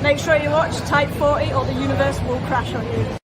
Make sure you watch Type 40 or the universe will crash on you.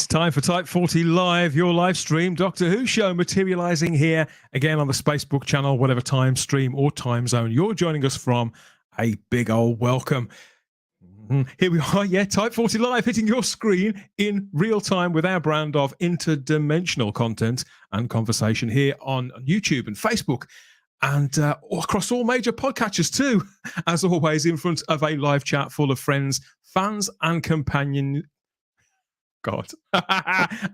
Time for Type 40 Live, your live stream Doctor Who show materializing here again on the Spacebook channel, whatever time stream or time zone you're joining us from. A big old welcome. Here we are, yeah, Type 40 Live hitting your screen in real time with our brand of interdimensional content and conversation here on YouTube and Facebook and across all major podcatchers too. As always, in front of a live chat full of friends, fans and companions. God,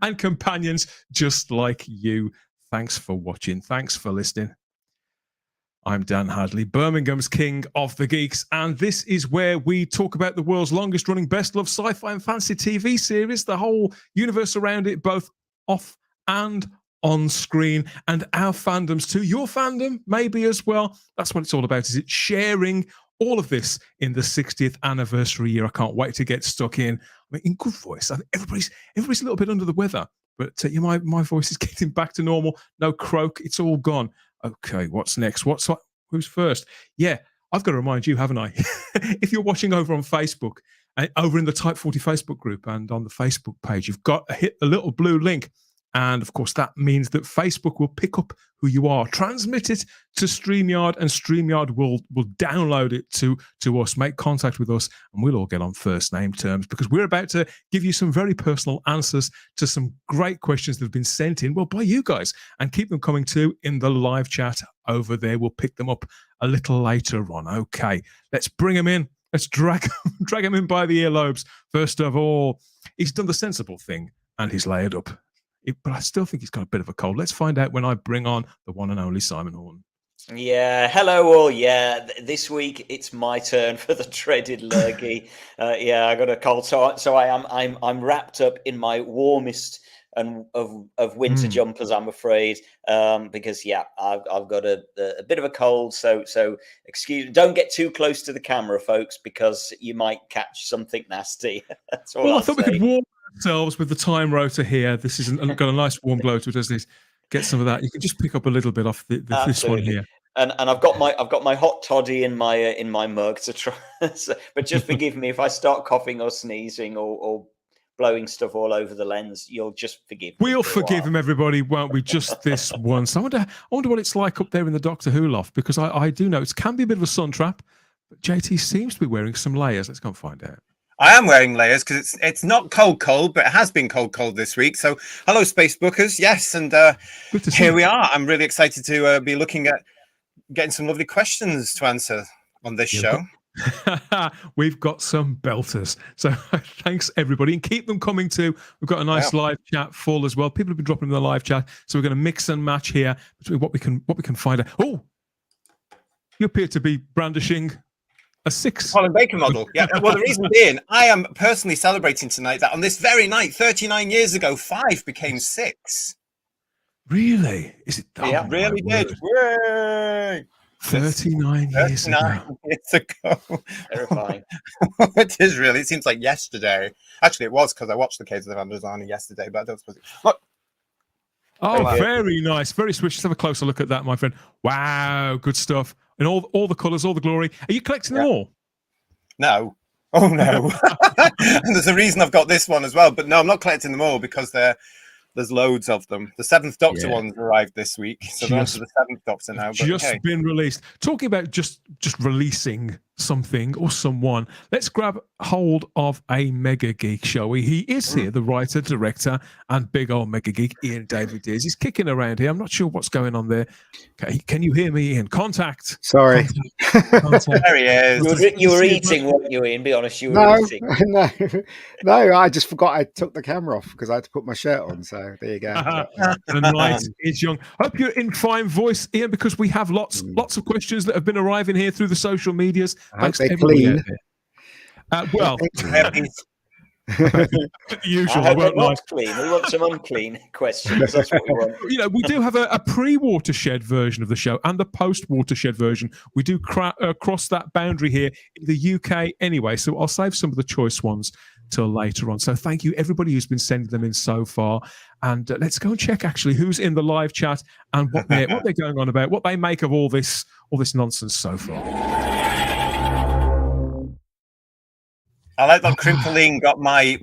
and companions just like you. Thanks for watching. Thanks for listening. I'm Dan Hadley, Birmingham's King of the Geeks, and this is where we talk about the world's longest running best loved sci-fi and fantasy TV series, the whole universe around it, both off and on screen, and our fandoms too. Your fandom, maybe as well. That's what it's all about, is it sharing all of this in the 60th anniversary year. I can't wait to get stuck in. I mean, in good voice. I think everybody's a little bit under the weather, but my voice is getting back to normal. No croak. It's all gone. Okay, what's next? Who's first? Yeah, I've got to remind you, haven't I? If you're watching over on Facebook, over in the Type 40 Facebook group and on the Facebook page, you've got to hit the little blue link. And of course, that means that Facebook will pick up who you are, transmit it to StreamYard, and StreamYard will download it to us, make contact with us, and we'll all get on first name terms, because we're about to give you some very personal answers to some great questions that have been sent in, well, by you guys, and keep them coming too in the live chat over there. We'll pick them up a little later on. Okay, let's bring them in. Let's drag him in by the earlobes. First of all, he's done the sensible thing and he's layered up. But I still think he's got a bit of a cold. Let's find out when I bring on the one and only Simon Horn. Yeah, hello all. Yeah, this week it's my turn for the dreaded lurgy. Yeah, I got a cold, so I'm wrapped up in my warmest and of winter jumpers, I'm afraid, because yeah, I've got a bit of a cold. So excuse, don't get too close to the camera, folks, because you might catch something nasty. That's all. Well, I thought we could warm ourselves with the time rotor here. This is got a nice warm glow to it, doesn't it? Get some of that. You can just pick up a little bit off this one here. And I've got my hot toddy in my mug to try. But just forgive me if I start coughing or sneezing or blowing stuff all over the lens. You'll just forgive me. We'll forgive him, everybody, won't we? Just this once. I wonder what it's like up there in the Doctor Who loft, because I do know it can be a bit of a sun trap. But JT seems to be wearing some layers. Let's go and find out. I am wearing layers because it's not cold, but it has been cold this week. So hello, Spacebookers. Yes, and here we are. I'm really excited to be looking at getting some lovely questions to answer on this show. We've got some belters. So thanks, everybody. And keep them coming too. We've got a nice live chat full as well. People have been dropping in the live chat. So we're going to mix and match here between what we can find out. Oh, you appear to be brandishing a 6. Colin Baker model. Yeah. Well, the reason being, I am personally celebrating tonight that on this very night, 39 years ago, 5 became 6. Really? Is it? Yeah, oh, really did. Yay! 39 years ago. Terrifying. It is really. It seems like yesterday. Actually, it was, because I watched the Caves of Vandazani yesterday, but I don't suppose it. Look. Oh, very nice. Very switch. Let's have a closer look at that, my friend. Wow, good stuff. And all the colours, all the glory. Are you collecting them all? No. Oh no! And there's a reason I've got this one as well. But no, I'm not collecting them all because there's loads of them. The Seventh Doctor ones arrived this week, so they're on to the Seventh Doctor now. But just been released. Talking about just releasing something or someone, let's grab hold of a mega geek, shall we? He is here, the writer, director, and big old mega geek, Ian David is. He's kicking around here. I'm not sure what's going on there. Okay, can you hear me, Ian? Contact. Sorry. Contact. There he is. You were eating, weren't you, Ian? Be honest, you were eating. No, I just forgot I took the camera off because I had to put my shirt on. So there you go. The night is young. Hope you're in fine voice, Ian, because we have lots of questions that have been arriving here through the social medias. Thanks to everybody out there. Well, usual. I hope not clean. We want some unclean questions. That's what we want. You know, we do have a pre-watershed version of the show and the post-watershed version. We do cross that boundary here in the UK anyway, so I'll save some of the choice ones till later on. So thank you everybody who's been sending them in so far, and let's go and check actually who's in the live chat and what they're going on about, what they make of all this nonsense so far. I like that Crimpline got my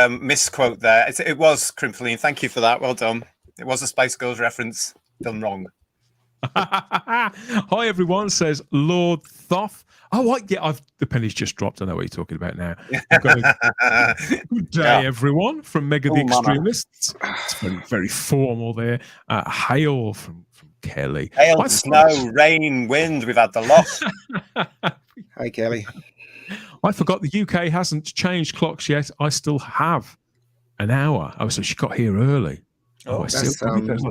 misquote there. It was Crimpline. Thank you for that. Well done. It was a Spice Girls reference done wrong. Hi everyone, says Lord Thoth. Oh, what? Yeah, the penny's just dropped. I know what you're talking about now. Good day, everyone, from Mega the Extremists. It's very, very formal there. Hail from Kelly. Hail, snow, rain, wind. We've had the lot. Hi, Kelly. I forgot the UK hasn't changed clocks yet. I still have an hour. Oh, so she got here early. Oh, I see.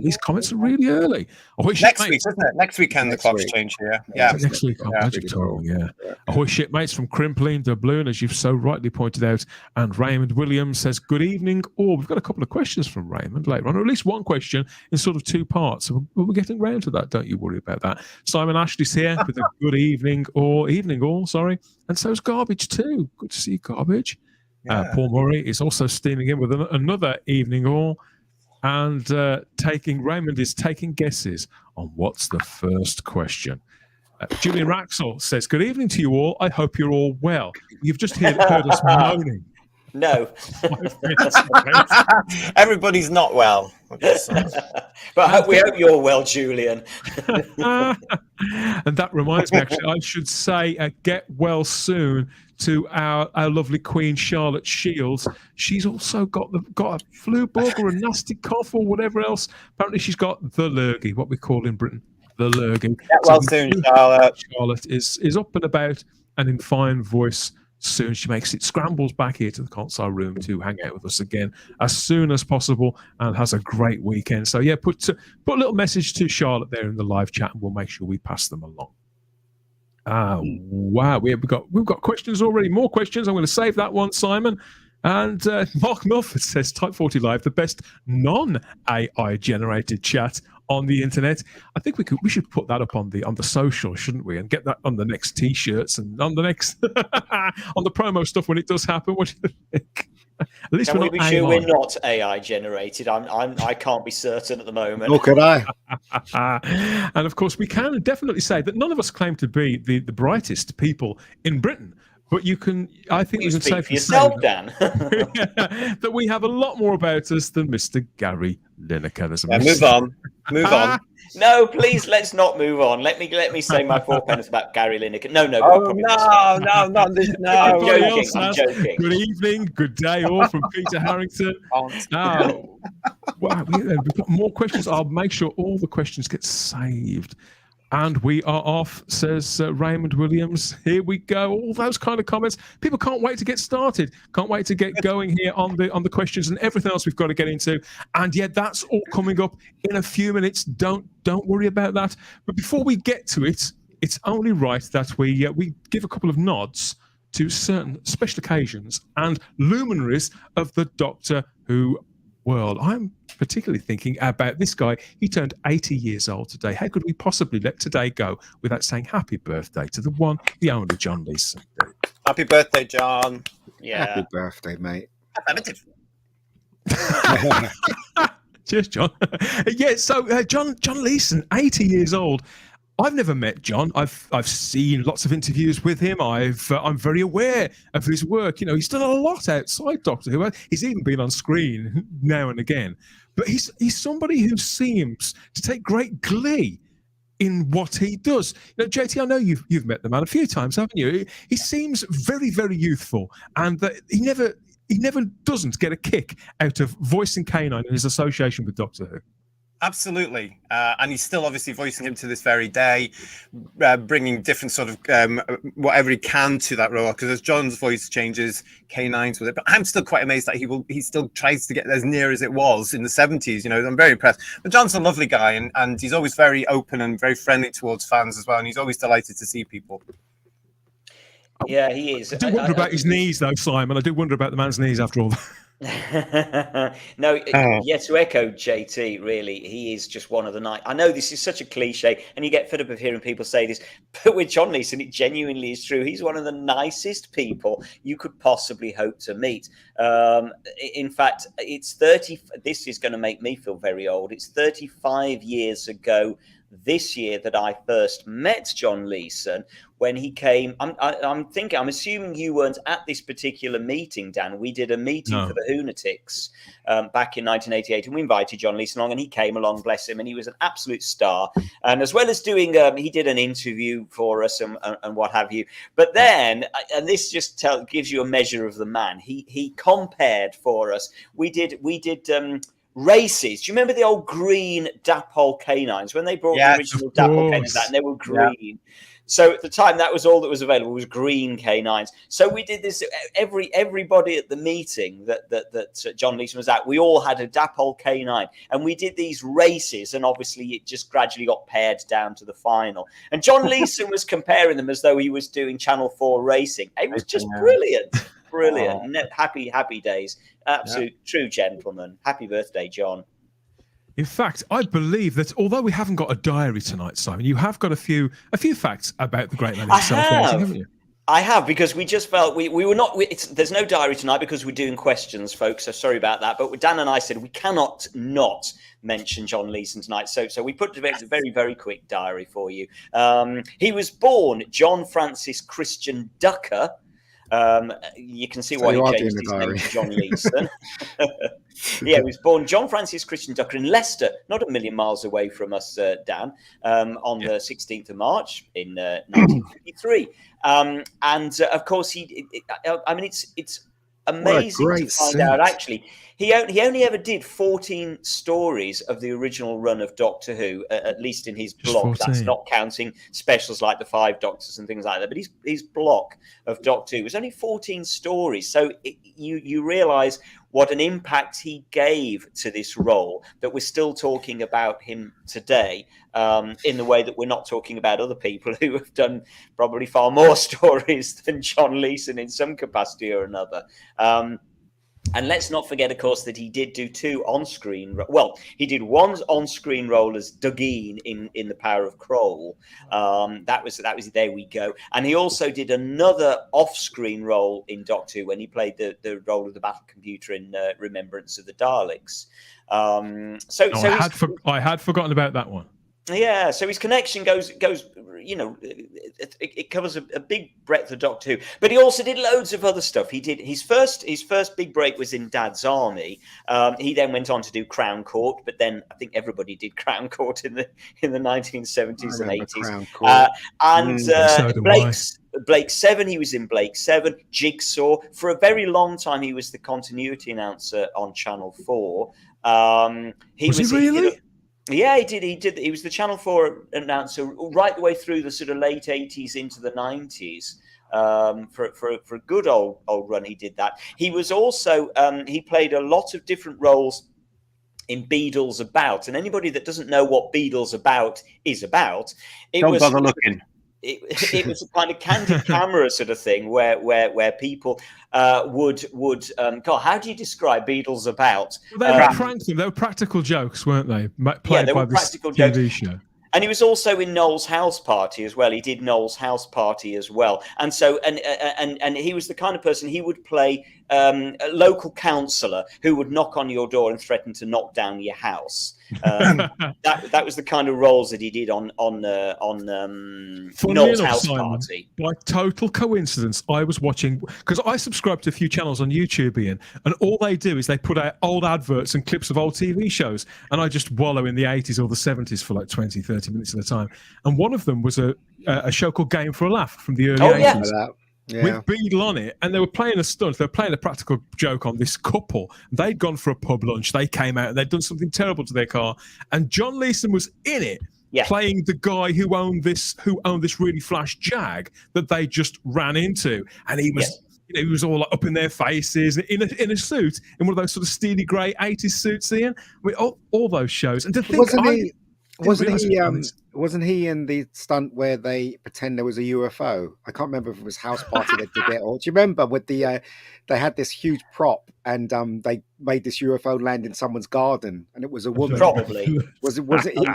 These comments are really early. Next week, isn't it? Next weekend the clocks change here. Yeah. Next week on Magic Time, yeah. Ahoy, shipmates from Crimpline Doubloon, as you've so rightly pointed out. And Raymond Williams says, good evening. Or we've got a couple of questions from Raymond later on, or at least one question in sort of two parts. So we're getting round to that. Don't you worry about that. Simon Ashley's here with a good evening all, sorry. And so's Garbage too. Good to see you, Garbage. Yeah. Paul Murray is also steaming in with another evening all. And Raymond is taking guesses on what's the first question. Julian Raxel says, good evening to you all. I hope you're all well. You've just heard us moaning. No. Everybody's not well. But we hope you're well, Julian. And that reminds me, actually, I should say get well soon to our lovely Queen Charlotte Shields. She's also got a flu bug or a nasty cough or whatever else. Apparently she's got the lurgy, what we call in Britain, the lurgy. Get well soon, Charlotte. Charlotte is up and about and in fine voice soon. She scrambles back here to the console room to hang out with us again as soon as possible and has a great weekend. So yeah, put a little message to Charlotte there in the live chat and we'll make sure we pass them along. Wow, we've got questions already. More questions. I'm going to save that one, Simon. And Mark Milford says, Type 40 Live, the best non-AI generated chat on the internet. I think we should put that up on the social, shouldn't we? And get that on the next T-shirts and on the next on the promo stuff when it does happen. What do you think? At least Can we're we not be sure AI. we're not AI generated? I can't be certain at the moment. Nor could I. And of course, we can definitely say that none of us claim to be the brightest people in Britain. But I think you can say for yourself, Dan, that we have a lot more about us than Mr. Gary Lineker. Move on. No, please, let's not move on. Let me say my 4 pence about Gary Lineker. No. I'm joking. Good evening, good day, all from Peter Harrington. Wow, we've got more questions. I'll make sure all the questions get saved. And we are off, says Raymond Williams. Here we go. All those kind of comments. People can't wait to get started. Can't wait to get going here on the questions and everything else we've got to get into. And yet that's all coming up in a few minutes. Don't worry about that. But before we get to it, it's only right that we give a couple of nods to certain special occasions and luminaries of the Doctor Who world. I'm particularly thinking about this guy. He turned 80 years old today. How could we possibly let today go without saying happy birthday to the one, the only John Leeson? Happy birthday, John. Yeah. Happy birthday, mate. Cheers, John. Yeah, so John Leeson, 80 years old. I've never met John. I've seen lots of interviews with him. I'm very aware of his work. You know, he's done a lot outside Doctor Who. He's even been on screen now and again. But he's somebody who seems to take great glee in what he does. You know, JT, I know you've met the man a few times, haven't you? He seems very, very youthful, and that he never doesn't get a kick out of voicing K9 and his association with Doctor Who. Absolutely, and he's still obviously voicing him to this very day, bringing different sort of whatever he can to that role. Because as John's voice changes, K9's with it. But I'm still quite amazed that he still tries to get as near as it was in the 70s. You know, I'm very impressed. But John's a lovely guy, and he's always very open and very friendly towards fans as well. And he's always delighted to see people. Yeah, he is. I do wonder about his knees, though, Simon. I do wonder about the man's knees after all that. No, yeah, to echo JT, really, he is just one of the nice. I know this is such a cliche, and you get fed up of hearing people say this, but with John Leeson, it genuinely is true. He's one of the nicest people you could possibly hope to meet. In fact, it's 30. This is going to make me feel very old. It's 35 years ago this year that I first met John Leeson when he came. I'm assuming you weren't at this particular meeting, Dan. We did a meeting for the Whovians back in 1988, and we invited John Leeson along, and he came along, bless him, and he was an absolute star. And as well as doing, he did an interview for us and what have you. But then, and this just gives you a measure of the man. He compared for us. We did. Races. Do you remember the old green Dapol canines when they brought the original Dapol canines out, and they were green? Yeah. So at the time, that was all that was available, was green canines. So we did this. Everybody at the meeting that John Leeson was at, we all had a Dapol canine, and we did these races. And obviously, it just gradually got pared down to the final. And John Leeson was comparing them as though he was doing Channel 4 racing. It was just brilliant. Brilliant. Happy days. Absolute true gentleman. Happy birthday, John. In fact, I believe that although we haven't got a diary tonight, Simon, you have got a few facts about the great man himself, haven't you? I have, because we just felt we were not. There's no diary tonight because we're doing questions, folks. So sorry about that. But Dan and I said we cannot not mention John Leeson tonight. So we put together a very, very quick diary for you. He was born John Francis Christian Ducker. You can see why he changed his name to John Leeson. Yeah, he was born John Francis Christian Ducker in Leicester, not a million miles away from us, Dan, on the 16th of March in 1953. And of course, it's amazing to find out. Actually, he only ever did 14 stories of the original run of Doctor Who, at least in his block. That's not counting specials like the 5 Doctors and things like that. But his block of Doctor Who was only 14 stories. So you realise what an impact he gave to this role, that we're still talking about him today, in the way that we're not talking about other people who have done probably far more stories than John Leeson in some capacity or another. And let's not forget, of course, that he did do 2 on-screen. Well, he did one on-screen role as Dugeen in The Power of Kroll. That was There We Go. And he also did another off-screen role in Doctor Who when he played the role of the battle computer in Remembrance of the Daleks. I had forgotten about that one. Yeah, so his connection goes. You know, it covers a big breadth of Doctor Who. But he also did loads of other stuff. He did his first big break was in Dad's Army. He then went on to do Crown Court, but then I think everybody did Crown Court in the 1970s and 80s. Blake 7, he was in Blake 7. Jigsaw. For a very long time, he was the continuity announcer on Channel 4. He was really? Yeah, he did. He was the Channel 4 announcer right the way through the sort of late 80s into the 90s. For a good old run, he did that. He was also he played a lot of different roles in Beadle's About. And anybody that doesn't know what Beadle's About is about, don't bother looking. It was a kind of candid camera sort of thing where people would God, how do you describe Beadle's About? Well, they were practical jokes, weren't they? Played they by were practical this TV jokes. show. And he was also in Noel's House Party as well. He did Noel's House Party as well. And so, and he was the kind of person, he would play a local councillor who would knock on your door and threaten to knock down your house. That was the kind of roles that he did on Noel's House Simon, Party. by total coincidence, I was watching, because I subscribe to a few channels on YouTube, Ian, and all they do is they put out old adverts and clips of old TV shows, and I just wallow in the 80s or the 70s for like 20, 30 minutes at a time. And one of them was a show called Game for a Laugh from the early 80s. Yeah. With Beadle on it, and they were playing a stunt. They were playing a practical joke on this couple. They'd gone for a pub lunch. They came out and they'd done something terrible to their car. And John Leeson was in it, playing the guy who owned this really flash Jag that they just ran into. And he was, he was all like up in their faces in a suit, in one of those sort of steely grey 80s suits. Ian, I mean, all those shows. And to think, wasn't he in the stunt where they pretend there was a UFO? I can't remember if it was House Party that did it, or do you remember with the they had this huge prop and they made this UFO land in someone's garden, and it was a woman. Probably wasn't he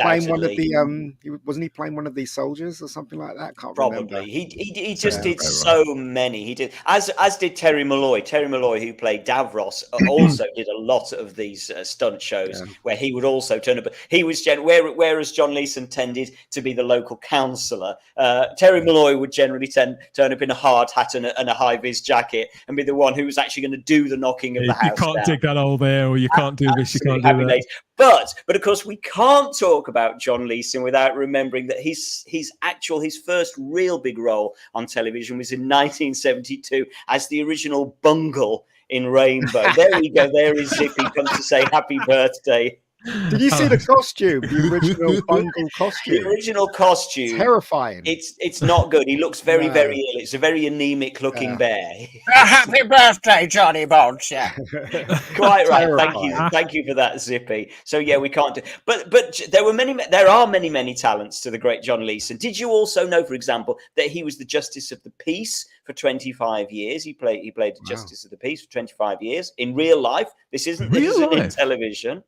playing one of the wasn't he playing one of these soldiers or something like that? Can't remember. He just did so many. He did as did Terry Malloy. Terry Malloy, who played Davros, also did a lot of these stunt shows where he would also turn up. He was whereas John Leeson tended to be the local councillor, Terry Malloy would generally turn up in a hard hat and a high vis jacket and be the one who was actually going to do the knocking of the house. You can't dig that hole there, or you can't do this, you can't do that. But of course, we can't talk about John Leeson without remembering that his first real big role on television was in 1972 as the original Bungle in Rainbow. There we go. There is Zippy come to say happy birthday. Did you see the costume? The original Bungle costume. The original costume. Terrifying. It's not good. He looks very, very ill. It's a very anemic looking bear. Happy birthday, Johnny Bones. Yeah. Quite right. Thank you for that, Zippy. So yeah, we can't do. But there are many talents to the great John Leeson. Did you also know, for example, that he was the Justice of the Peace for 25 years? He played the Justice of the Peace for 25 years in real life. This isn't in television.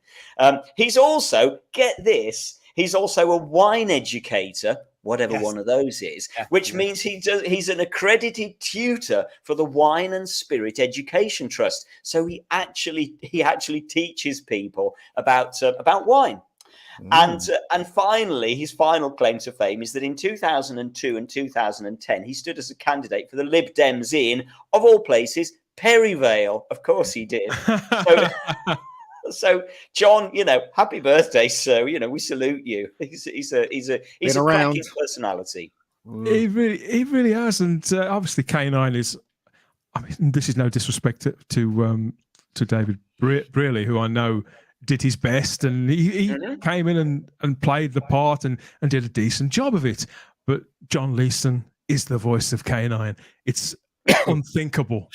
He's also, get this, he's also a wine educator, whatever one of those is, which means he's an accredited tutor for the Wine and Spirit Education Trust. So he actually teaches people about wine. And finally, his final claim to fame is that in 2002 and 2010, he stood as a candidate for the Lib Dems in, of all places, Perryvale. Of course he did. So John, happy birthday, sir. We salute you. He's a cracking personality. He really has, and obviously K9 is. I mean, this is no disrespect to David Brearley, who I know did his best, and he came in and played the part and did a decent job of it. But John Leeson is the voice of K9. It's unthinkable,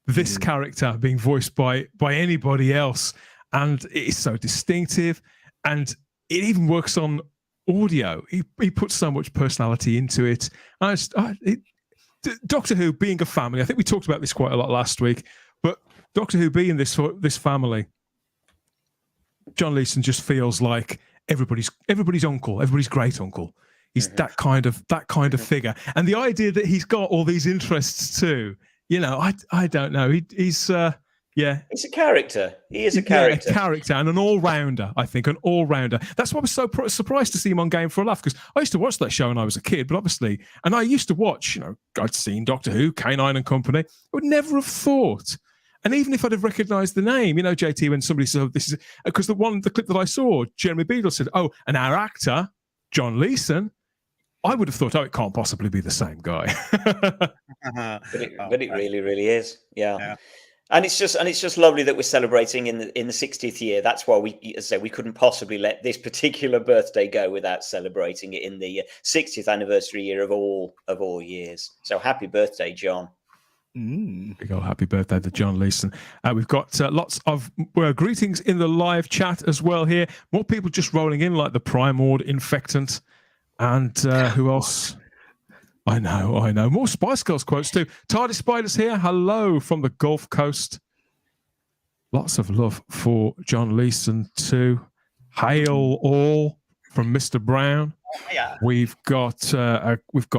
this character being voiced by anybody else. And it's so distinctive, and it even works on audio. He puts so much personality into it. Doctor Who being a family, I think we talked about this quite a lot last week, but Doctor Who being this family, John Leeson just feels like everybody's uncle, everybody's great uncle. He's that kind of figure, and the idea that he's got all these interests too. I don't know. He's he's a character. He is a character. A character and an all-rounder, I think, an all-rounder. That's why I was so surprised to see him on Game for a Laugh, because I used to watch that show when I was a kid, but obviously, and I used to watch, I'd seen Doctor Who, K9 and Company. I would never have thought. And even if I'd have recognised the name, JT, when somebody said, this is, because the clip that I saw, Jeremy Beadle said, and our actor, John Leeson, I would have thought, it can't possibly be the same guy. But it really, really is. Yeah. And it's just lovely that we're celebrating in the 60th year. That's why we couldn't possibly let this particular birthday go without celebrating it in the 60th anniversary year of all years. So happy birthday, John. Big old happy birthday to John Leeson. We've got lots of greetings in the live chat as well here. More people just rolling in, like the Primord Infectant. And who else? I know. More Spice Girls quotes too. TARDIS Spiders here. Hello from the Gulf Coast. Lots of love for John Leeson too. Hail all from Mr. Brown. Yeah. We've got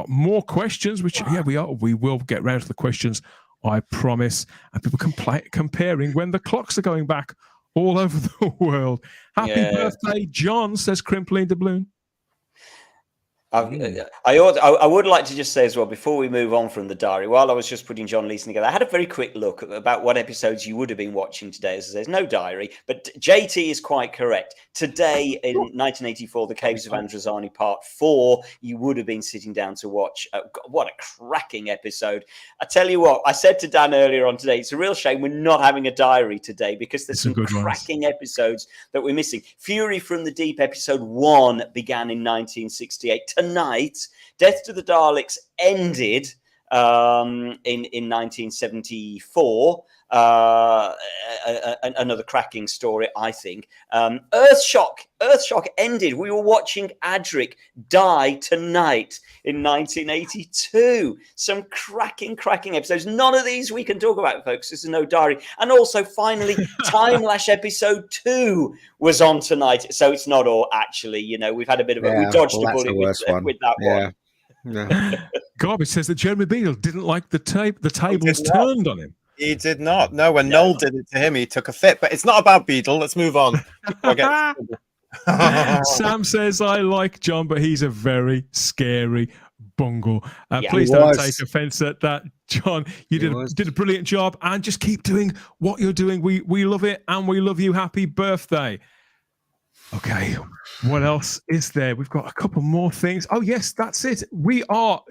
more questions, which we will get round to the questions I promise. And people comparing when the clocks are going back all over the world. Happy birthday, John, says Crimpling Doubloon. I would like to just say as well, before we move on from the diary, while I was just putting John Leeson together, I had a very quick look about what episodes you would have been watching today. As there's no diary, but JT is quite correct. Today in 1984, The Caves of Androzani Part 4, you would have been sitting down to watch. What a cracking episode. I tell you what, I said to Dan earlier on today, it's a real shame we're not having a diary today because there's some cracking episodes that we're missing. Fury from the Deep episode 1 began in 1968. Tonight, Death to the Daleks ended in 1974. Another cracking story, I think. Earthshock ended. We were watching Adric die tonight in 1982. Some cracking episodes. None of these we can talk about, folks. This is no diary. And also, finally, Time Lash episode 2 was on tonight. So it's not all actually, you know, we've had a bit of we dodged a bullet with that one. Yeah. Garbage says that Jeremy Beadle didn't like the tables turned on him. He did not. No, when Noel did it to him, he took a fit. But it's not about Beadle. Let's move on. Sam says, I like John, but he's a very scary bungle. Please don't take offense at that, John. You did a brilliant job, and just keep doing what you're doing. We love it, and we love you. Happy birthday. Okay, what else is there? We've got a couple more things. Oh, yes, that's it. We are,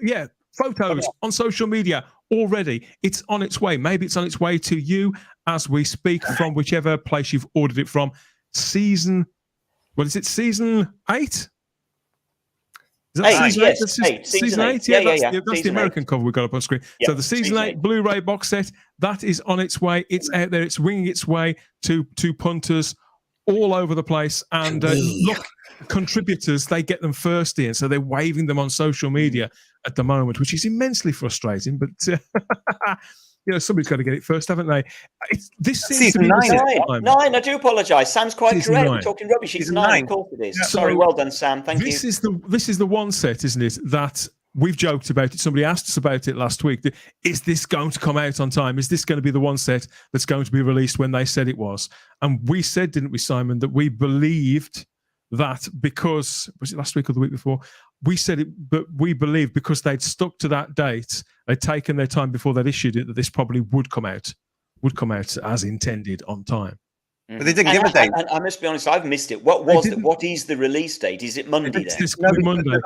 photos on social media already. It's on its way. Maybe it's on its way to you as we speak from whichever place you've ordered it from. Season 8? Season 8? Season 8? Yeah, that's the American cover we've got up on screen. Yep. So the season 8 Blu-ray box set, that is on its way. It's out there. It's winging its way to punters all over the place. And look, contributors, they get them first in. So they're waving them on social media at the moment, which is immensely frustrating. But, somebody's got to get it first, haven't they? This seems to be 9. I do apologise. Sam's quite correct. We're talking rubbish. It's 9. Of course it is. Yeah. Sorry, well done, Sam. Thank you. This is the one set, isn't it, that we've joked about it. Somebody asked us about it last week. Is this going to come out on time? Is this going to be the one set that's going to be released when they said it was? And we said, didn't we, Simon, that we believed that because, was it last week or the week before? We said it, but we believed because they'd stuck to that date, they'd taken their time before they'd issued it, that this probably would come out as intended on time. But they didn't give a date. And I must be honest, I've missed it. What is the release date? Is it Monday then? It's Monday.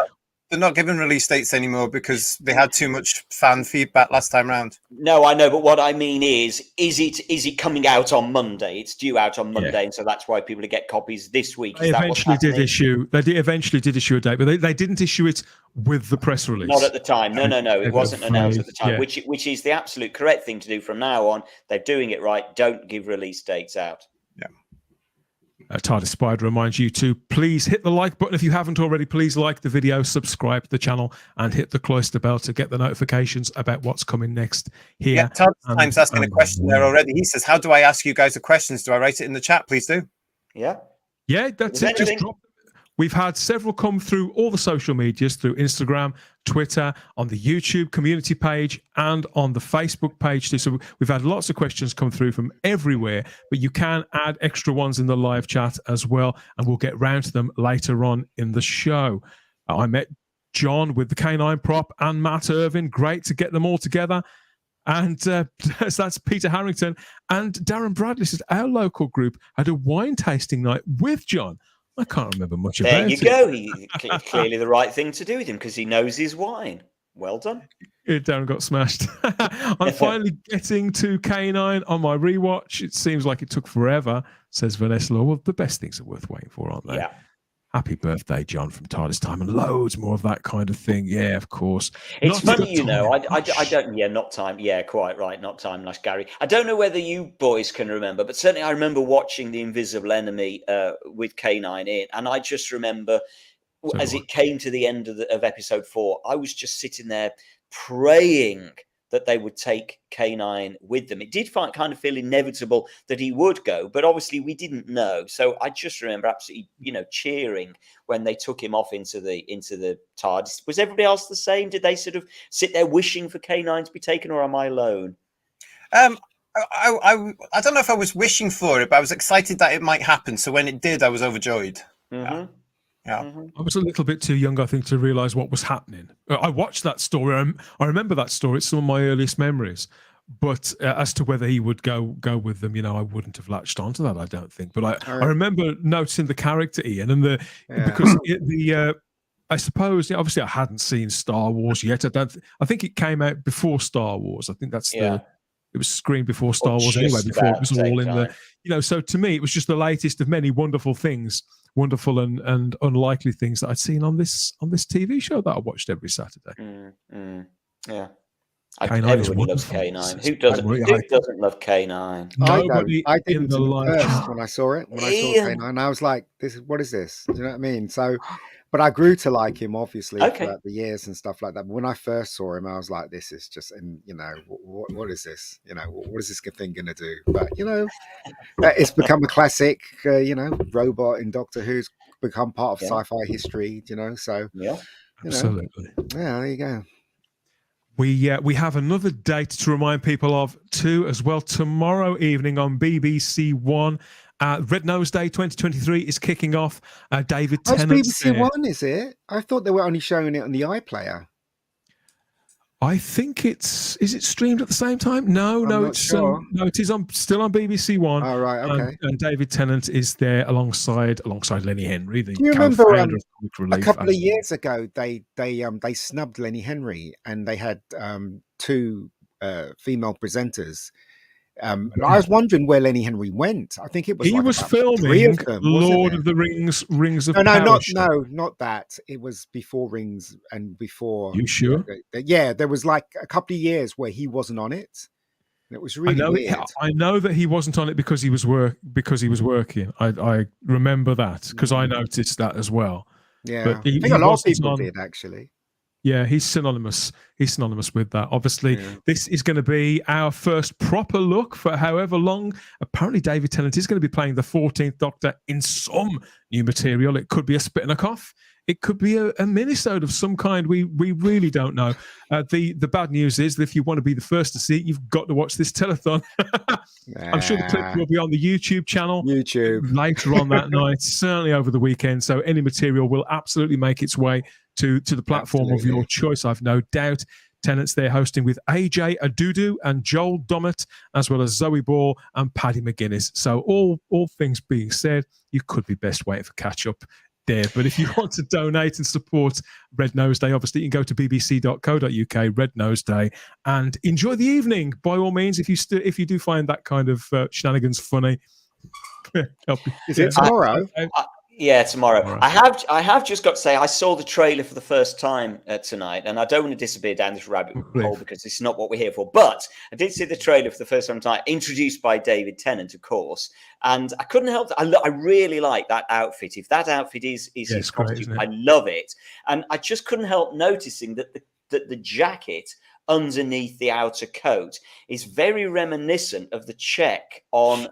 They're not giving release dates anymore because they had too much fan feedback last time round. No, I know, but what I mean is it coming out on Monday? It's due out on Monday, and so that's why people get copies this week. They eventually did issue a date, but they didn't issue it with the press release. Not at the time. No. It wasn't announced at the time, which is the absolute correct thing to do from now on. They're doing it right. Don't give release dates out. TARDIS Spider reminds you to please hit the like button if you haven't already. Please like the video, subscribe to the channel, and hit the cloister bell to get the notifications about what's coming next here. Yeah, TARDIS Time's asking a question there already. He says, how do I ask you guys the questions? Do I write it in the chat? Please do. Yeah, that's it. Just drop. We've had several come through all the social medias, through Instagram, Twitter, on the YouTube community page, and on the Facebook page too. So we've had lots of questions come through from everywhere, but you can add extra ones in the live chat as well, and we'll get round to them later on in the show. I met John with the K9 prop and Matt Irvin. Great to get them all together. And so that's Peter Harrington. And Darren Bradley says, our local group had a wine tasting night with John. I can't remember much about it. There you go. Clearly the right thing to do with him because he knows his wine. Well done. Darren got smashed. I'm finally getting to K9 on my rewatch. It seems like it took forever, says Vanessa Law. Well, the best things are worth waiting for, aren't they? Yeah. Happy birthday, John, from TARDIS Time, and loads more of that kind of thing. Yeah, of course. It's funny, I don't, not time. Yeah, quite right. Not time, Lash Gary. I don't know whether you boys can remember, but certainly I remember watching The Invisible Enemy with K9 in, and I just remember as it came to the end of episode 4, I was just sitting there praying that they would take K9 with them. It did kind of feel inevitable that he would go, but obviously we didn't know. So I just remember absolutely, cheering when they took him off into the TARDIS. Was everybody else the same? Did they sort of sit there wishing for K9 to be taken, or am I alone? I don't know if I was wishing for it, but I was excited that it might happen. So when it did, I was overjoyed. Yeah. I was a little bit too young, I think, to realise what was happening. I watched that story. I remember that story. It's some of my earliest memories. But as to whether he would go with them, I wouldn't have latched onto that. I don't think. But I remember noticing the character Ian and because I suppose obviously I hadn't seen Star Wars yet. I think it came out before Star Wars. I think that's it was screened before Star Wars anyway. Before it was all in the So to me, it was just the latest of many wonderful things, wonderful and unlikely things that I'd seen on this TV show that I watched every Saturday. Yeah. K9 loves K9. Who doesn't love K9? Nobody I didn't in the first when I saw it. When I saw K9, I was like, "What is this?" Do you know what I mean? So, but I grew to like him obviously throughout the years and stuff like that. But when I first saw him, I was like, "This is just," and what is this? What is this thing going to do? But it's become a classic. Robot in Doctor Who's become part of sci-fi history. So absolutely. There you go. We have another date to remind people of too as well. Tomorrow evening on BBC One, Red Nose Day 2023 is kicking off. David Tennant. BBC One, is it? I thought they were only showing it on the iPlayer. I think is it streamed at the same time? No, it's sure. no, it is still on BBC One. Oh, right, okay. And David Tennant is there alongside Lenny Henry. Do you remember a couple of years ago they snubbed Lenny Henry and they had two female presenters. I was wondering where Lenny Henry went. I think it was he was filming Lord of the Rings of Power. Not that. It was before Rings and before. You sure? Yeah, there was like a couple of years where he wasn't on it. It was really weird. I know that he wasn't on it because he was working. I remember that because I noticed that as well. Yeah, but I think a lot of people did actually. Yeah, he's synonymous. He's synonymous with that. Obviously, this is going to be our first proper look for however long. Apparently, David Tennant is going to be playing the 14th Doctor in some new material. It could be a spit and a cough. It could be a minisode of some kind. We really don't know. The bad news is that if you want to be the first to see it, you've got to watch this telethon. I'm sure the clip will be on the YouTube channel later on that night, certainly over the weekend. So any material will absolutely make its way to the platform of your choice, I've no doubt. Tennant's there hosting with AJ Adudu and Joel Dommett, as well as Zoe Ball and Paddy McGuinness. So all things being said, you could be best waiting for catch-up there. But if you want to donate and support Red Nose Day, obviously you can go to bbc.co.uk, Red Nose Day, and enjoy the evening, by all means, if you do find that kind of shenanigans funny. Is it tomorrow? Yeah, tomorrow. I have just got to say I saw the trailer for the first time tonight, and I don't want to disappear down this rabbit hole because it's not what we're here for. But I did see the trailer for the first time tonight, introduced by David Tennant, of course, and I couldn't help. I really like that outfit. If that outfit is his costume, I love it, and I just couldn't help noticing that the jacket underneath the outer coat is very reminiscent of the check on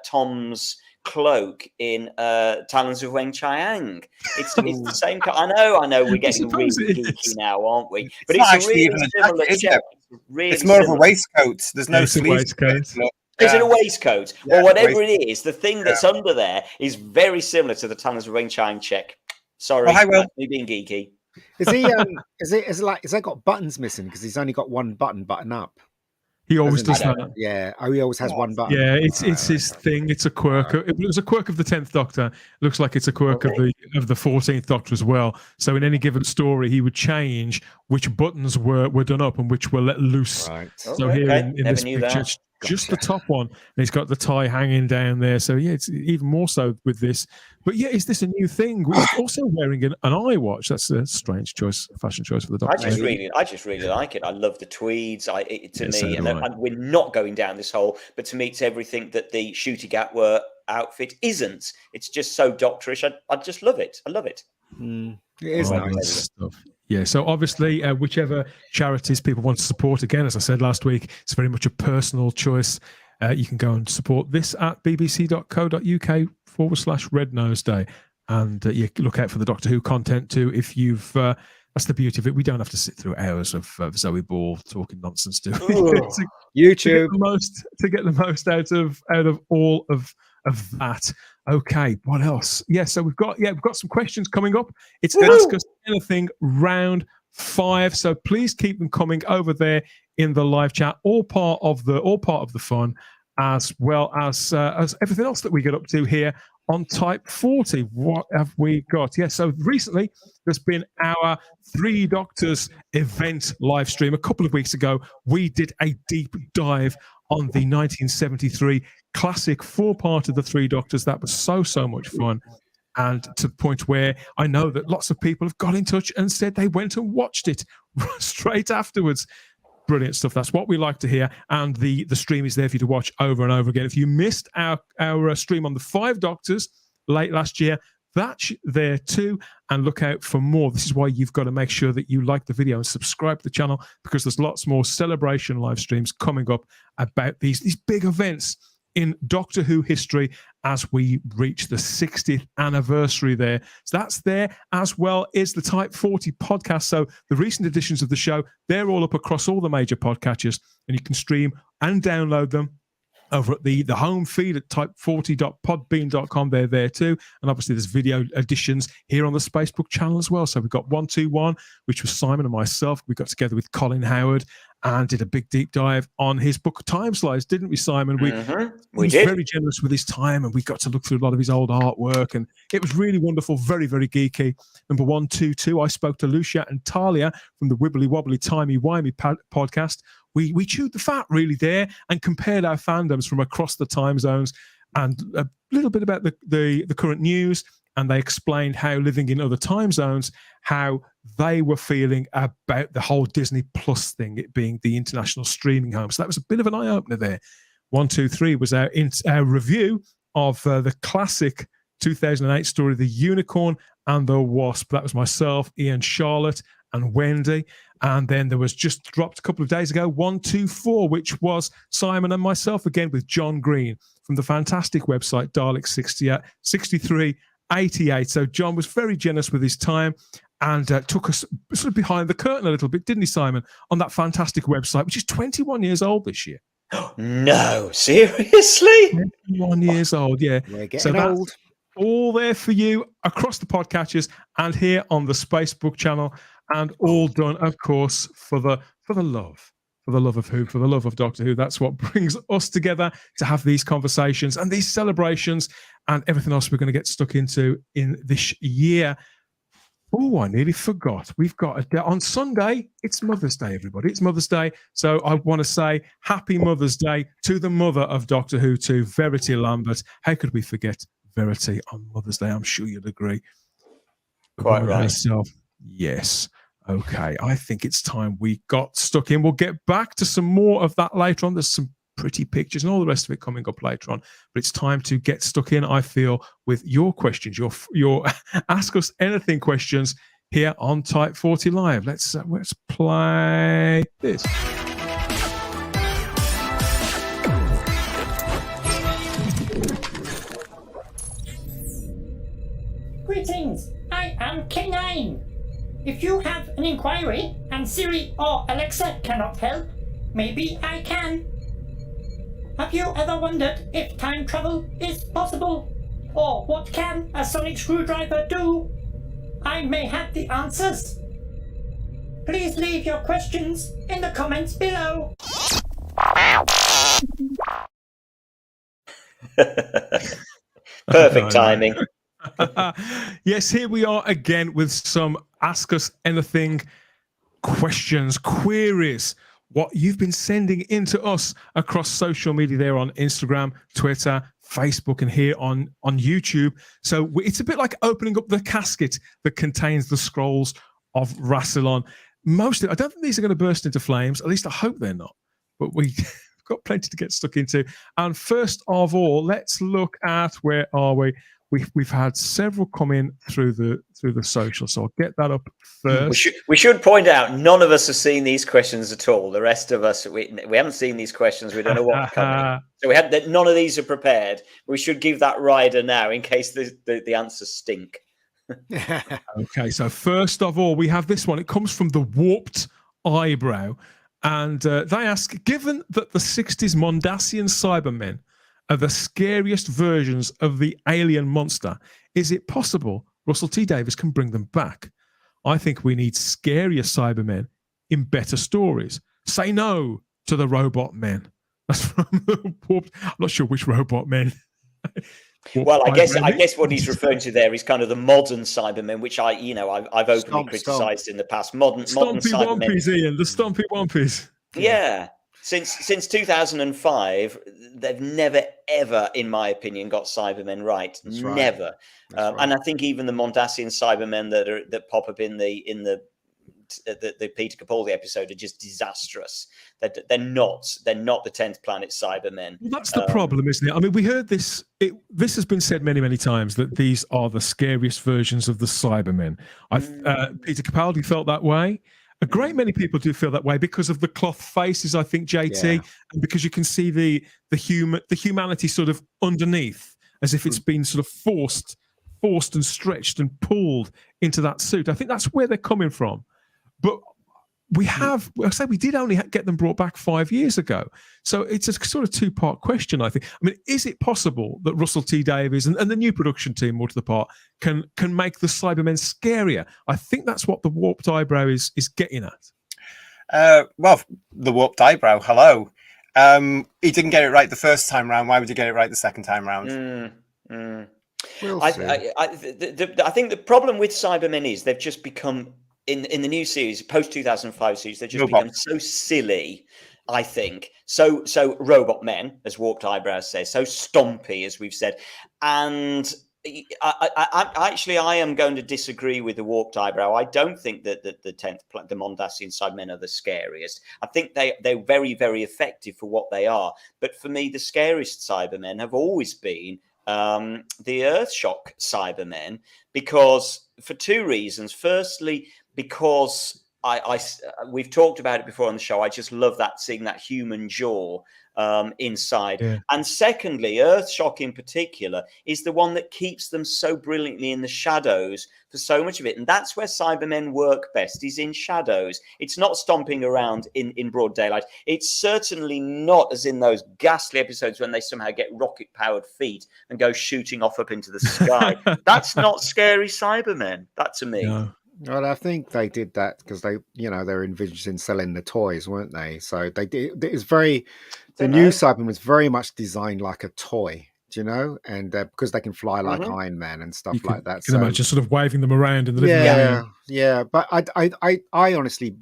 Tom's cloak in Talons of Weng Chiang. It's the same. I know. We're getting really geeky now, aren't we? But it's a really similar check. It's more of a waistcoat. There's no sleeves. Is it a waistcoat or whatever it is? The thing that's under there is very similar to the Talons of Weng Chiang check. Sorry, me being geeky. Is he? Is that got buttons missing because he's only got one button up? He always does that. Yeah. Oh, he always has one button. Yeah, it's his thing. It's a quirk. It was a quirk of the 10th Doctor. It looks like it's a quirk of the 14th Doctor as well. So in any given story, he would change which buttons were done up and which were let loose. Right. So here in this picture, it's just the top one. And he's got the tie hanging down there. So yeah, it's even more so with this. But yeah, is this a new thing? We're also wearing an eye watch. That's a strange choice, fashion choice for the Doctor. I just really like it. I love the tweeds. And we're not going down this hole, but to me, it's everything that the Shooty Gatwa outfit isn't. It's just so doctorish. I just love it. I love it. It is nice stuff. Yeah, so obviously, whichever charities people want to support, again, as I said last week, it's very much a personal choice. You can go and support this at bbc.co.uk/Red Nose Day. And you look out for the Doctor Who content too if you've That's the beauty of it. We don't have to sit through hours of Zoe Ball talking nonsense, do we? YouTube. To get the most out of all of that. Okay, what else? Yeah, so we've got some questions coming up. It's Ask Us Anything round 5. So please keep them coming over there in the live chat. All part of the fun, as well as everything else that we get up to here on Type 40. What have we got? Yeah, so recently there's been our Three Doctors event live stream. A couple of weeks ago, we did a deep dive on the 1973 classic 4-part of the Three Doctors. That was so much fun. And to the point where I know that lots of people have got in touch and said they went and watched it straight afterwards. Brilliant stuff. That's what we like to hear. And the stream is there for you to watch over and over again. If you missed our stream on the 5 Doctors late last year, that's there too. And look out for more. This is why you've got to make sure that you like the video and subscribe to the channel, because there's lots more celebration live streams coming up about these big events in Doctor Who history as we reach the 60th anniversary there. So that's there, as well as the Type 40 podcast. So the recent editions of the show, they're all up across all the major podcatchers, and you can stream and download them over at the home feed at type40.podbean.com. They're there too. And obviously there's video editions here on the Spacebook channel as well. So we've got 121, which was Simon and myself. We got together with Colin Howard and did a big deep dive on his book Time Slice, didn't we, Simon? We did. Very generous with his time, and we got to look through a lot of his old artwork, and it was really wonderful, very, very geeky. Number 122, I spoke to Lucia and Talia from the Wibbly Wobbly Timey Wimey podcast. We chewed the fat really there and compared our fandoms from across the time zones, and a little bit about the current news. And they explained how living in other time zones, how they were feeling about the whole Disney Plus thing, it being the international streaming home. So that was a bit of an eye-opener there. 123 was our review of the classic 2008 story, The Unicorn and the Wasp. That was myself, Ian, Charlotte, and Wendy. And then there was just dropped a couple of days ago, 124, which was Simon and myself again with John Green from the fantastic website Daleks 6388. So John was very generous with his time and took us sort of behind the curtain a little bit, didn't he, Simon, on that fantastic website, which is 21 years old this year. No, seriously? 21 years old, yeah. We're getting old. All there for you across the podcatchers and here on the Spacebook channel, and all done, of course, for the love. For the love of who? For the love of Doctor Who. That's what brings us together to have these conversations and these celebrations and everything else we're going to get stuck into in this year. Oh, I nearly forgot. We've got a day on Sunday. It's Mother's Day, everybody. It's Mother's Day. So I want to say happy Mother's Day to the mother of Doctor Who, to Verity Lambert. How could we forget Verity on Mother's Day? I'm sure you'd agree. Quite right. Herself. Yes. Okay. I think it's time we got stuck in. We'll get back to some more of that later on. There's some pretty pictures and all the rest of it coming up later on. But it's time to get stuck in, I feel, with your questions, your Ask Us Anything questions here on Type 40 Live. Let's play this. Greetings, I am K9. If you have an inquiry and Siri or Alexa cannot help, maybe I can. Have you ever wondered if time travel is possible? Or what can a sonic screwdriver do? I may have the answers. Please leave your questions in the comments below. Perfect timing. Yes, here we are again with some Ask Us Anything questions, queries, what you've been sending into us across social media there on Instagram, Twitter, Facebook, and here on YouTube. So it's a bit like opening up the casket that contains the scrolls of Rassilon. Mostly, I don't think these are going to burst into flames. At least I hope they're not. But we've got plenty to get stuck into. And first of all, let's look at, where are we? We've had several come in through the social, so I'll get that up first. We should point out none of us have seen these questions at all. The rest of us, we haven't seen these questions. We don't know what's coming. So none of these are prepared. We should give that rider now in case the answers stink. Okay, so first of all, we have this one. It comes from the Warped Eyebrow. And they ask, given that the 60s Mondasian Cybermen are the scariest versions of the alien monster, is it possible Russell T Davies can bring them back? I think we need scarier Cybermen in better stories. Say no to the robot men. That's from the Warped. I'm not sure which robot men. Well, I guess what he's referring to there is kind of the modern Cybermen, which I've openly criticised in the past. Modern Cybermen, Ian, the Stompy Wompies. Yeah. Since 2005, they've never ever, in my opinion, got Cybermen right. That's right. Never. That's right. And I think even the Mondasian Cybermen that pop up in the Peter Capaldi episode are just disastrous. They're not the 10th Planet Cybermen. Well, that's the problem, isn't it? I mean, we heard this. This has been said many, many times that these are the scariest versions of the Cybermen. Peter Capaldi felt that way. A great many people do feel that way because of the cloth faces, I think, JT, and because you can see the humanity sort of underneath, as if it's been sort of forced and stretched and pulled into that suit. I think that's where they're coming from. But we did only get them brought back 5 years ago. So it's a sort of two-part question, I think. I mean, is it possible that Russell T Davies and the new production team, more to the part, can make the Cybermen scarier? I think that's what the Warped Eyebrow is getting at. Well, the Warped Eyebrow, hello. He didn't get it right the first time round. Why would he get it right the second time round? We'll I think the problem with Cybermen is they've just become... In the new series, post 2005 series, they've just become so silly. I think so robot men, as Warped Eyebrow says, so stompy, as we've said, and I am going to disagree with the Warped Eyebrow. I don't think that the Mondasian Cybermen are the scariest. I think they're very, very effective for what they are. But for me, the scariest Cybermen have always been the Earthshock Cybermen, because for two reasons. Firstly, because we've talked about it before on the show. I just love seeing that human jaw inside. Yeah. And secondly, Earthshock in particular is the one that keeps them so brilliantly in the shadows for so much of it. And that's where Cybermen work best, is in shadows. It's not stomping around in broad daylight. It's certainly not as in those ghastly episodes when they somehow get rocket-powered feet and go shooting off up into the sky. That's not scary Cybermen. That to me. No. Well, I think they did that because they're envisioning selling the toys, weren't they? So they did. It's very. The new Cyberman was very much designed like a toy, and because they can fly like Iron Man and stuff like that. You can imagine sort of waving them around in the living room. Yeah. But I honestly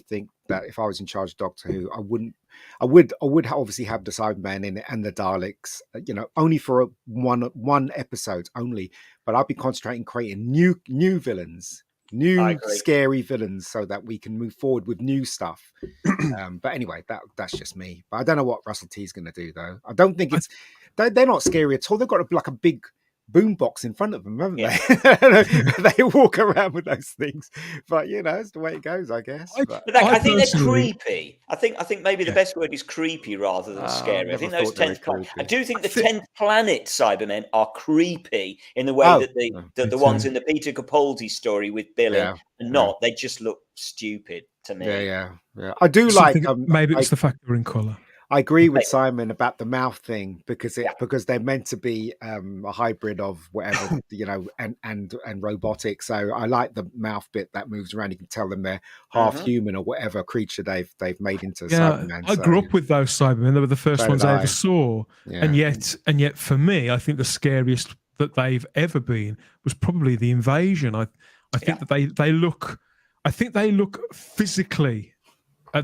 think that if I was in charge of Doctor Who, I would obviously have the Cybermen in it and the Daleks, only for one episode only. But I'd be concentrating creating new villains. New scary villains, so that we can move forward with new stuff. But anyway, that's just me. But I don't know what Russell T is going to do, though. I don't think they're not scary at all. They've got like a big boombox in front of them, haven't they? They walk around with those things. But it's the way it goes, I guess. I think they're creepy. I think maybe the best word is creepy rather than scary. I think those 10th planet. I do think the 10th Planet Cybermen are creepy in the way that the ones in the Peter Capaldi story with Billy are not. They just look stupid to me. Yeah. I do like. Maybe it's the fact they're in colour. I agree with Simon about the mouth thing because they're meant to be a hybrid of whatever, and robotic. So I like the mouth bit that moves around. You can tell them they're half human or whatever creature they've made into Cybermen. I grew up with those Cybermen. They were the first ones I ever saw. Yeah. And yet for me, I think the scariest that they've ever been was probably the Invasion. I think that they look physically.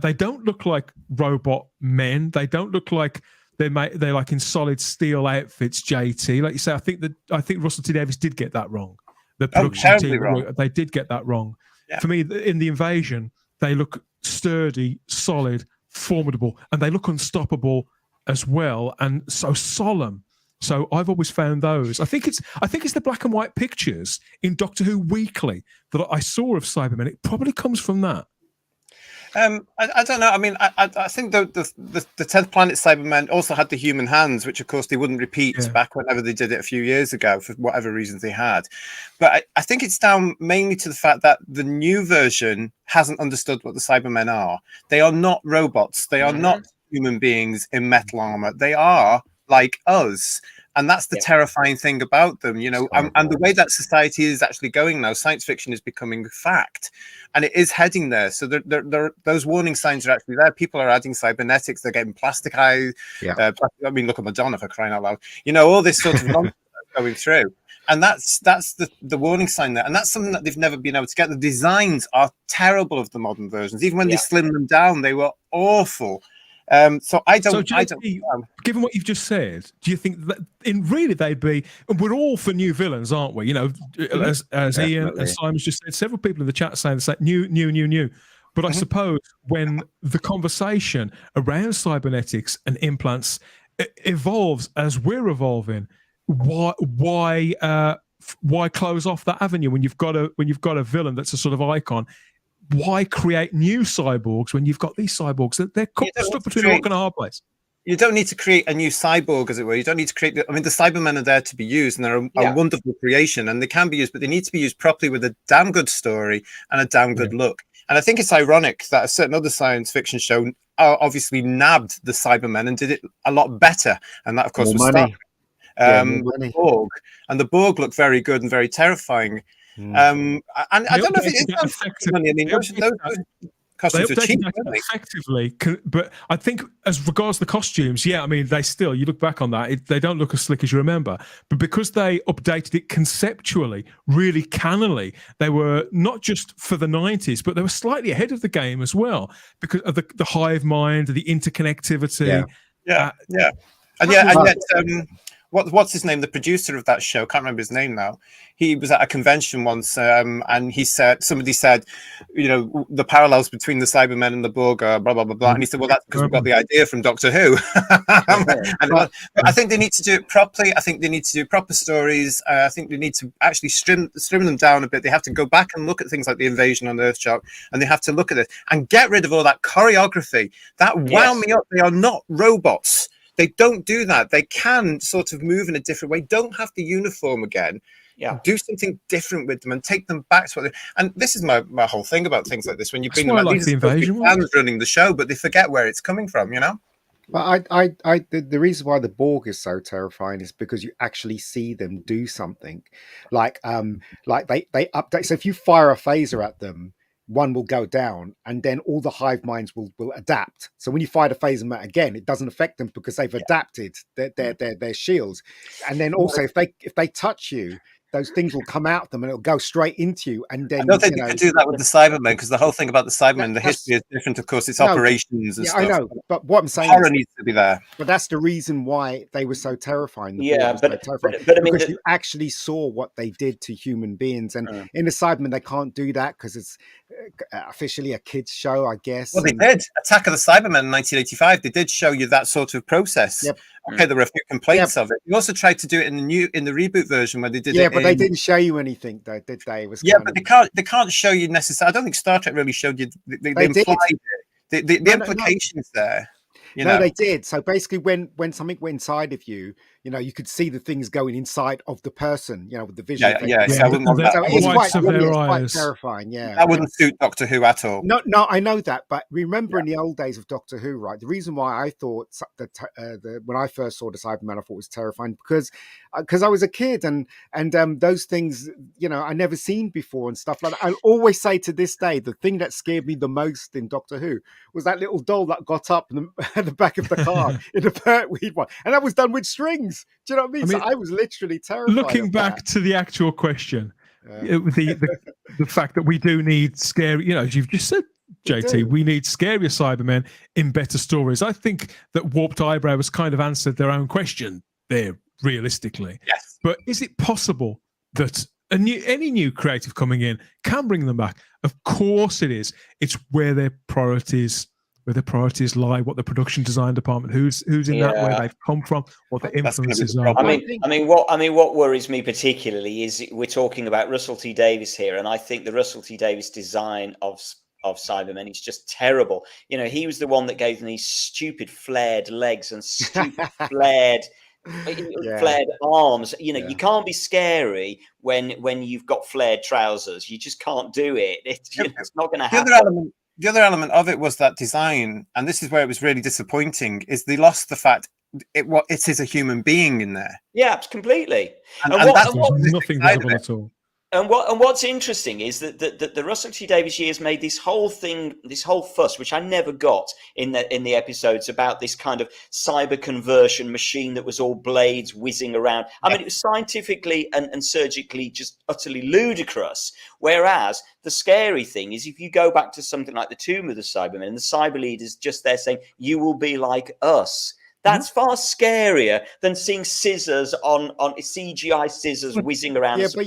They don't look like robot men. They don't look like they're like in solid steel outfits. JT, like you say, I think Russell T Davies did get that wrong. The production team, they did get that wrong. Yeah. For me, in the Invasion, they look sturdy, solid, formidable, and they look unstoppable as well, and so solemn. So I've always found those. I think it's the black and white pictures in Doctor Who Weekly that I saw of Cybermen. It probably comes from that. I don't know. I mean, I think the 10th Planet Cybermen also had the human hands, which of course they wouldn't repeat back whenever they did it a few years ago for whatever reasons they had. But I think it's down mainly to the fact that the new version hasn't understood what the Cybermen are. They are not robots. They are not human beings in metal armor. They are like us. And that's the terrifying thing about them, you know, and the way that society is actually going now, science fiction is becoming fact, and it is heading there. So those warning signs are actually there. People are adding cybernetics, they're getting plastic eyes. I mean, look at Madonna, for crying out loud. You know, all this sort of nonsense going through. And that's the warning sign there. And that's something that they've never been able to get. The designs are terrible of the modern versions. Even when they slim them down, they were awful. So I don't. Given what you've just said, do you think that in really they'd be? We're all for new villains, aren't we? You know, as Ian and Simon's just said, several people in the chat saying the same, new. But I suppose when the conversation around cybernetics and implants evolves as we're evolving, why close off that avenue when you've got a villain that's a sort of icon? Why create new cyborgs when you've got these cyborgs that they're stuck between a rock and a hard place? You don't need to create a new cyborg, as it were. You don't need to create. I mean, the Cybermen are there to be used, and they're a wonderful creation, and they can be used, but they need to be used properly with a damn good story and a damn good look. And I think it's ironic that a certain other science fiction show obviously nabbed the Cybermen and did it a lot better, and that, of course, was Star Trek. With the Borg, and the Borg look very good and very terrifying. And I don't know if it is money. I mean, those costumes are cheap, effectively, but I think as regards the costumes, I mean, you look back on that, they don't look as slick as you remember. But because they updated it conceptually, really cannily, they were not just for the 90s, but they were slightly ahead of the game as well because of the hive mind, the interconnectivity. And yet, what's his name? The producer of that show, can't remember his name now. He was at a convention once, and somebody said, you know, the parallels between the Cybermen and the Borg are blah blah blah blah. And he said, well, that's because we got the idea from Doctor Who. But I think they need to do it properly. I think they need to do proper stories. I think they need to actually trim them down a bit. They have to go back and look at things like the invasion on Earthshock, and they have to look at it and get rid of all that choreography. That wound me up. They are not robots. They don't do that. They can sort of move in a different way. Don't have the uniform again. Do something different with them and take them back to what they. And this is my whole thing about things like this. When you bring them out, these are fans running the show, but they forget where it's coming from. You know. But the reason why the Borg is so terrifying is because you actually see them do something, like they update. So if you fire a phaser at them, one will go down, and then all the hive minds will adapt. So when you fire the phaser again, it doesn't affect them because they've adapted their shields. And then also, if they touch you, those things will come out them and it'll go straight into you. And then I don't think you could do that with the Cybermen, because the whole thing about the Cybermen, the history is different. Of course, it's operations and stuff. I know, but what I'm saying horror needs to be there. But that's the reason why they were so terrifying. But I mean, because you actually saw what they did to human beings, and in the Cybermen they can't do that because it's officially a kids show, I guess. Well, they did Attack of the Cybermen in 1985. They did show you that sort of process. Yep. Okay, there were a few complaints of it. You also tried to do it in the reboot version where they did it. But they didn't show you anything, though, did they? It was but they can't show you necessarily. I don't think Star Trek really showed you. They implied it. The implications there. You know? They did. So basically, when something went inside of you, you know, you could see the things going inside of the person, you know, with the vision. So I wouldn't want that. It's quite terrifying. Yeah, that wouldn't suit Doctor Who at all. No, I know that, but remember in the old days of Doctor Who, right? The reason why I thought that when I first saw the Cyberman, I thought it was terrifying because I was a kid and those things, you know, I never seen before and stuff like that. I always say to this day, the thing that scared me the most in Doctor Who was that little doll that got up at the back of the car in the Pertwee one, and that was done with strings. Do you know what I mean? So I was literally terrified. Looking back to the actual question, the fact that we do need scary, you know, as you've just said, JT, we need scarier Cybermen in better stories. I think that Warped Eyebrow has kind of answered their own question there, realistically. Yes. But is it possible that any new creative coming in can bring them back? Of course it is. It's where their priorities lie, what the production design department, who's in that, where they've come from, what the influences are. I mean, what worries me particularly is we're talking about Russell T Davies here, and I think the Russell T Davies design of of Cybermen. It's just terrible. You know, he was the one that gave them these stupid flared legs and stupid flared arms. You know, you can't be scary when you've got flared trousers. You just can't do it. It's not going to happen. The other element of it was that design, and this is where it was really disappointing, is they lost the fact it is a human being in there. Yeah, completely. And that's nothing visible at all. And what's interesting is that the Russell T Davies years made this whole fuss, which I never got in the episodes, about this kind of cyber conversion machine that was all blades whizzing around. I mean, it was scientifically and surgically just utterly ludicrous. Whereas the scary thing is, if you go back to something like the Tomb of the Cybermen, and the cyber leader's just there saying, "You will be like us." That's far scarier than seeing scissors on CGI scissors whizzing around. Yeah, but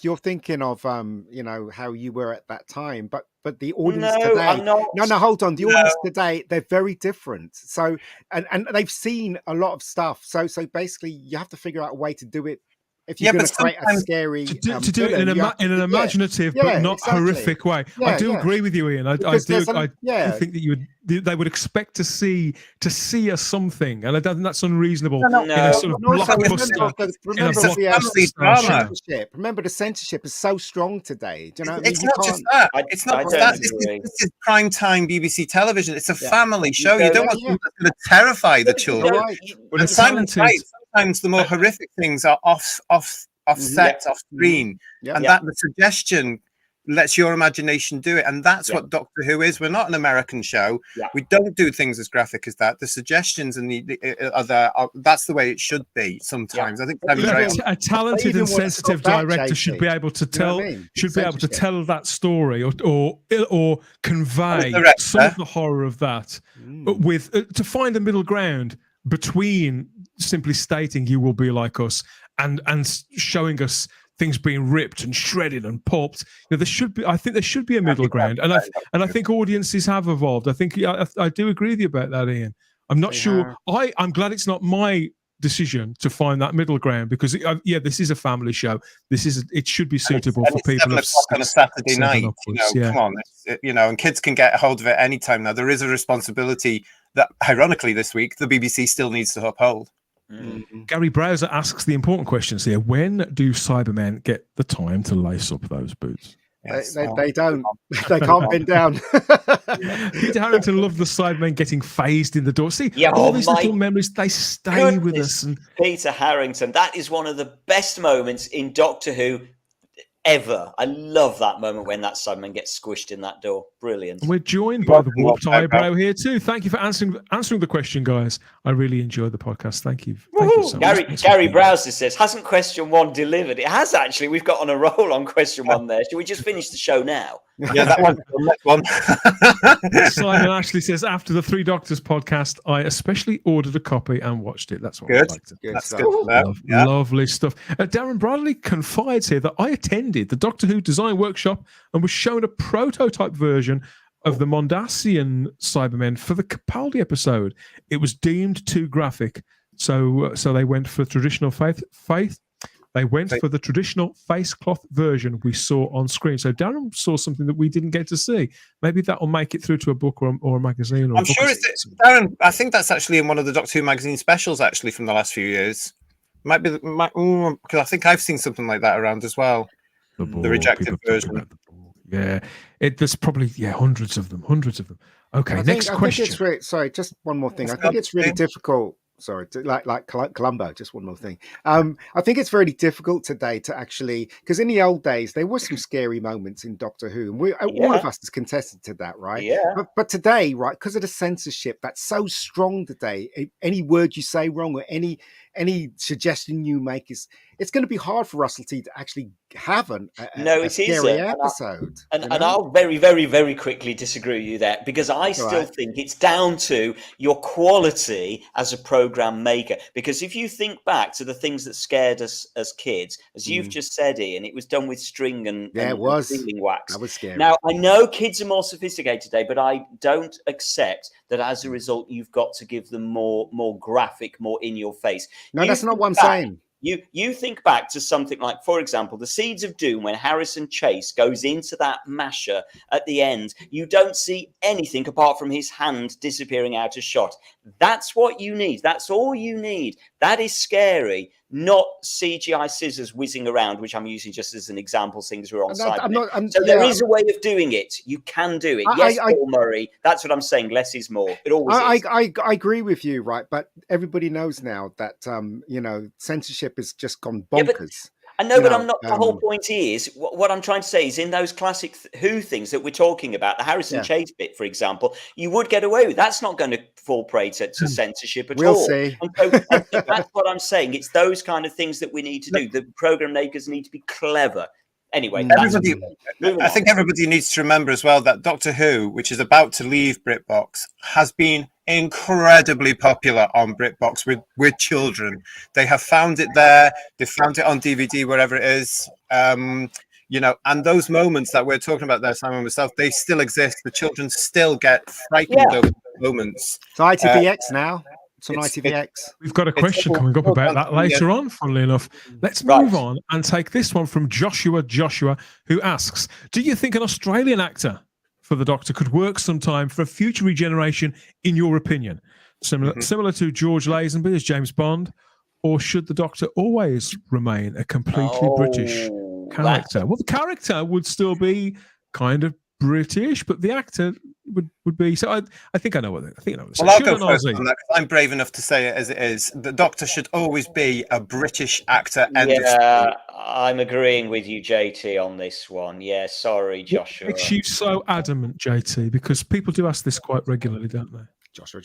you're thinking of you know, how you were at that time, but the audience today. I'm not. No, hold on. The audience today, they're very different. So and they've seen a lot of stuff. So basically, you have to figure out a way to do it. If you're going to create a scary, to do it in an imaginative but not horrific way. I do agree with you, Ian. I do think that they would expect to see something, and I don't think that's unreasonable. In a sort of blockbuster. Remember, the censorship is so strong today. Do you know? It's not just that. It's not just that. This is prime time BBC television. It's a family show. You don't want something that's going to terrify the children. And Simon's right. Sometimes the more horrific things are offset, off screen, and that the suggestion lets your imagination do it, and that's what Doctor Who is. We're not an American show. We don't do things as graphic as that. The suggestions and that's the way it should be. Sometimes I think a talented and sensitive director should be able to tell that story or convey some of the horror of that, with to find a middle ground between simply stating "you will be like us" and showing us things being ripped and shredded and pulped. You know, I think there should be a middle ground, and I think audiences have evolved. I think I do agree with you about that, Ian. I'm not sure. I'm glad it's not my decision to find that middle ground, because this is a family show. It should be suitable for people on a Saturday night. Come on, and kids can get a hold of it anytime now. There is a responsibility that, ironically, this week the BBC still needs to uphold. Gary Browser asks the important questions here. When do Cybermen get the time to lace up those boots? They don't. They can't bend down. Peter Harrington loved the Cybermen getting phased in the door. See, all these little memories, they stay with us. And Peter Harrington, that is one of the best moments in Doctor Who ever. I love that moment when that Cyberman gets squished in that door. Brilliant. We're joined by the warped eyebrow here too. Thank you for answering the question, guys. I really enjoyed the podcast. Thank you. Thank you so much. Gary Browser says, hasn't question one delivered? It has, actually. We've got on a roll on question one there. Should we just finish the show now? Yeah, that one's the next one. Simon Ashley says, after the Three Doctors podcast, I especially ordered a copy and watched it. That's what I liked. That's good. Lovely stuff. Darren Bradley confides here that I attended the Doctor Who design workshop and was shown a prototype version of the Mondasian Cybermen for the Capaldi episode. It was deemed too graphic, so they went for traditional faith. They went for the traditional face cloth version we saw on screen. So Darren saw something that we didn't get to see. Maybe that will make it through to a book or a magazine. I'm sure it's Darren. I think that's actually in one of the Doctor Who magazine specials, actually, from the last few years. Might be because I think I've seen something like that around as well. The rejected version. Yeah, there's probably hundreds of them. Okay, next question. Sorry, just one more thing. I think it's really difficult. Sorry, like Columbo, just one more thing. I think it's very difficult today to actually, because in the old days, there were some scary moments in Doctor Who, and all of us is contested to that, right? Yeah. But today, right, because of the censorship that's so strong today, any word you say wrong or any suggestion you make it's going to be hard for Russell T to actually have a scary episode. And I'll very, very, very quickly disagree with you there, because I still think it's down to your quality as a program maker. Because if you think back to the things that scared us as kids, as you've just said, Ian, it was done with string and sealing wax. That was scary. Now, I know kids are more sophisticated today, but I don't accept that as a result, you've got to give them more graphic, more in your face. No, that's not what I'm saying. You think back to something like, for example, the Seeds of Doom, when Harrison Chase goes into that masher at the end, you don't see anything apart from his hand disappearing out of shot. That's what you need. That's all you need. That is scary, not CGI scissors whizzing around, which I'm using just as an example, things we're on site. So there is a way of doing it. You can do it. Yes, Paul Murray. That's what I'm saying. Less is more. It always is. I agree with you, right? But everybody knows now that censorship has just gone bonkers. I know, but I'm not. The whole point is what I'm trying to say is in those classic Who things that we're talking about, the Harrison Chase bit, for example, you would get away with. That's not going to fall prey to censorship at all. We'll see. And so that's what I'm saying. It's those kind of things that we need to do. The program makers need to be clever. Anyway, I think everybody needs to remember as well that Doctor Who, which is about to leave BritBox, has been incredibly popular on BritBox with children. They have found it there. They found it on DVD, wherever it is. And those moments that we're talking about there, Simon and myself, they still exist. The children still get frightened of those moments. It's ITVX now. It's on ITVX. We've got a question coming up about that later on, funnily enough. Let's move on and take this one from Joshua, who asks, do you think an Australian actor for the Doctor could work sometime for a future regeneration, in your opinion? Similar to George Lazenby as James Bond, or should the Doctor always remain a completely British character? Well, the character would still be kind of British, but the actor would be. So I think I know what I think. Well, I'll go first on that, 'cause I'm brave enough to say it as it is. The Doctor should always be a British actor. I'm agreeing with you, JT, on this one. Yeah, sorry, Joshua. What makes you so adamant, JT? Because people do ask this quite regularly, don't they? Joshua.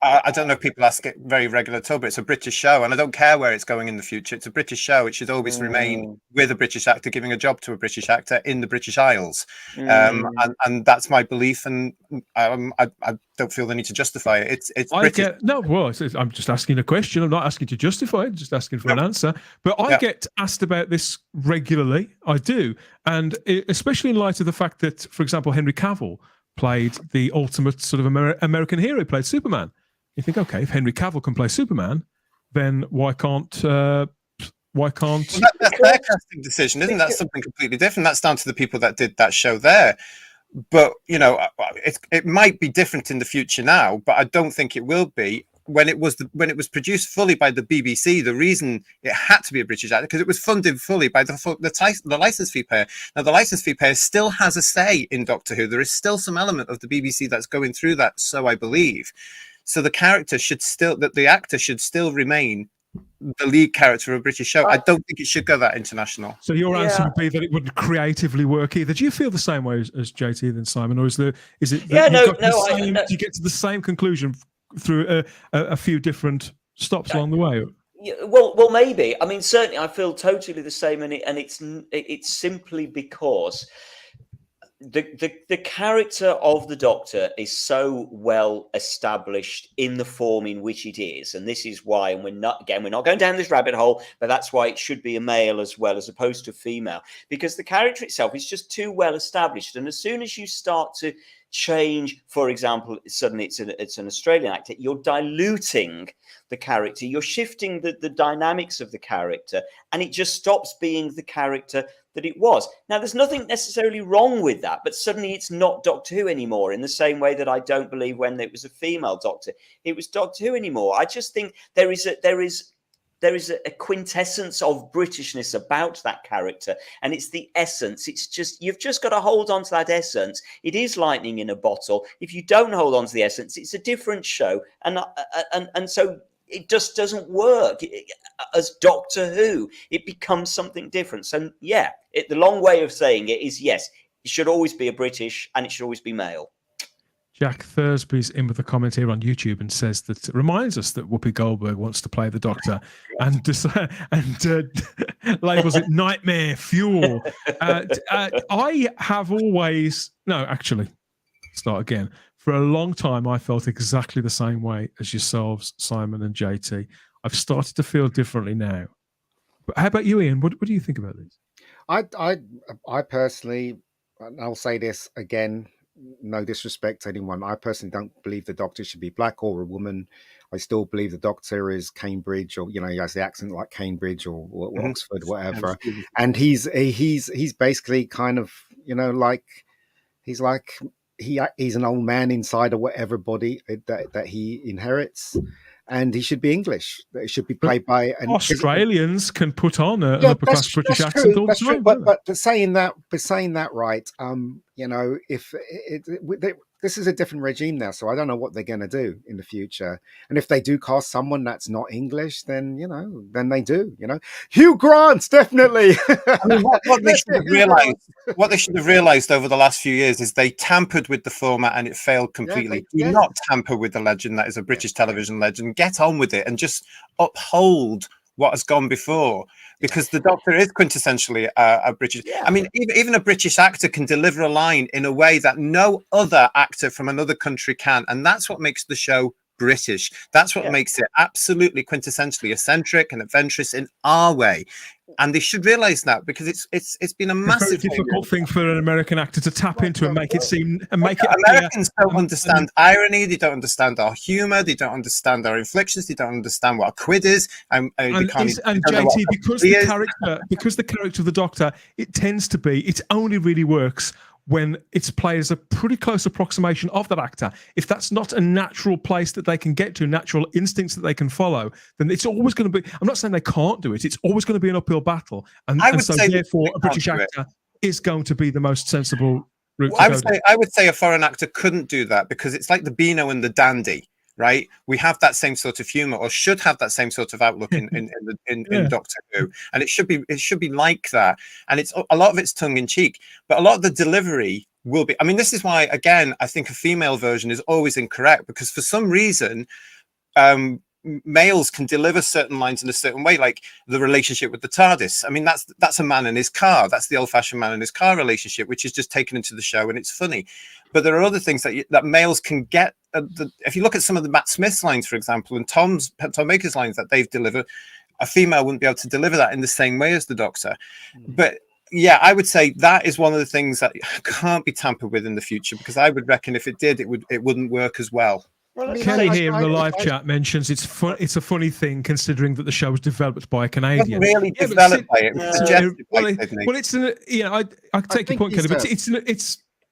I don't know if people ask it very regular at all, but it's a British show, and I don't care where it's going in the future. It's a British show. It should always remain with a British actor, giving a job to a British actor in the British Isles. And that's my belief, and I don't feel the need to justify it. It's British. I'm just asking a question. I'm not asking to justify it. I'm just asking for an answer. But I get asked about this regularly. I do. And especially in light of the fact that, for example, Henry Cavill played the ultimate sort of American hero. He played Superman. You think, okay, if Henry Cavill can play Superman, then why can't? Well, that's their casting decision, isn't that? Something completely different. That's down to the people that did that show there. But it might be different in the future now, but I don't think it will be. When it was produced fully by the BBC, the reason it had to be a British actor because it was funded fully by the license fee payer. Now, the license fee payer still has a say in Doctor Who. There is still some element of the BBC that's going through that, so I believe. So the actor should still remain the lead character of a British show. I don't think it should go that international. So your answer would be that it wouldn't creatively work either. Do you feel the same way as JT then, Simon, or is it? Do you get to the same conclusion through a few different stops along the way? Well, maybe. I mean, certainly, I feel totally the same, and it's simply because the character of the Doctor is so well established in the form in which it is, and this is why. And we're not going down this rabbit hole, but that's why it should be a male as well, as opposed to female, because the character itself is just too well established. And as soon as you start to change, for example, suddenly it's an Australian actor, you're diluting the character, you're shifting the dynamics of the character, and it just stops being the character that it was. Now, there's nothing necessarily wrong with that, but suddenly it's not Doctor Who anymore, in the same way that I don't believe when it was a female Doctor, it was Doctor Who anymore. I just think there is a quintessence of Britishness about that character, and it's the essence. It's just, you've just got to hold on to that essence. It is lightning in a bottle. If you don't hold on to the essence, it's a different show, and so it just doesn't work as Doctor Who. It becomes something different. So the long way of saying it is, yes, it should always be a British, and it should always be male. Jack Thursby's in with a comment here on YouTube and says that it reminds us that Whoopi Goldberg wants to play the Doctor and labels it nightmare fuel. I have always start again. For a long time, I felt exactly the same way as yourselves, Simon and JT. I've started to feel differently now. But how about you, Ian? What do you think about this? I personally, and I'll say this again, no disrespect to anyone, I personally don't believe the Doctor should be black or a woman. I still believe the Doctor is Cambridge, or he has the accent like Cambridge or Oxford, whatever. And he's basically kind of like he's an old man inside or whatever body that he inherits. And he should be English. It should be played by an Australians can put on an upper class British accent all the time. But saying that, right, if this is a different regime now, so I don't know what they're going to do in the future. And if they do cast someone that's not English, then then they do. Hugh Grant, definitely. I mean, what they should have realised over the last few years is they tampered with the format and it failed completely. Do not tamper with the legend that is a British television legend. Get on with it and just uphold what has gone before, because the Doctor is quintessentially a British. I mean, even a British actor can deliver a line in a way that no other actor from another country can, and that's what makes the show British. That's what makes it absolutely quintessentially eccentric and adventurous in our way. And they should realize that, because it's been a massive difficult thing for an American actor to tap into and make it seem and make it. Americans don't understand irony. They don't understand our humor. They don't understand our inflictions. They don't understand what a quid is. And JT, because the character of the Doctor, it only really works when it's played as a pretty close approximation of that actor. If that's not a natural place that they can get to, natural instincts that they can follow, then it's always going to be, I'm not saying they can't do it, it's always going to be an uphill battle. And so therefore a British actor is going to be the most sensible route to go. I would say a foreign actor couldn't do that, because it's like the Beano and the Dandy. Right, we have that same sort of humor, or should have that same sort of outlook in Doctor Who, and it should be like that. And it's a lot of it's tongue in cheek, but a lot of the delivery will be. I mean, this is why, again, I think a female version is always incorrect, because for some reason, males can deliver certain lines in a certain way, like the relationship with the TARDIS. I mean, that's a man in his car. That's the old-fashioned man in his car relationship, which is just taken into the show and it's funny. But there are other things that males can get. If you look at some of the Matt Smith's lines, for example, and Tom Baker's lines that they've delivered, a female wouldn't be able to deliver that in the same way as the Doctor. But yeah, I would say that is one of the things that can't be tampered with in the future, because I would reckon if it did, it wouldn't work as well. Kelly here in the live chat mentions it's a funny thing, considering that the show was developed by a Canadian. Really developed by it. I take your point, Kelly,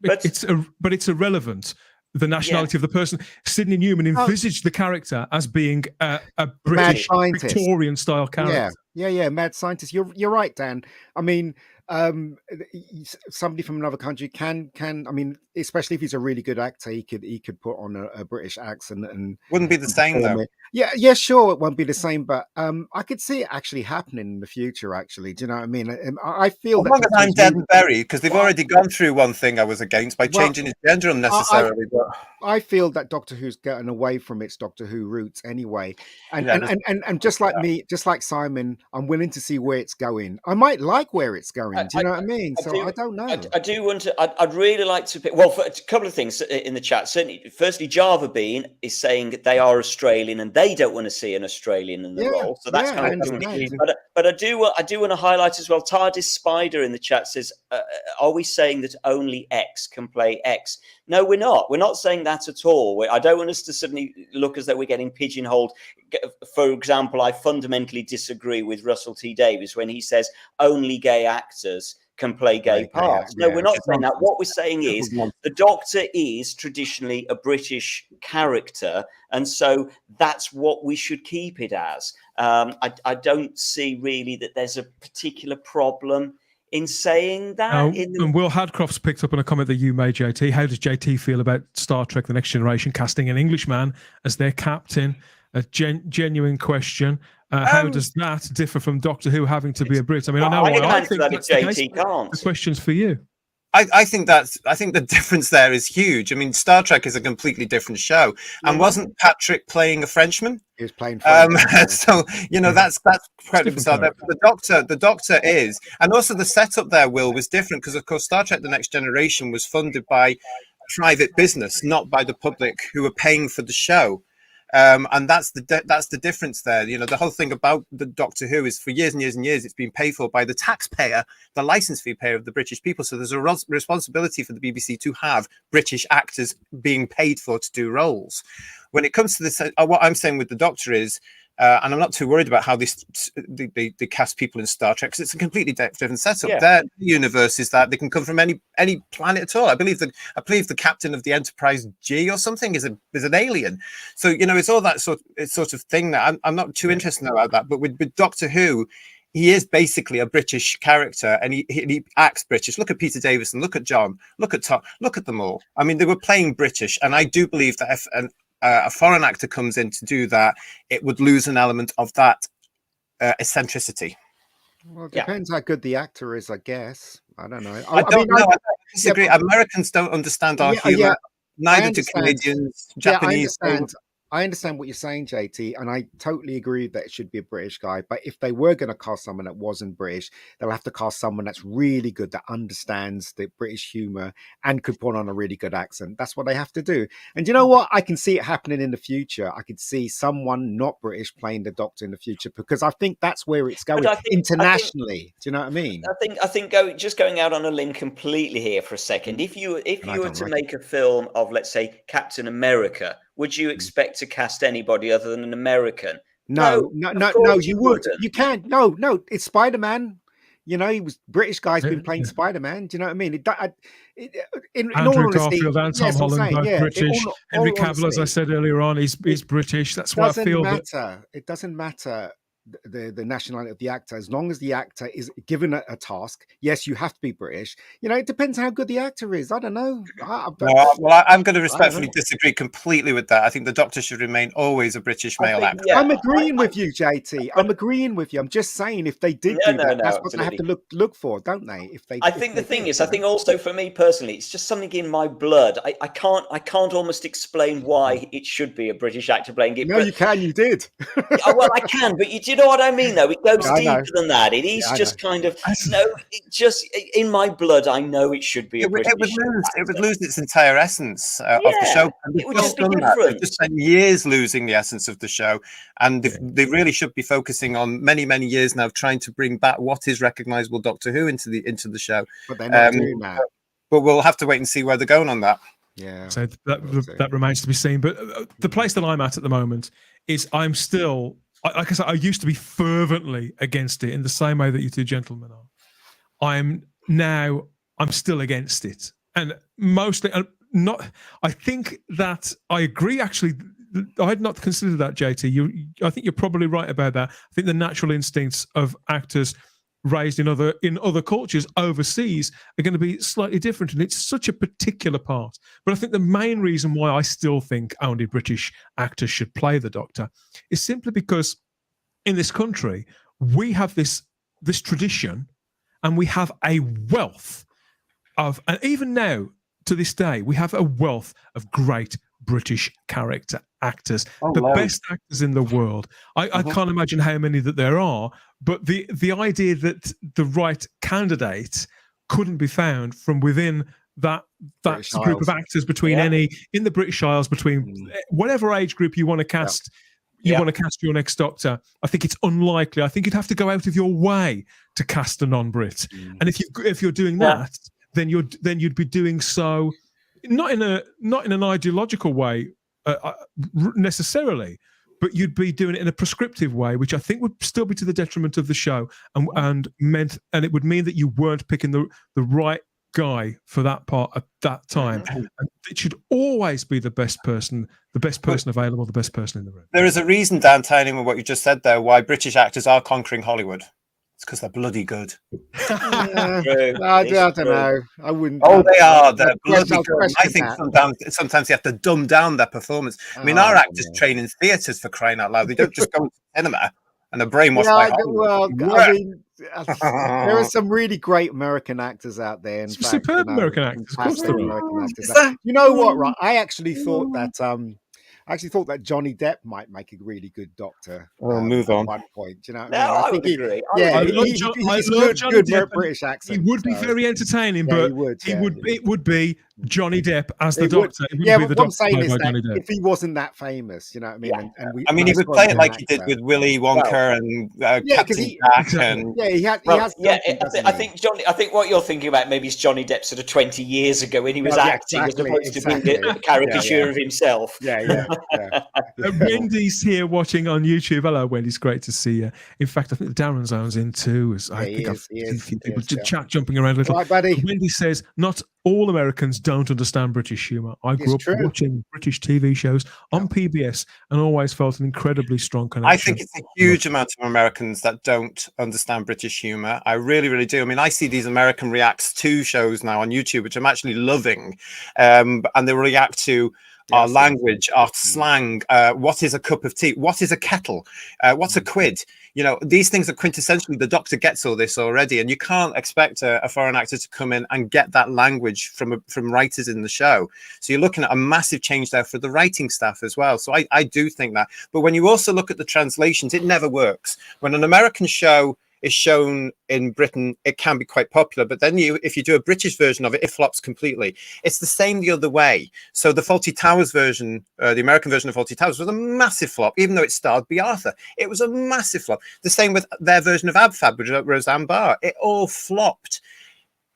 but it's irrelevant. The nationality of the person. Sidney Newman envisaged the character as being a British Victorian style character. Yeah, mad scientist. You're right, Dan. I mean, somebody from another country can. I mean, especially if he's a really good actor, he could put on a British accent and wouldn't be the same though. Yeah, sure, it won't be the same, but I could see it actually happening in the future. Actually, do you know what I mean? I feel that I'm dead and buried, because they've already gone through one thing I was against by changing his gender unnecessarily. I feel that Doctor Who's gotten away from its Doctor Who roots anyway, and just like me, just like Simon, I'm willing to see where it's going. I might like where it's going. Do you know what I mean? I don't know. I do want to. I'd really like to pick. Well, for a couple of things in the chat. Certainly, firstly, Java Bean is saying that they are Australian and they don't want to see an Australian in the role. So that's kind of. But I do want to highlight as well. TARDIS Spider in the chat says, "Are we saying that only X can play X?" No, we're not. We're not saying that at all. I don't want us to suddenly look as though we're getting pigeonholed. For example, I fundamentally disagree with Russell T Davies when he says only gay actors can play gay parts. No, we're not saying that. What we're saying is the Doctor is traditionally a British character, and so that's what we should keep it as. I don't see really that there's a particular problem in saying that. And Will Hadcroft's picked up on a comment that you made, JT. How does JT feel about Star Trek The Next Generation casting an Englishman as their captain? A genuine question. How does that differ from Doctor Who having to be a Brit? I mean, I know I think that's the case. The question's for you. I think the difference there is huge. I mean, Star Trek is a completely different show, and wasn't Patrick playing a Frenchman? He was playing French. So that's quite bizarre. The Doctor is, and also the setup there, Will, was different, because of course Star Trek: The Next Generation was funded by private business, not by the public who were paying for the show. And that's the difference there. You know, the whole thing about the Doctor Who is for years and years and years it's been paid for by the taxpayer, the license fee payer of the British people. So there's a responsibility for the BBC to have British actors being paid for to do roles. When it comes to this, what I'm saying with the Doctor is, and I'm not too worried about how they cast people in Star Trek, because it's a completely different setup. Yeah. Their universe is that they can come from any planet at all. I believe the captain of the Enterprise G or something is an alien. So you know, it's all that sort of thing. That I'm not too interested about that. But with Doctor Who, he is basically a British character, and he acts British. Look at Peter Davison, look at John, look at Tom, look at them all. I mean, they were playing British, and I do believe that if a foreign actor comes in to do that, it would lose an element of that eccentricity. Well, it depends how good the actor is, I guess. I don't know. I don't know. I disagree. Yeah, Americans don't understand our humor. Yeah, Neither do Canadians, Japanese. I understand what you're saying, JT, and I totally agree that it should be a British guy. But if they were going to cast someone that wasn't British, they'll have to cast someone that's really good, that understands the British humor and could put on a really good accent. That's what they have to do. And you know what? I can see it happening in the future. I could see someone not British playing the Doctor in the future, because I think that's where it's going internationally. Do you know what I mean? I think going out on a limb completely here for a second. If you were to make a film of, let's say, Captain America, would you expect to cast anybody other than an American? No, you would. You can't. No, it's Spider-Man. You know, he was British guy's been playing Spider-Man. Do you know what I mean? In all Andrew honesty, Garfield and Tom Holland, both British. Henry Cavill, as I said earlier on, he's British. That's why I feel that it doesn't matter the nationality of the actor, as long as the actor is given a task. Yes, you have to be British. You know, it depends how good the actor is. I don't know. I'm going to respectfully disagree completely with that. I think the Doctor should remain always a British male actor. Yeah, I'm agreeing with you, JT. I'm agreeing with you. I'm just saying, if they did do that, that's what they have to look for, don't they? I think also for me personally, it's just something in my blood. I can't almost explain why it should be a British actor playing it. No, you can. You did. Well, I can, but you know what I mean, though? It goes deeper than that. It is just kind of, just in my blood, I know it should be a British actor. It would lose its entire essence of the show. It would just be different. They've just spent years losing the essence of the show, and they really should be focusing on many years now of trying to bring back what is recognisable Doctor Who into the show. But they're not doing that. But we'll have to wait and see where they're going on that. Yeah. So that remains to be seen. But the place that I'm at the moment is I'm still, like I said, I used to be fervently against it in the same way that you two gentlemen are. I'm still against it, and mostly not. I think that I agree. Actually, I had not considered that, JT. I think you're probably right about that. I think the natural instincts of actors raised in other cultures overseas are going to be slightly different, and it's such a particular part. But I think the main reason why I still think only British actors should play the Doctor is simply because in this country we have this tradition, and we have a wealth of, and even now to this day, we have a wealth of great British character actors, best actors in the world. I can't imagine how many that there are, but the idea that the right candidate couldn't be found from within that group of actors between in the British Isles, between whatever age group you want to cast. You want to cast your next Doctor. I think it's unlikely. I think you'd have to go out of your way to cast a non-Brit. And if you're doing that, then you'd be doing so not in an ideological way necessarily, but you'd be doing it in a prescriptive way, which I think would still be to the detriment of the show, and it would mean that you weren't picking the right guy for that part at that time. And it should always be the best person available, the best person in the room. There is a reason, Dan, tying with what you just said there, why British actors are conquering Hollywood. It's because they're bloody good. I don't know. I wouldn't. Oh, they are. They're bloody good. I think sometimes you have to dumb down their performance. I mean, our actors train in theatres, for crying out loud. They don't just go to cinema and are brainwashed by Hollywood. Well, I mean, there are some really great American actors out there. Superb American actors. American actors. You know what, right? I actually thought that Johnny Depp might make a really good Doctor. Move on. At one point, you know. I would agree. He's a good British accent. He would be very entertaining, but it would be Johnny Depp as the It would- Doctor. It wouldn't Yeah, be but the what I'm Doctor saying played is by that Johnny Depp. if he wasn't that famous, you know what I mean? Yeah. And we, I mean, he would play it like he did with Willy Wonka and Captain he- Jack, Exactly. and Yeah, he Well, has. yeah, something, doesn't I he? think Johnny. I think what you're thinking about maybe is Johnny Depp sort of 20 years ago when he was Oh, yeah, acting, exactly, as opposed to being exactly. a caricature Yeah, yeah. of himself. Yeah. Wendy's here watching on YouTube. Hello, Wendy. It's great to see you. In fact, I think Darren Zone's in too. I he think I've is, he seen a is, few he people is, yeah. chat jumping around a little. Right, buddy. Wendy says, not all Americans don't understand British humour. I grew up true. watching British TV shows on PBS and always felt an incredibly strong connection. I think it's a huge amount of Americans that don't understand British humor. I really, really do. I mean, I see these American reacts to shows now on YouTube, which I'm actually loving, and they react to our language, our slang. What is a cup of tea? What is a kettle? What's a quid? You know, these things are quintessentially, the Doctor gets all this already, and you can't expect a foreign actor to come in and get that language from writers in the show. So you're looking at a massive change there for the writing staff as well. So I do think that. But when you also look at the translations, it never works. When an American show is shown in Britain, it can be quite popular, but then if you do a British version of it, it flops completely. It's the same the other way. So the Fawlty Towers version, the American version of Fawlty Towers was a massive flop, even though it starred B. Arthur. It was a massive flop. The same with their version of Ab Fab, which was Roseanne Barr. It all flopped.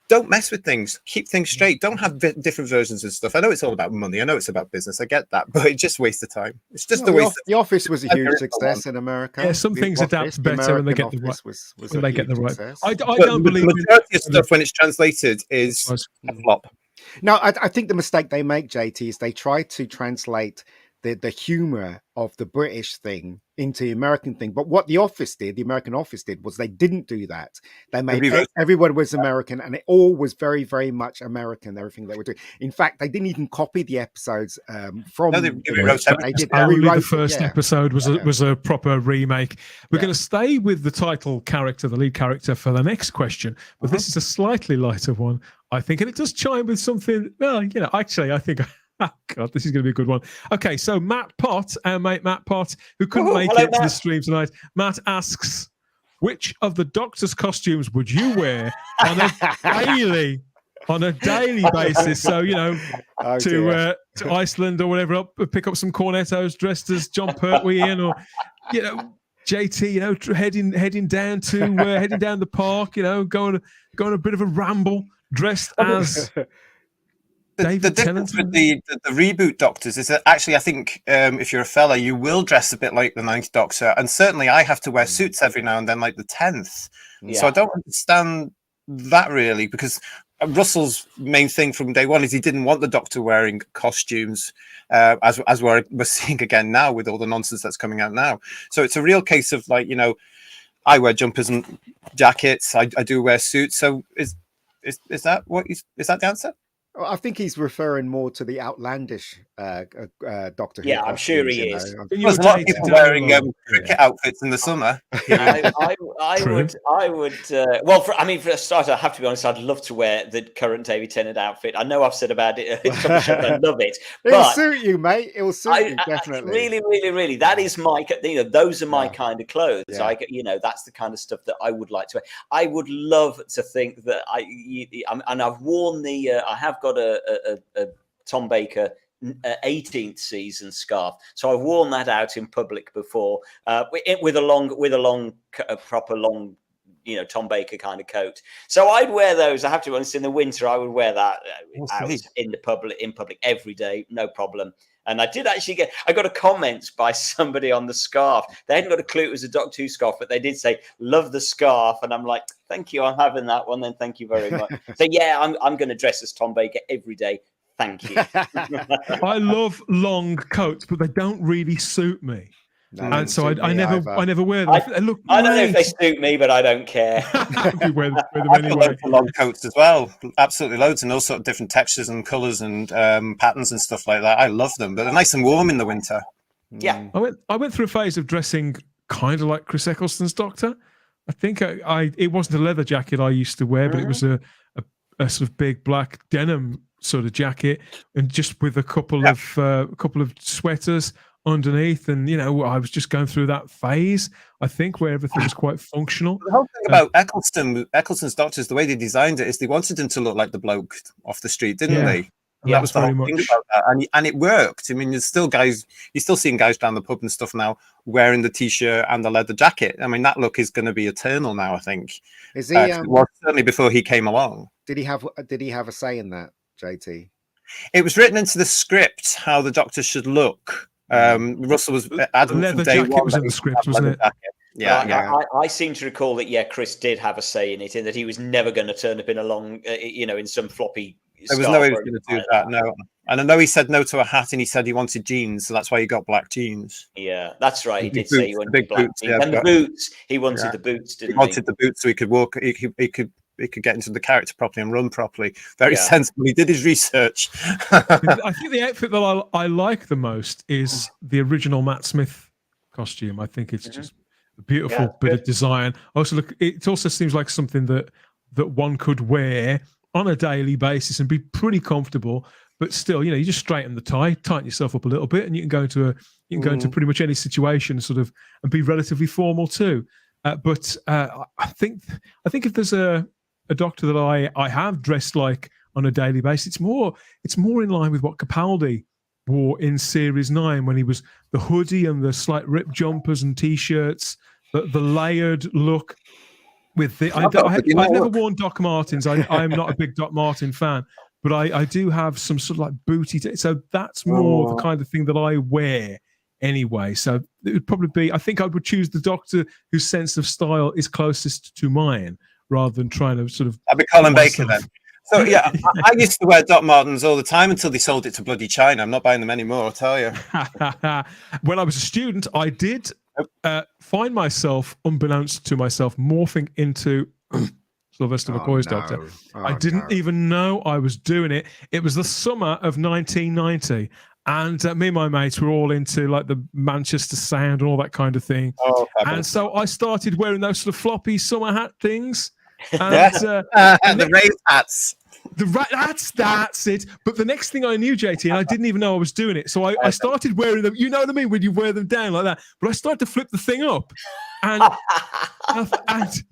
Don't mess with things. Keep things straight. Don't have different versions of stuff. I know it's all about money. I know it's about business. I get that, but it just wastes the time. It's just a waste. The Office was a huge success in America. Yeah, some things adapt better when they get the right. When they get the right. I don't believe the majority of stuff when it's translated is a flop. No, I think the mistake they make, JT, is they try to translate the humor of the British thing into the American thing. But what the American Office did, was they didn't do that. They made everyone was American, and it all was very, very much American, everything they were doing. In fact, they didn't even copy the episodes from No, they rewrote everything. Only the first episode was a proper remake. We're going to stay with the title character, the lead character, for the next question, but this is a slightly lighter one, I think, and it does chime with something. Well, you know, actually, I think. Oh, God, this is going to be a good one. Okay, so Matt Pott, our mate Matt Pott, who couldn't make it to the stream tonight, Matt asks, which of the Doctor's costumes would you wear on a daily basis? So, you know, to Iceland or whatever, pick up some cornettos dressed as John Pertwee in, or, you know, JT, you know, heading down the park, you know, going on a bit of a ramble, dressed as... The difference with the reboot Doctors is that actually, I think if you're a fella, you will dress a bit like the 9th Doctor, and certainly I have to wear suits every now and then, like the 10th. Yeah. So I don't understand that really, because Russell's main thing from day one is he didn't want the Doctor wearing costumes, as we're seeing again now with all the nonsense that's coming out now. So it's a real case of, like, you know, I wear jumpers and jackets. I do wear suits. So is that is that the answer? I think he's referring more to the outlandish Doctor Who. Yeah, I'm sure he is. There's a lot of people wearing cricket outfits in the summer. I would. Well, for a start, I have to be honest. I'd love to wear the current David Tennant outfit. I know I've said about it. I love it. It'll suit you, mate. It'll suit you definitely. Really, really, really. That is my. You know, those are my kind of clothes. Yeah. You know, that's the kind of stuff that I would like to wear. I would love to think that and I've worn the. I have got a Tom Baker 18th season scarf, so I've worn that out in public before, with a long proper long, you know, Tom Baker kind of coat. So I'd wear those. I have to be honest, in the winter I would wear that out in public every day, no problem. And I did actually I got a comment by somebody on the scarf. They hadn't got a clue it was a Doctor Who scarf, but they did say, "Love the scarf." And I'm like, "Thank you, I'm having that one then. Thank you very much." So yeah, I'm going to dress as Tom Baker every day. Thank you. I love long coats, but they don't really suit me. No, and so I never wear them. I don't know if they suit me, but I don't care. You wear them I've got anyway. long coats as well, absolutely loads, and all sort of different textures and colours and patterns and stuff like that. I love them, but they're nice and warm in the winter. Yeah, I went through a phase of dressing kind of like Chris Eccleston's Doctor. I think it wasn't a leather jacket I used to wear, but it was a sort of big black denim sort of jacket, and just with a couple of sweaters underneath, and you know, I was just going through that phase, I think, where everything was quite functional. The whole thing about Eccleston's Doctors, the way they designed it is they wanted him to look like the bloke off the street, didn't they? And Yeah, that was the very whole thing much. about that. And it worked. I mean, there's still guys, you're still seeing guys down the pub and stuff now wearing the t-shirt and the leather jacket. I mean, that look is going to be eternal now, I think. Is he? It was certainly before he came along. Did he have a say in that, JT? It was written into the script how the Doctor should look. Russell was adamant leather from day jacket one was that in the he script, should have wasn't leather it? jacket. Yeah, But yeah. I seem to recall that Chris did have a say in it, in that he was never going to turn up in a long, in some floppy. There was no way he scarf was or going to do anything that. like No, and I know he said no to a hat, and he said he wanted jeans, so that's why he got black jeans. Yeah, that's right. He The did say he boots, wanted the big black boots, jeans. yeah, And the but- boots. He wanted Yeah. the boots, He didn't wanted the boots so he could walk. He could get into the character properly and run properly. Very Yeah. sensible. He did his research. I think the outfit that I like the most is the original Matt Smith costume. I think it's just a beautiful Yeah, bit good. of design. Also, look, it also seems like something that one could wear on a daily basis and be pretty comfortable. But still, you just straighten the tie, tighten yourself up a little bit, and you can go into pretty much any situation, sort of, and be relatively formal too. But I think if there's a Doctor that I have dressed like on a daily basis, it's more in line with what Capaldi wore in Series 9 when he was the hoodie and the slight ripped jumpers and t-shirts, the layered look. With the, I've never worn Doc Martens. I'm not a big Doc Martin fan, but I do have some sort of like booty. So that's more the kind of thing that I wear anyway. So it would probably be, I think I would choose the Doctor whose sense of style is closest to mine, rather than trying to sort of. I'd be Colin Baker myself. then. So yeah, I used to wear Doc Martens all the time until they sold it to bloody China. I'm not buying them anymore, I'll tell you. When I was a student, I did find myself, unbeknownst to myself, morphing into Sylvester McCoy's Doctor. I didn't even know I was doing it. It was the summer of 1990. And me and my mates were all into like the Manchester Sound and all that kind of thing. Oh, and so I started wearing those sort of floppy summer hat things. And, and the raised hats. That's it. But the next thing I knew, JT, and I didn't even know I was doing it. So I started wearing them. You know what I mean? When you wear them down like that. But I started to flip the thing up. And, and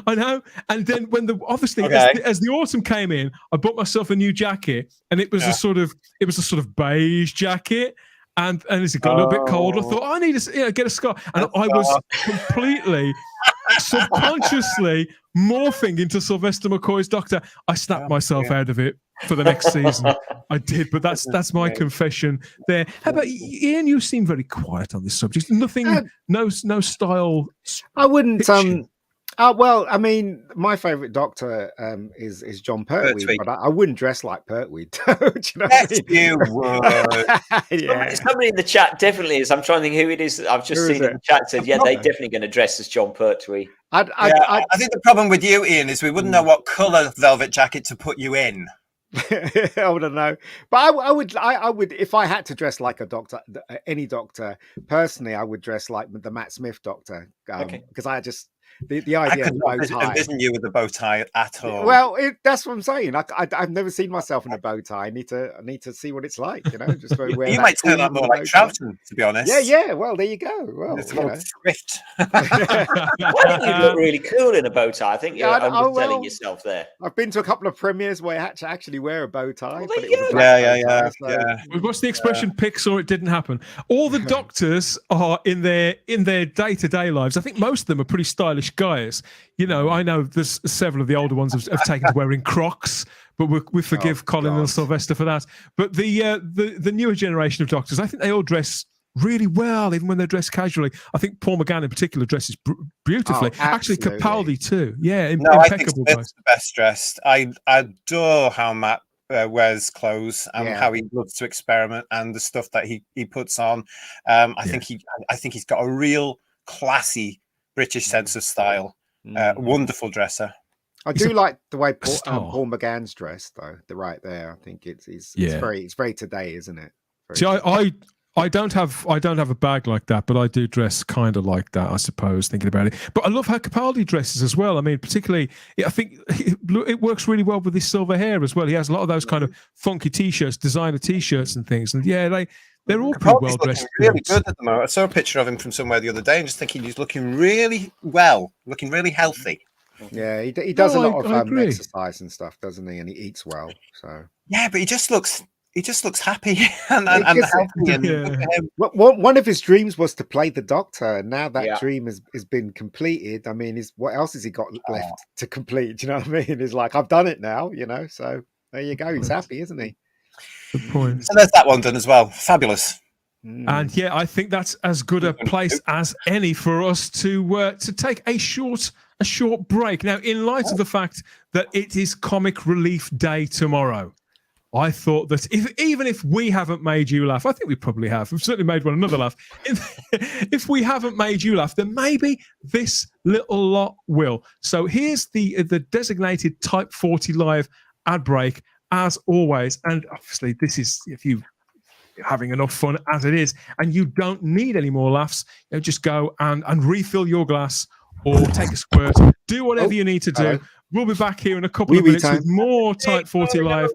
I know. And then when as the autumn came in, I bought myself a new jacket, and it was a sort of beige jacket. And as it got a little bit cold, I thought, I need to get a scarf. And I was completely subconsciously morphing into Sylvester McCoy's Doctor. I snapped myself out of it for the next season. I did, but that's my confession there. How about Ian? You seem very quiet on this subject. Nothing, no style. I wouldn't. Well, I mean, my favourite Doctor is John Pertwee, but I wouldn't dress like Pertwee. Do you know Yes, you would. Yeah. Somebody in the chat definitely is. I'm trying to think who it is. I've just seen in the chat said, yeah, they're definitely going to dress as John Pertwee. I think the problem with you, Ian, is we wouldn't know what colour velvet jacket to put you in. I don't know, but I would if I had to dress like a Doctor, any Doctor. Personally, I would dress like the Matt Smith Doctor because I just. The idea of the bow tie. Envision you with the bow tie at all. Well, that's what I'm saying. I've never seen myself in a bow tie. I need to see what it's like. Just wear you might turn out more like Troughton, to be honest. Yeah. Well, there you go. Well, it's more thrift. I think you look really cool in a bow tie. I think you're underselling yourself there. I've been to a couple of premieres where I had to actually wear a bow tie. Well, but it was a black bow tie, so. What's the expression? Pics or it didn't happen. All the Doctors are in their day-to-day lives. I think most of them are pretty stylish guys. I know there's several of the older ones have taken to wearing Crocs, but we forgive Colin and Sylvester for that. But the newer generation of Doctors, I think they all dress really well, even when they're dressed casually. I think Paul McGann in particular dresses beautifully. Actually, Capaldi too. Yeah, impeccable. I think Smith's the best dressed. I adore how Matt wears clothes and how he loves to experiment and the stuff that he puts on. I think he's got a real classy British sense of style. Wonderful dresser. I do like the way Paul McGann's dressed, though. The right there, I think it's very today, isn't it? See, I don't have a bag like that, but I do dress kind of like that, I suppose, thinking about it. But I love how Capaldi dresses as well. I mean, particularly, I think it works really well with his silver hair as well. He has a lot of those kind of funky t-shirts, designer t-shirts and things. And they're all pretty well dressed. Really good at the moment. I saw a picture of him from somewhere the other day and just thinking he's looking really well, looking really healthy. Yeah, he does a lot of exercise and stuff, doesn't he? And he eats well. So yeah, but he just looks he just looks happy and healthy. And one of his dreams was to play the Doctor, and now that Yeah. dream has been completed. I mean, what else has he got left to complete? Do you know what I mean? It's like, I've done it now, you know. So there you go. He's happy, isn't he? Good point. So there's that one done as well. Fabulous. And yeah, I think that's as good a place as any for us to take a short break. Now, in light of the fact that it is Comic Relief Day tomorrow, I thought that even if we haven't made you laugh, I think we probably have. We've certainly made one another laugh. If we haven't made you laugh, then maybe this little lot will. So here's the designated Type 40 Live ad break, as always. And obviously, this is if you're having enough fun as it is, and you don't need any more laughs, you know, just go and refill your glass or take a squirt. Do whatever you need to do. Hello. We'll be back here in a couple of minutes with more Type 40 Live.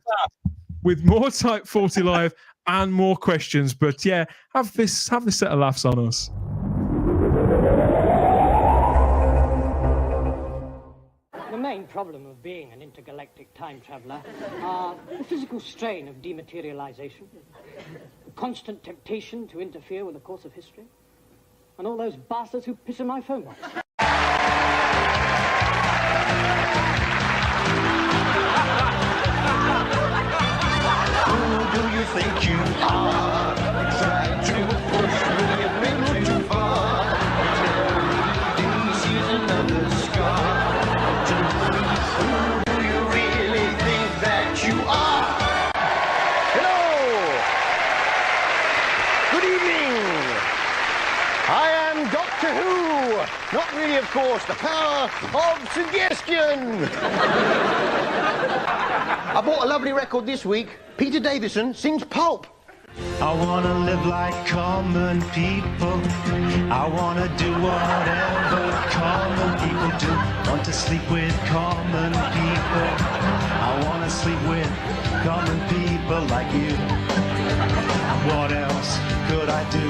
With more Type 40 Live and more questions. But yeah, have this set of laughs on us. The main problem of being an intergalactic time traveler are the physical strain of dematerialization, the constant temptation to interfere with the course of history, and all those bastards who piss in my phone box. Think you are trying to push me a little too far. This is another scar. Who do you really think that you are? Hello. Good evening. I am Doctor Who. Not really, of course, the power of suggestion. I bought a lovely record this week. Peter Davison sings Pulp. I want to live like common people. I want to do whatever common people do. Want to sleep with common people. I want to sleep with common people like you. What else could I do?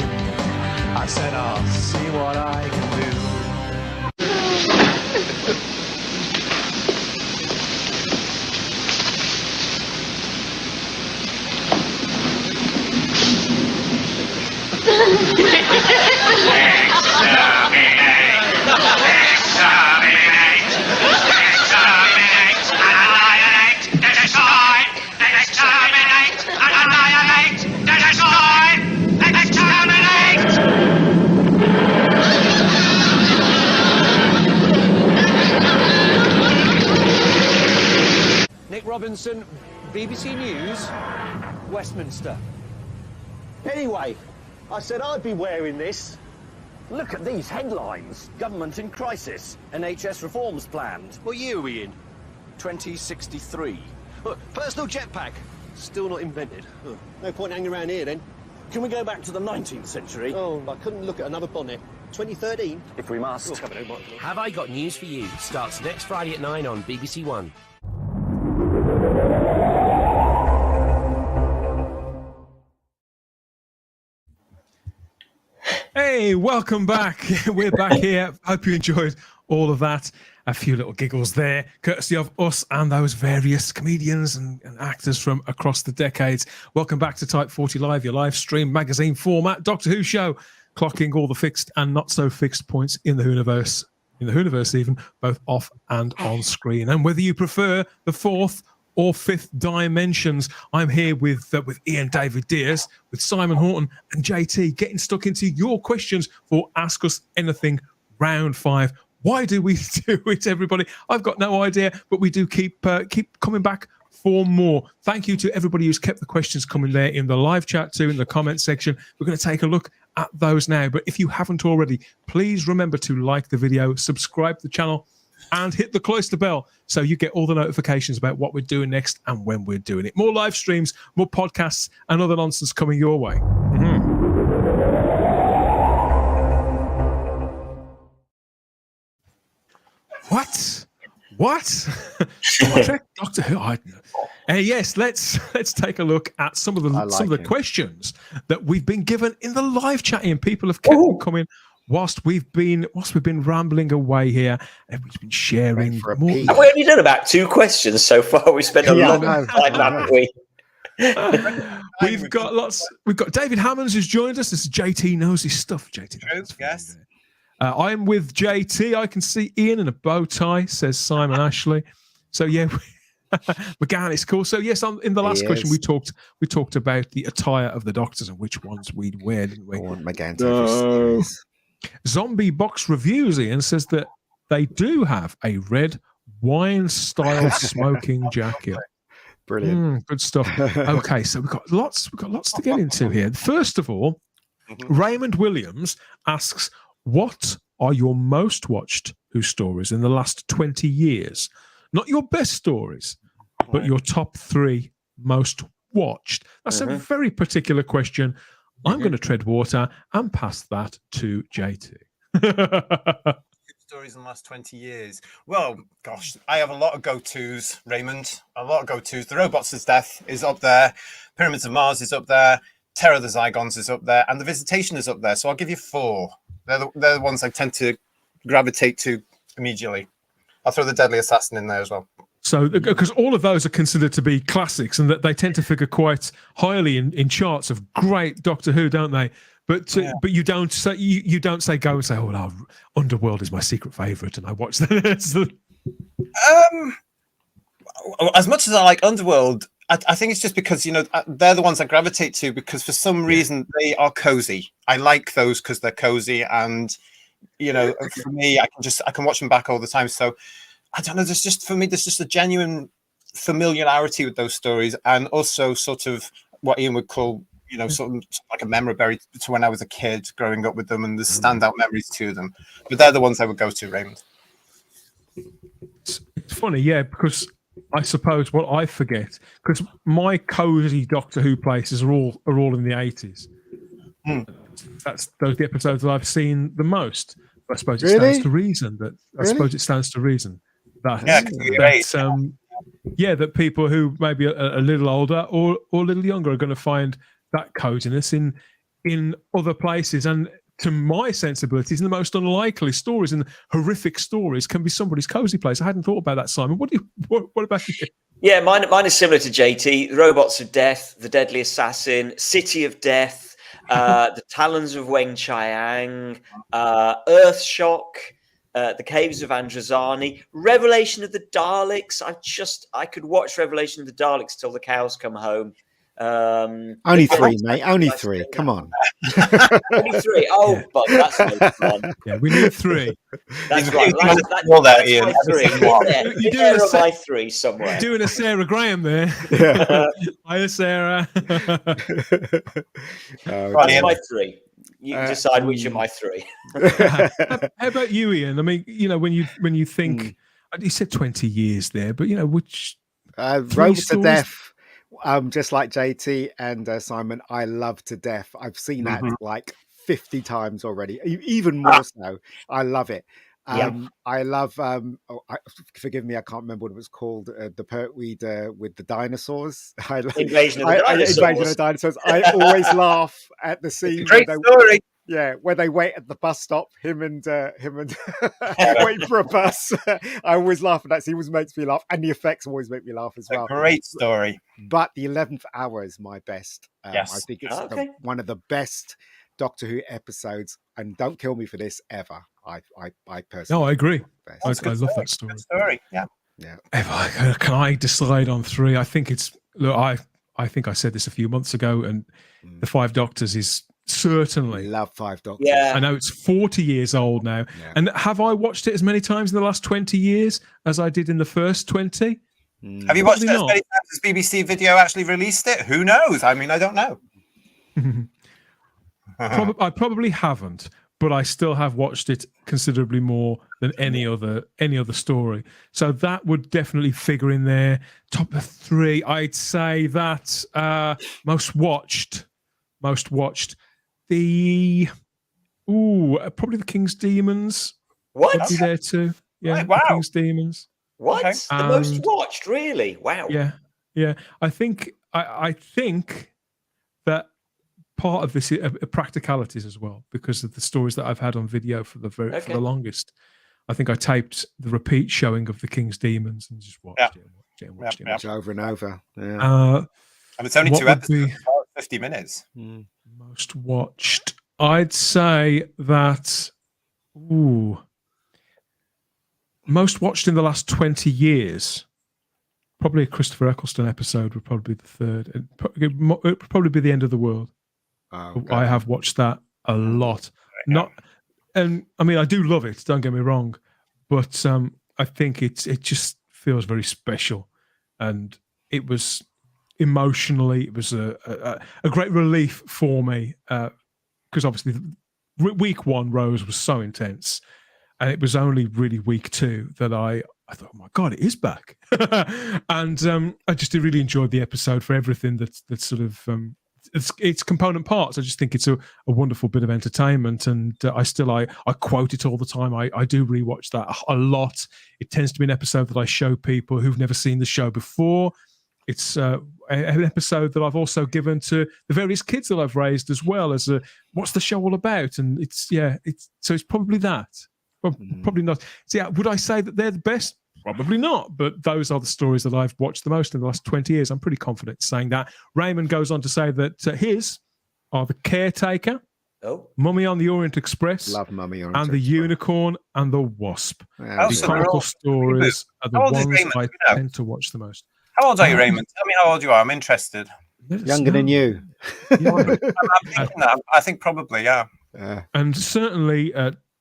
I said I'll see what I can do. Nick Robinson, BBC News, Westminster. Anyway, I said I'd be wearing this. Look at these headlines. Government in crisis. NHS reforms planned. What year are we in? 2063. Look, personal jetpack. Still not invented. Oh, no point hanging around here then. Can we go back to the 19th century? Oh, I couldn't look at another bonnet. 2013? If we must. Have I Got News for You? Starts next Friday at 9 on BBC One. Hey, welcome back. We're back here. Hope you enjoyed all of that. A few little giggles there, courtesy of us and those various comedians and actors from across the decades. Welcome back to Type 40 Live, your live stream magazine format Doctor Who show, clocking all the fixed and not so fixed points in the Whoniverse, even, both off and on screen. And whether you prefer the fourth or fifth dimensions, I'm here with Ian David Dears, with Simon Horton and JT, getting stuck into your questions for Ask Us Anything Round 5. Why do we do it, everybody? I've got no idea, but we do keep coming back for more. Thank you to everybody who's kept the questions coming there in the live chat too, in the comment section. We're going to take a look at those now. But if you haven't already, please remember to like the video, subscribe to the channel, and hit the cloister bell so you get all the notifications about what we're doing next and when we're doing it. More live streams, more podcasts, and other nonsense coming your way. What? Star Trek, Doctor Who? I don't know. Yes, let's take a look at some of the questions that we've been given in the live chat. And people have kept them coming whilst we've been rambling away here, and we've been sharing more. Have we only done about 2 questions so far? We spent a long time, haven't we? We've got lots. We've got David Hammonds who's joined us. This is JT knows his stuff. JT, True, yes. I'm with JT. I can see Ian in a bow tie. Says Simon Ashley. So yeah, McGann is cool. So yes, in the last question we talked about the attire of the Doctors and which ones we'd wear, didn't we? I want McGann to Zombie Box Reviews, Ian, says that they do have a red wine-style smoking jacket. Brilliant. Good stuff. Okay, so we've got lots to get into here. First of all, Raymond Williams asks, what are your most watched Who stories in the last 20 years? Not your best stories, but your top 3 most watched. That's a very particular question. I'm going to tread water and pass that to JT. Stories in the last 20 years. Well, gosh, I have a lot of go-tos, Raymond. A lot of go-tos. The Robots' Death is up there. Pyramids of Mars is up there. Terror of the Zygons is up there. And The Visitation is up there. So I'll give you 4. They're the ones I tend to gravitate to immediately. I'll throw The Deadly Assassin in there as well. So, because all of those are considered to be classics and that they tend to figure quite highly in charts of great Doctor Who, don't they? But you don't say go and say, oh no, Underworld is my secret favourite and I watch that. As much as I like Underworld, I think it's just because they're the ones I gravitate to because for some reason they are cozy. I like those because they're cozy, and for me, I can watch them back all the time. So I don't know. There's just a genuine familiarity with those stories, and also sort of what Ian would call sort of like a memory buried to when I was a kid growing up with them, and the standout memories to them. But they're the ones I would go to, Raymond. It's funny, yeah, because I suppose what I forget, because my cozy Doctor Who places are all in the 80s. That's those the episodes that I've seen the most. I suppose it stands to reason that that people who maybe a little older or a little younger are going to find that coziness in other places, and to my sensibilities, in the most unlikely stories and horrific stories can be somebody's cozy place. I hadn't thought about that, Simon. What about you? Yeah, mine is similar to JT. The Robots of Death, The Deadly Assassin, City of Death, The Talons of Weng Chiang, Earthshock, The Caves of Androzani, Revelation of the Daleks. I could watch Revelation of the Daleks till the cows come home. Only 3, mate. Only 3. Come on. Only 3. Oh, but that's no fun. Yeah, we need 3. That's right. That's my 3. You're doing my 3 somewhere. You're doing a Sarah Graham there. Yeah. Hiya, Sarah. That's my 3. You decide which are my 3. How about you, Ian? I mean, when you think, you said 20 years there, but which Robots to Death. Just like JT and Simon, I love to death. I've seen that like 50 times already, even more so. I love it. I love. Forgive me, I can't remember what it was called. The part with the dinosaurs. Invasion of the Dinosaurs. I always laugh at the scene. Great story. Yeah, where they wait at the bus stop, him and waiting for a bus. I always laugh at that. It always makes me laugh, and the effects always make me laugh as well. Great story. But the 11th hour is my best. Yes, I think it's one of the best Doctor Who episodes. And don't kill me for this ever. I personally. No, I agree. I love that story. Good story. Yeah. Can I decide on 3? I think it's. Look, I think I said this a few months ago, and the 5 Doctors is. Certainly. Love 5 Doctors. Yeah. I know it's 40 years old now. Yeah. And have I watched it as many times in the last 20 years as I did in the first 20? Have you watched it as many times as BBC Video actually released it? Who knows? I mean, I don't know. I probably haven't, but I still have watched it considerably more than any other story. So that would definitely figure in there. Top of 3, I'd say that most watched. Probably the King's Demons. What? Would be there too. Yeah, wow. The King's Demons. What? The most watched, really? Wow. Yeah. I think that part of this is practicalities as well, because of the stories that I've had on video for the longest. I think I taped the repeat showing of the King's Demons and just watched it over and over. Yeah. And it's only What two would episodes, be- about 50 minutes. Most watched. I'd say that. Ooh. Most watched in the last 20 years. Probably a Christopher Eccleston episode would probably be the third. It would probably be The End of the World. Okay. I have watched that a lot. Not, and I mean, I do love it. Don't get me wrong, but I think it just feels very special, and it was emotionally, it was a great relief for me because obviously week one Rose was so intense, and it was only really week two that I thought, oh my God, it is back. And I just really enjoyed the episode for everything that's sort of its component parts. I just think it's a wonderful bit of entertainment, and I quote it all the time. I do rewatch that a lot. It tends to be an episode that I show people who've never seen the show before. It's an episode that I've also given to the various kids that I've raised as well as what's the show all about? And it's probably that. Well, probably not. So, would I say that they're the best? Probably not. But those are the stories that I've watched the most in the last 20 years. I'm pretty confident saying that. Raymond goes on to say that his are The Caretaker, Mummy on the Orient Express, Love Mummy on and The Unicorn and the Wasp. Yeah, the chronicle stories are the ones I tend to watch the most. How old are you, Raymond? Tell me how old you are. I'm interested. Younger than you. I'm thinking that. I think probably, yeah. And certainly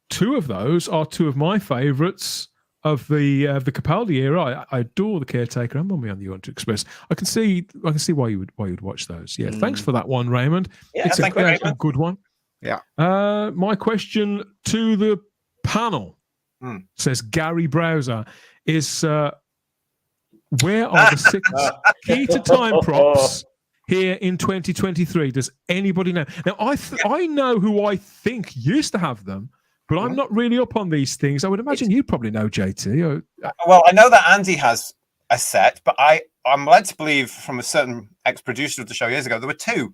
two of those are two of my favourites of the Capaldi era. I adore The Caretaker and Mummy on the Orient Express. I can see why you would watch those. Yeah, thanks for that one, Raymond. Yeah, it's a good one. Yeah. My question to the panel says Gary Browser is where are the 6 key to time props here in 2023? Does anybody know? Now I know who I think used to have them, but I'm not really up on these things. I would imagine you probably know, JT. Well, I know that Andy has a set, but I'm led to believe from a certain ex-producer of the show years ago, there were two.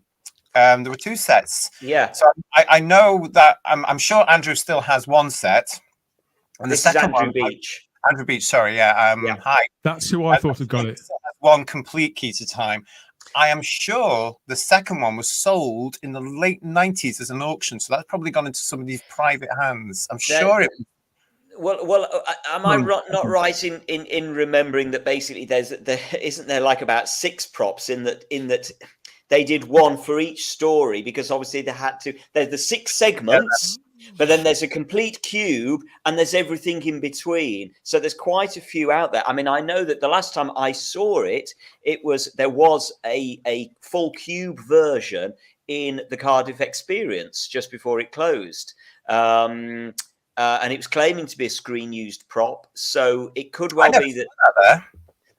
There were 2 sets. Yeah. So I know that I'm sure Andrew still has one set. And this the second is Andrew one, Beach. Andrew Beach, sorry, yeah. Hi. That's who I thought had got it. One complete key to time. I am sure the second one was sold in the late 90s as an auction, so that's probably gone into somebody's private hands. I'm sure it. Well, am I not right in remembering that basically isn't there like about 6 props in that they did one for each story, because obviously there's the 6 segments. But then there's a complete cube and there's everything in between. So there's quite a few out there. I mean, I know that the last time I saw it, there was a full cube version in the Cardiff Experience just before it closed. And it was claiming to be a screen used prop. So it could well be that.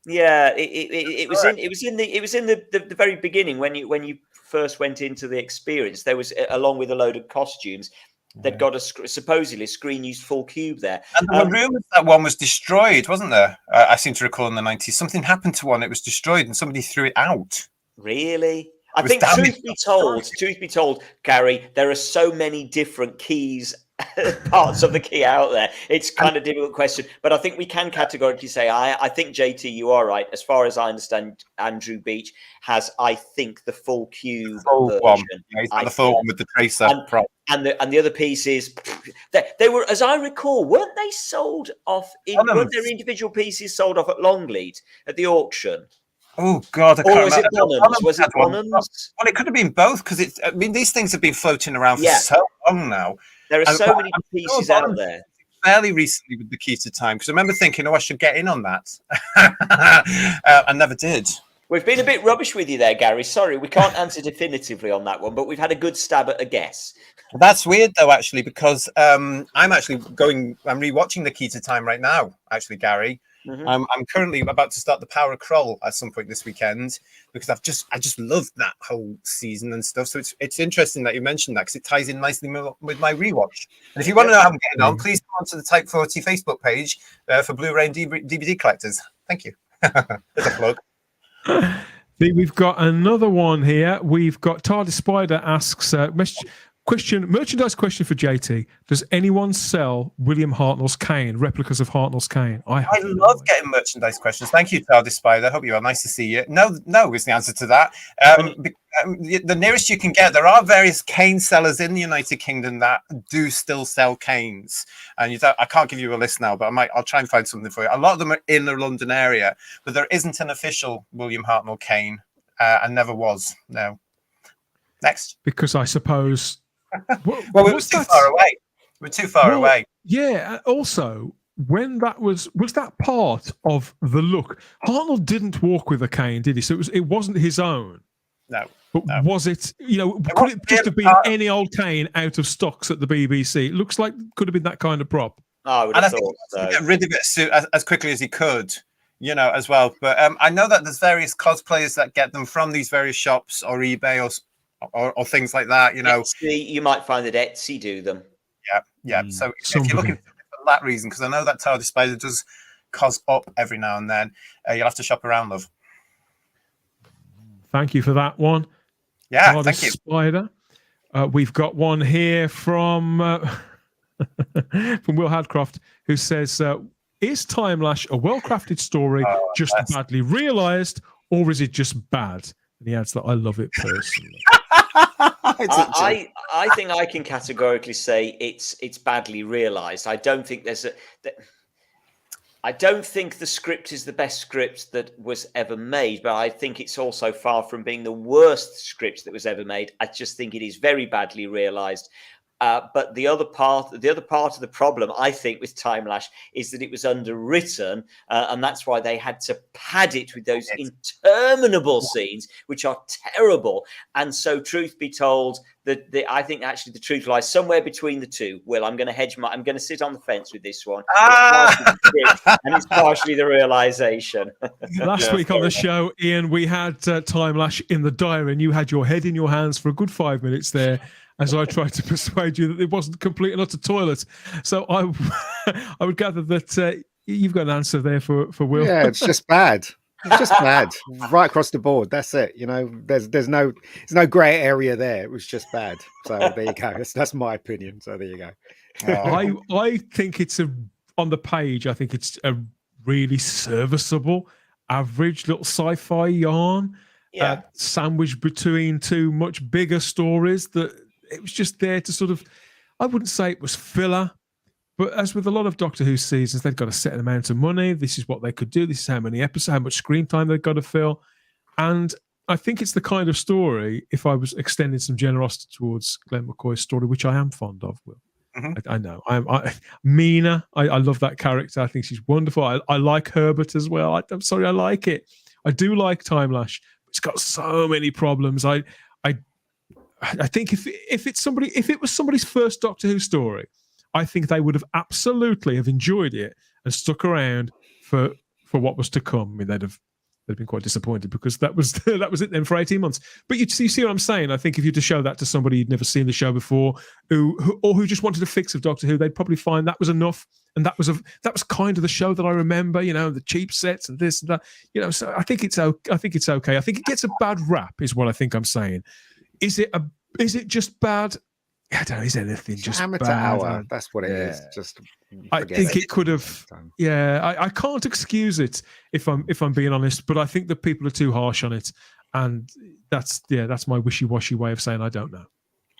Yeah, it was in the very beginning when you first went into the Experience. There was, along with a load of costumes, they'd got supposedly a screen used full cube there. And there were rumours that one was destroyed, wasn't there? I seem to recall in the 90s. Something happened to one, it was destroyed, and somebody threw it out. Really? I think, truth be told, Gary, there are so many different keys, parts of the key out there. It's kind of a difficult question, but I think we can categorically say, I think, JT, you are right. As far as I understand, Andrew Beach has, I think, the full cube version. Yeah, he's got the full one with the tracer prop. And the other pieces, they were, as I recall, weren't they sold off? Weren't there individual pieces sold off at Longleat at the auction? Oh God! I can't remember. Was it Bonhams? Well, it could have been both, because I mean, these things have been floating around for so long now. There are so many pieces out there. Fairly recently with the key to time, because I remember thinking, I should get in on that. I never did. We've been a bit rubbish with you there, Gary. Sorry, we can't answer definitively on that one, but we've had a good stab at a guess. That's weird, though, actually, because I'm rewatching the key to time right now, actually, Gary. Mm-hmm. I'm currently about to start the Power Crawl at some point this weekend, because I just loved that whole season and stuff. So it's interesting that you mentioned that, because it ties in nicely with my rewatch. And if you want to know how I'm getting on, please come onto the Type 40 Facebook page for Blu-ray and DVD collectors. Thank you. There's a plug. We've got another one here. We've got TARDIS Spider asks, merchandise question for JT. Does anyone sell William Hartnell's cane, replicas of Hartnell's cane? I love getting merchandise questions. Thank you, TARDIS Spider. Hope you are. Nice to see you. No is the answer to that. The nearest you can get, there are various cane sellers in the United Kingdom that do still sell canes. And I can't give you a list now, but I'll try and find something for you. A lot of them are in the London area, but there isn't an official William Hartnell cane, and never was. No. Next. Because I suppose... Well, we were too far away. We're too far away. Yeah. Also, when that was that part of the look? Hartnell didn't walk with a cane, did he? So it wasn't his own. No. But was it? Could it just have been any old cane out of stocks at the BBC? It looks like it could have been that kind of prop. I would have thought so. Get rid of it as quickly as he could. As well. But I know that there's various cosplayers that get them from these various shops or eBay or things like that. Etsy, you might find that Etsy do them. Yeah. So if you're looking for that reason, because I know that TARDIS Spider does cos up every now and then, you'll have to shop around, love. Thank you for that one. Yeah, TARDIS thank you. Spider. We've got one here from Will Hadcroft, who says, "Is Time Lash a well-crafted story, just badly realised, or is it just bad?" And he adds that I love it personally. I think I can categorically say it's badly realised. I don't think I don't think the script is the best script that was ever made, but I think it's also far from being the worst script that was ever made. I just think it is very badly realised. But the other part of the problem, I think, with Time Lash is that it was underwritten, and that's why they had to pad it with those interminable scenes, which are terrible. And so, truth be told, I think actually the truth lies somewhere between the two. Will, I'm going to sit on the fence with this one. And it's partially the realization. Last week on the show, Ian, we had Time Lash in the diary, and you had your head in your hands for a good 5 minutes there, as I tried to persuade you that it wasn't complete and utter toilet. So I would gather that you've got an answer there for Will. Yeah, it's just bad. It's just bad, right across the board. That's it. There's no grey area there. It was just bad. So there you go. That's my opinion. So there you go. I think it's on the page. I think it's a really serviceable, average little sci-fi yarn. Yeah. Sandwiched between two much bigger stories that. It was just there to sort of, I wouldn't say it was filler, but as with a lot of Doctor Who seasons, they've got a certain amount of money. This is what they could do. This is how many episodes, how much screen time they've got to fill. And I think it's the kind of story, if I was extending some generosity towards Glenn McCoy's story, which I am fond of, Will. Mm-hmm. I know. Mina, I love that character. I think she's wonderful. I like Herbert as well. I'm sorry, I like it. I do like Time Lash. It's got so many problems. I think if it was somebody's first Doctor Who story, I think they would have absolutely have enjoyed it and stuck around for what was to come. I mean, they'd been quite disappointed because that was it then for 18 months. But you see what I'm saying? I think if you to show that to somebody who'd never seen the show before, who just wanted a fix of Doctor Who, they'd probably find that was enough. And that was kind of the show that I remember, the cheap sets and this and that, So I think it's okay. I think it gets a bad rap, is what I think I'm saying. Is it just bad? I don't know. Is anything just amateur bad? hour? That's what it is. Just I think it could have. Yeah, I can't excuse it if I'm being honest, but I think that people are too harsh on it, and that's my wishy-washy way of saying I don't know.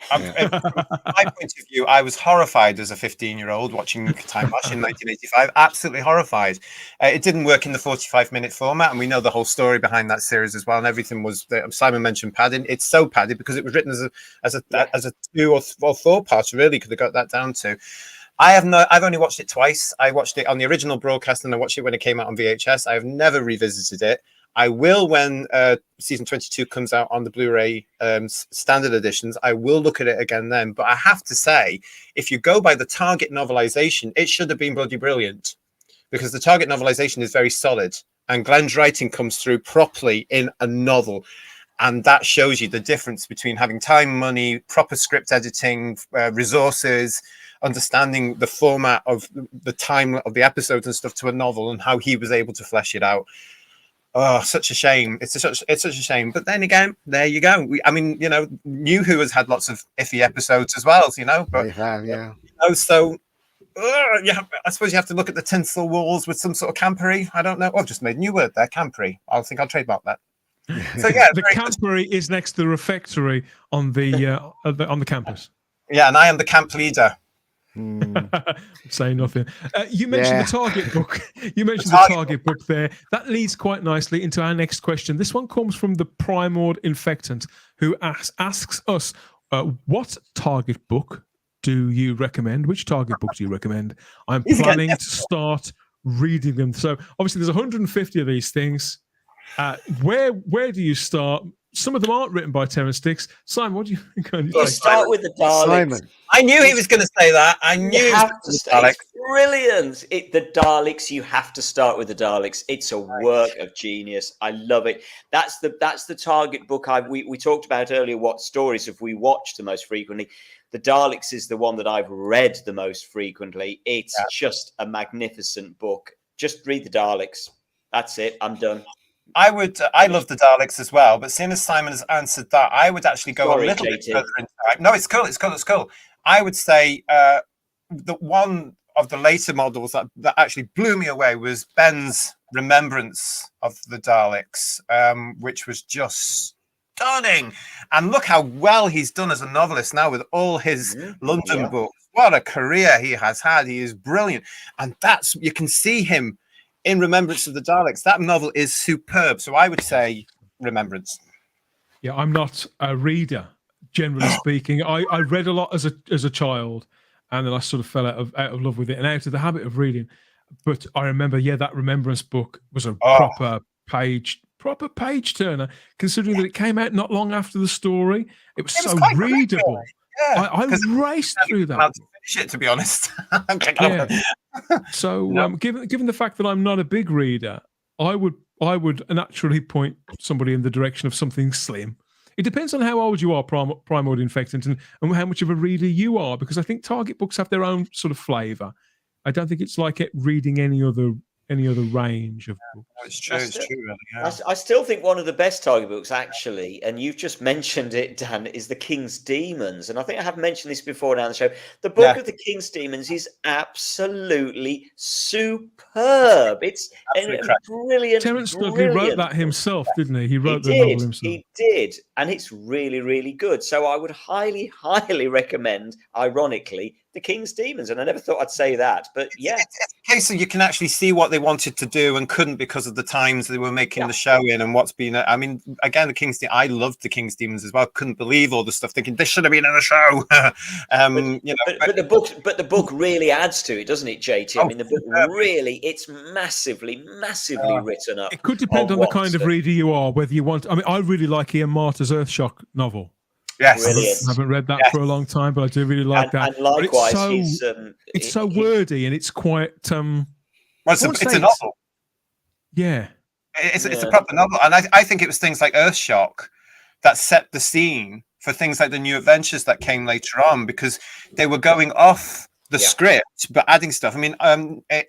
From my point of view, I was horrified as a 15-year-old watching Time Lash in 1985. Absolutely horrified. It didn't work in the 45-minute format, and we know the whole story behind that series as well. And everything was. Simon mentioned padding. It's so padded because it was written as a 2 or 4 part. Really, could have got that down to. I've only watched it twice. I watched it on the original broadcast, and I watched it when it came out on VHS. I have never revisited it. I will when season 22 comes out on the Blu-ray standard editions. I will look at it again then. But I have to say, if you go by the Target novelization, it should have been bloody brilliant, because the Target novelization is very solid, and Glenn's writing comes through properly in a novel. And that shows you the difference between having time, money, proper script editing, resources, understanding the format of the time of the episodes and stuff to a novel, and how he was able to flesh it out. Oh, such a shame. It's such a shame. But then again, there you go. I mean, New Who has had lots of iffy episodes as well, but They have, yeah. so yeah, I suppose you have to look at the tinsel walls with some sort of campery. I don't know. Oh, I've just made a new word there, campery. I think I'll trademark that. So yeah, the campery is next to the refectory on the on the campus. Yeah, and I am the camp leader. Say nothing. You mentioned the target book. You mentioned the target book there. That leads quite nicely into our next question. This one comes from the Primord Infectant, who asks us, what target book do you recommend? Which target book do you recommend? I'm planning to start reading them. So obviously there's 150 of these things. Where do you start? Some of them aren't written by Terrence Dicks. Simon, what do you think? You start with the Daleks. Simon. I knew he was going to say that. I knew You have to the start. Daleks. It's brilliant. The Daleks. You have to start with the Daleks. It's a work of genius. I love it. That's the target book. We talked about earlier. What stories have we watched the most frequently? The Daleks is the one that I've read the most frequently. It's just a magnificent book. Just read the Daleks. That's it. I'm done. I love the Daleks as well, but seeing as Simon has answered that, I would actually go a little bit further into that. No, it's cool. I would say the one of the later models that actually blew me away was Ben's remembrance of the Daleks, which was just stunning. And look how well he's done as a novelist now with all his London books. What a career he has had. He is brilliant. And you can see him in Remembrance of the Daleks. That novel is superb. So I would say Remembrance. Yeah, I'm not a reader, generally speaking. I read a lot as a child, and then I sort of fell out of love with it and out of the habit of reading. But I remember, that Remembrance book was a proper page turner, considering that it came out not long after the story. It was so readable. Yeah, I raced through that. Shit, to be honest. So, given the fact that I'm not a big reader, I would naturally point somebody in the direction of something slim. It depends on how old you are, Primord Infectant, and how much of a reader you are, because I think target books have their own sort of flavour. I don't think it's like reading any other range of books. It's true. Really, yeah. I still think one of the best target books, actually, and you've just mentioned it, Dan, is The King's Demons. And I think I have mentioned this before now on the show. The book of The King's Demons is absolutely superb. It's brilliant. Terence Dudley wrote that himself, didn't he? He wrote the novel himself. He did. And it's really, really good. So I would highly, highly recommend, ironically, The King's Demons. And I never thought I'd say that. But yeah. It's a case of you can actually see what they wanted to do and couldn't because of the times they were making the show in and what's been. I mean, again, I loved The King's Demons as well. Couldn't believe all the stuff, thinking this should have been in the show. But the book really adds to it, doesn't it, JT? I mean, the book really, it's massively written up. It could depend on the kind of reader you are, whether you want. I mean, I really like Ian Marter's Earthshock novel. Yes, brilliant. I haven't read that for a long time, but I do really like that. And likewise, it's so wordy and it's quite. It's a novel. Yeah, it's a proper novel, and I think it was things like Earthshock that set the scene for things like the New Adventures that came later on, because they were going off the script but adding stuff. I mean,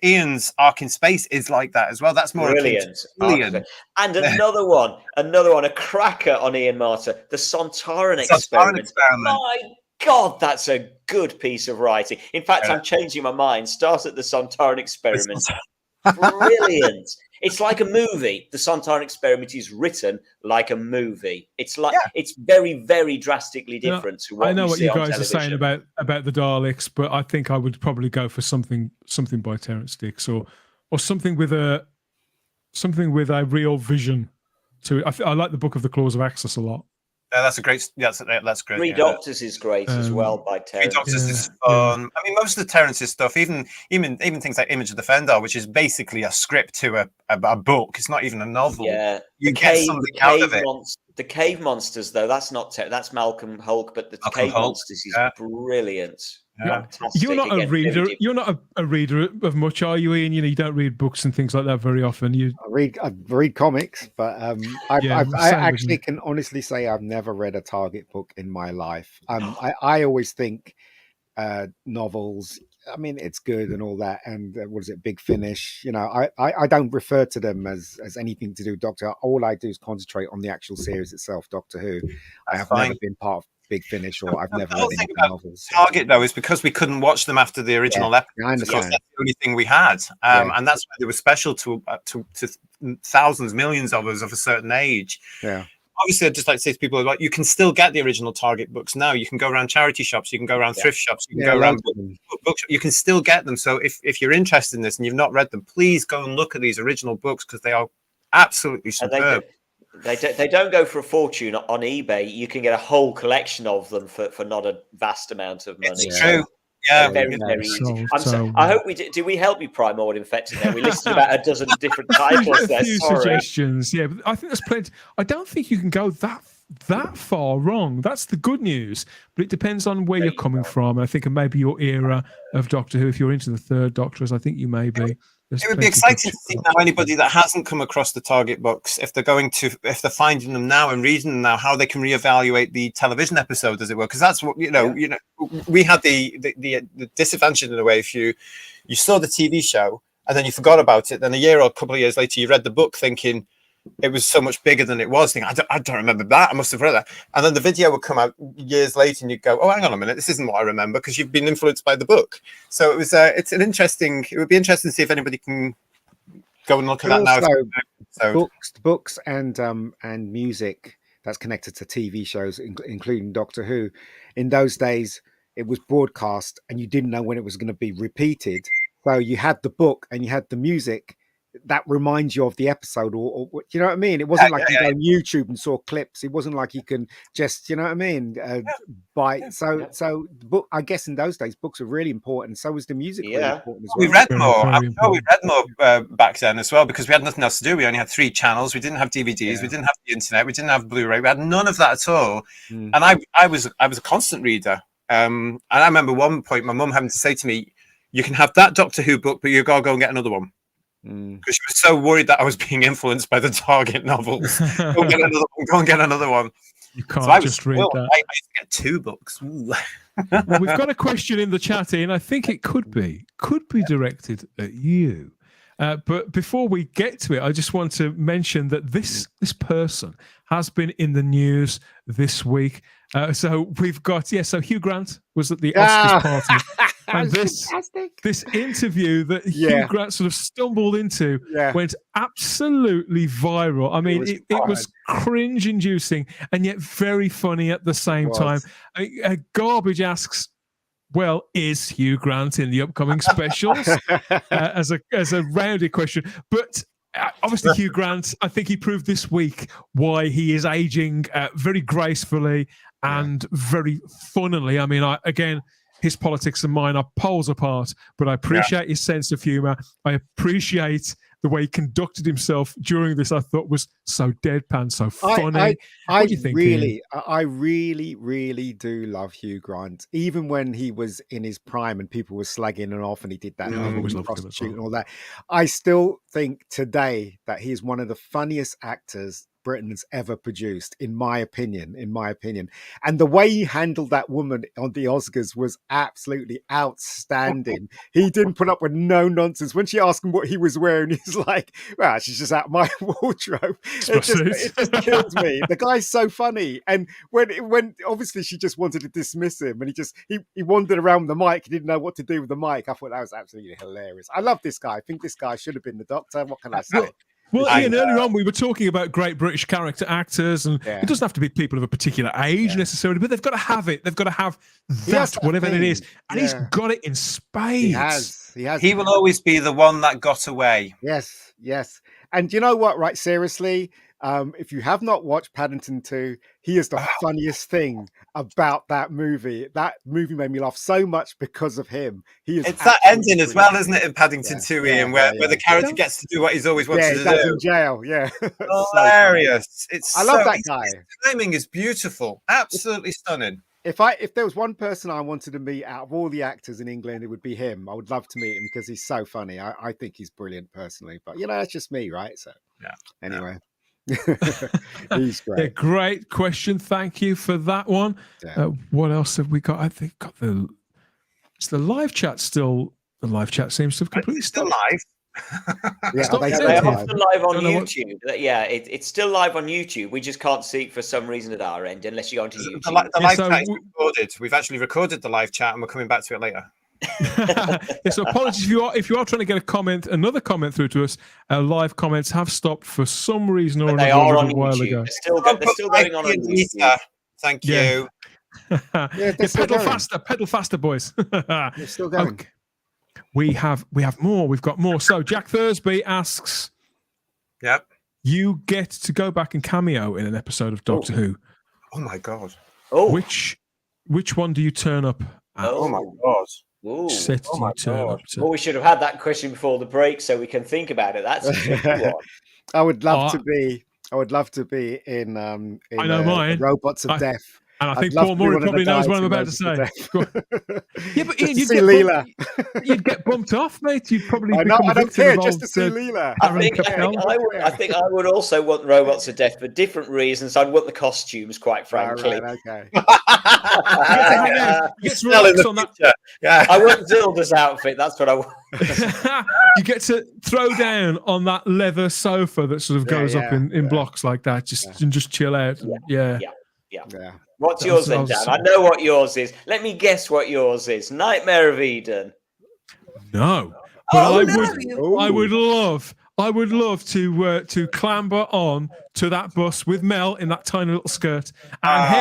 Ian's Ark in Space is like that as well. That's more brilliant. And another one, a cracker on Ian Marter, the Sontaran Experiment. My God, that's a good piece of writing. In fact, I'm changing my mind. Start at the Sontaran Experiment. Brilliant. It's like a movie. The Sontaran Experiment is written like a movie. It's like it's very, very drastically different to what I know you what see you on guys are saying television. about the Daleks, but I think I would probably go for something by Terence Dicks or something with a real vision to it. I like the Book of the Claws of Axis a lot. That's a great. That's great. Three Doctors is great as well by Terence. Three Doctors is fun. I mean, most of the Terence's stuff, even things like Image of the Fendar, which is basically a script to a book. It's not even a novel. Yeah, you get something out of it. The Cave Monsters, though, that's not that's Malcolm Hulke, but the Cave Monsters is brilliant. Fantastic. You're not a reader. You're not a reader of much, are you, Ian? You don't read books and things like that very often. I read comics, but I actually can honestly say I've never read a Target book in my life. I always think novels, I mean, it's good and all that. And what is it, Big Finish? You know, I don't refer to them as anything to do with Doctor. All I do is concentrate on the actual series itself, Doctor Who. I have never been part of Big Finish, or I've never read any of the novels. Target though is because we couldn't watch them after the original episode. I understand. That's the only thing we had, and that's why they were special to thousands, millions of us of a certain age. Yeah. Obviously, I'd just like to say to people, like, you can still get the original Target books now. You can go around charity shops, you can go around thrift shops, you can go around books. You can still get them. So if you're interested in this and you've not read them, please go and look at these original books because they are absolutely superb. They don't go for a fortune on eBay. You can get a whole collection of them for not a vast amount of money. It's true. Yeah, very easy. I hope we did. We help you, Primord Infected? There, we listed about a dozen different titles there. A few suggestions, yeah. But I think there's plenty. I don't think you can go that far wrong. That's the good news. But it depends on where you're coming from. And I think maybe your era of Doctor Who. If you're into the third Doctor, as I think you may be. It would be exciting to see now anybody that hasn't come across the Target books, if they're finding them now and reading them now, how they can reevaluate the television episode, as it were, because that's what we had the disadvantage in a way. If you saw the TV show and then you forgot about it, then a year or a couple of years later you read the book thinking it was so much bigger than it was. I don't remember that. I must have read that. And then the video would come out years later, and you'd go, "Oh, hang on a minute, this isn't what I remember," because you've been influenced by the book. So it was. It would be interesting to see if anybody can go and look at that now. So books and music that's connected to TV shows, including Doctor Who. In those days, it was broadcast, and you didn't know when it was going to be repeated. So you had the book and you had the music that reminds you of the episode, or you know what I mean? It wasn't like you go on YouTube and saw clips. It wasn't like you can just, you know what I mean, buy. So book. I guess in those days, books were really important. So was the music really important as well. We read more. I'm sure we read more back then as well, because we had nothing else to do. We only had 3 channels. We didn't have DVDs. We didn't have the internet. We didn't have Blu-ray. We had none of that at all. And I was a constant reader. And I remember one point my mum having to say to me, "You can have that Doctor Who book, but you gotta go and get another one." Because she was so worried that I was being influenced by the Target novels. Go and get another one. Go and get another one. You can't just read that. I used to get 2 books. Well, we've got a question in the chat here, and I think it could be directed at you. But before we get to it, I just want to mention that this person has been in the news this week. So we've got, so Hugh Grant was at the Oscars party. And this interview that Hugh Grant sort of stumbled into went absolutely viral. I mean, it was cringe-inducing and yet very funny at the same time. Garbage asks, well, is Hugh Grant in the upcoming specials? As a rounded question. But obviously Hugh Grant, I think he proved this week why he is aging very gracefully and very funnily. I mean, again, his politics and mine are poles apart, but I appreciate his sense of humor. I appreciate the way he conducted himself during this. I thought was so deadpan, so funny. I really, really do love Hugh Grant. Even when he was in his prime and people were slagging him off and he did that prostitute and all that, I still think today that he is one of the funniest actors Britain's ever produced, in my opinion. And the way he handled that woman on the Oscars was absolutely outstanding. He didn't put up with no nonsense. When she asked him what he was wearing, he's like, well, she's just out of my wardrobe. It just kills me. The guy's so funny. And when obviously she just wanted to dismiss him, and he wandered around the mic, he didn't know what to do with the mic. I thought that was absolutely hilarious. I love this guy. I think this guy should have been the Doctor. What can I say? Well, Ian, earlier on we were talking about great British character actors, and it doesn't have to be people of a particular age necessarily, but they've got to have it. They've got to have that, whatever it is. And he's got it in spades. He has. He will always be the one that got away. Yes. And you know what, right? Seriously, if you have not watched Paddington 2, he is the funniest thing about that movie. That movie made me laugh so much because of him. It's that ending as well, isn't it, in Paddington 2, Ian, where the character gets to do what he's always wanted to do. In jail, Hilarious. I love that guy. His timing is beautiful. Absolutely stunning. If there was one person I wanted to meet out of all the actors in England, it would be him. I would love to meet him because he's so funny. I think he's brilliant personally. But, that's just me, right? So, anyway. He's great. Yeah, great question. Thank you for that one. What else have we got? I think got the Is the live chat still? The live chat seems to have completely It's still stopped. live. Yeah, Stop are they it. still They're live? often live on Don't know what- YouTube. Yeah, it's still live on YouTube. We just can't see it for some reason at our end unless you go onto YouTube. The Yeah, live so chat is w- recorded. We've actually recorded the live chat, and we're coming back to it later. Yeah, so apologies if you are trying to get another comment through to us. Live comments have stopped for some reason or But they another are a on little while YouTube. ago. They're still going on YouTube. Thank Yeah. you. Yeah, they're still pedal going. pedal faster, boys. They're still going. Okay. We have more. We've got more. So Jack Thursby asks, Yep. you get to go back and cameo in an episode of Doctor Who. Oh my god. Oh, Which one do you turn up at? Oh my god. Ooh. Set do you turn up to? Well, we should have had that question before the break so we can think about it. That's a tricky one. I would love Oh, to be. I would love to be in I know mine. Robots of Death. And I I'd think love Paul to be Murray one of the probably knows guys what I'm in about to say. Robots of Go on. Death. Yeah, but Just Ian, to you'd see get Leela. you'd get bumped off, mate. You'd probably I know. become a I don't victim care. of Just to old, see Leela. I think I would also want Robots of Death for different reasons. I'd want the costumes, quite frankly. Right, okay. You get to relax on that. Yeah. I want Zilda's outfit. That's what I want. You get to throw down on that leather sofa that sort of goes up in blocks like that. Just chill out. Yeah. Yeah. What's yours then, Dan? I know what yours is. Let me guess what yours is. Nightmare of Eden. No, but Oh, I would love to clamber on to that bus with Mel in that tiny little skirt and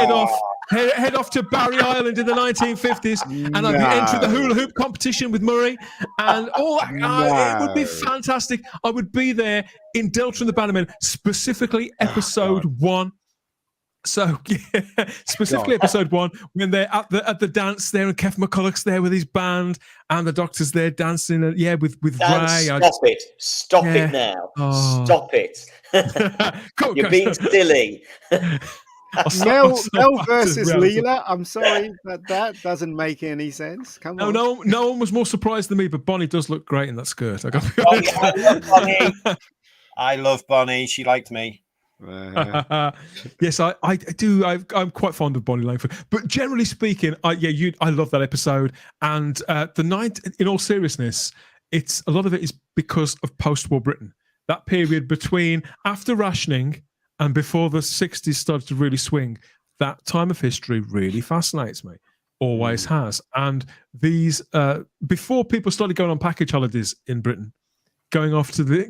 head off to Barry Island in the 1950s, and I'd be entering the hula hoop competition with Murray, and all that. It would be fantastic. I would be there in Delta and the Bannermen, specifically episode 1. So specifically episode 1, when they're at the dance there, and Kev McCulloch's there with his band, and the Doctor's there dancing. With Dan, Ray. Stop it now. Oh. Stop it. You're being silly. Mel versus Leela. I'm sorry, but that doesn't make any sense. Come on. No one was more surprised than me, but Bonnie does look great in that skirt. I got to be honest. I love Bonnie. I love Bonnie. She liked me. Yes, I do. I'm quite fond of Bonnie Langford, but generally speaking, I love that episode. And the night, in all seriousness, it's a lot of it is because of post-war Britain. That period between after rationing and before the 60s started to really swing. That time of history really fascinates me. Always has. And these before people started going on package holidays in Britain, going off to these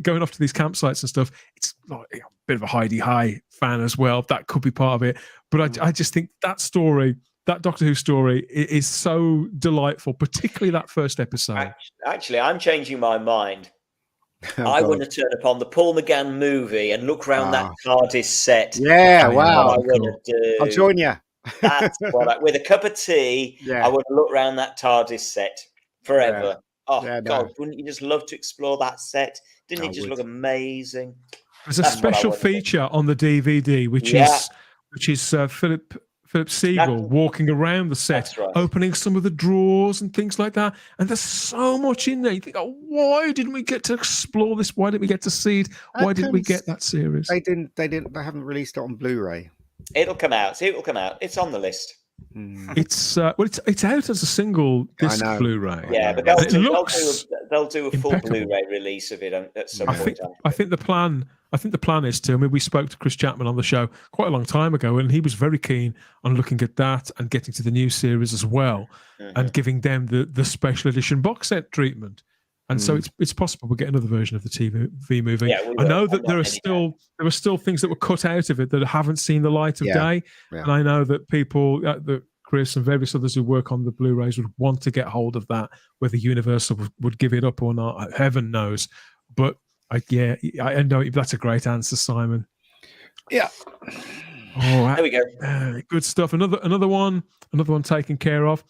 campsites and stuff, it's like a bit of a Heidi High fan as well. That could be part of it. But I just think that story, that Doctor Who story, is so delightful, particularly that first episode. Actually, I'm changing my mind. I want to turn up on the Paul McGann movie and look around that TARDIS set. Yeah, wow. That's what I want to do. I'll join you. That's what with a cup of tea, I want to look around that TARDIS set forever. Yeah. Oh, Yeah, God, no. wouldn't you just love to explore that set? Didn't I it just would. look amazing? There's a That's what I special want to do. feature on the DVD, which is Philip Siegel walking around the set, That's right. opening some of the drawers and things like that. And there's so much in there. You think, oh, why didn't we get to explore this? Why didn't we get to see it? Why didn't we get that series? They haven't released it on Blu-ray. It'll come out. It's on the list. It's it's out as a single disc know. Blu-ray. Yeah, but And it looks they'll do a full impeccable. Blu-ray release of it at some I point. think the plan is to. I mean, we spoke to Chris Chapman on the show quite a long time ago, and he was very keen on looking at that and getting to the new series as well, and giving them the special edition box set treatment. And so it's possible we'll get another version of the TV movie. Yeah, we I will. know that I'm not there are still things that were cut out of it that haven't seen the light of day, and I know that people, that Chris and various others who work on the Blu-rays would want to get hold of that. Whether Universal would give it up or not, heaven knows. But I know that's a great answer, Simon. Yeah. All right. There we go. Good stuff. Another one taken care of.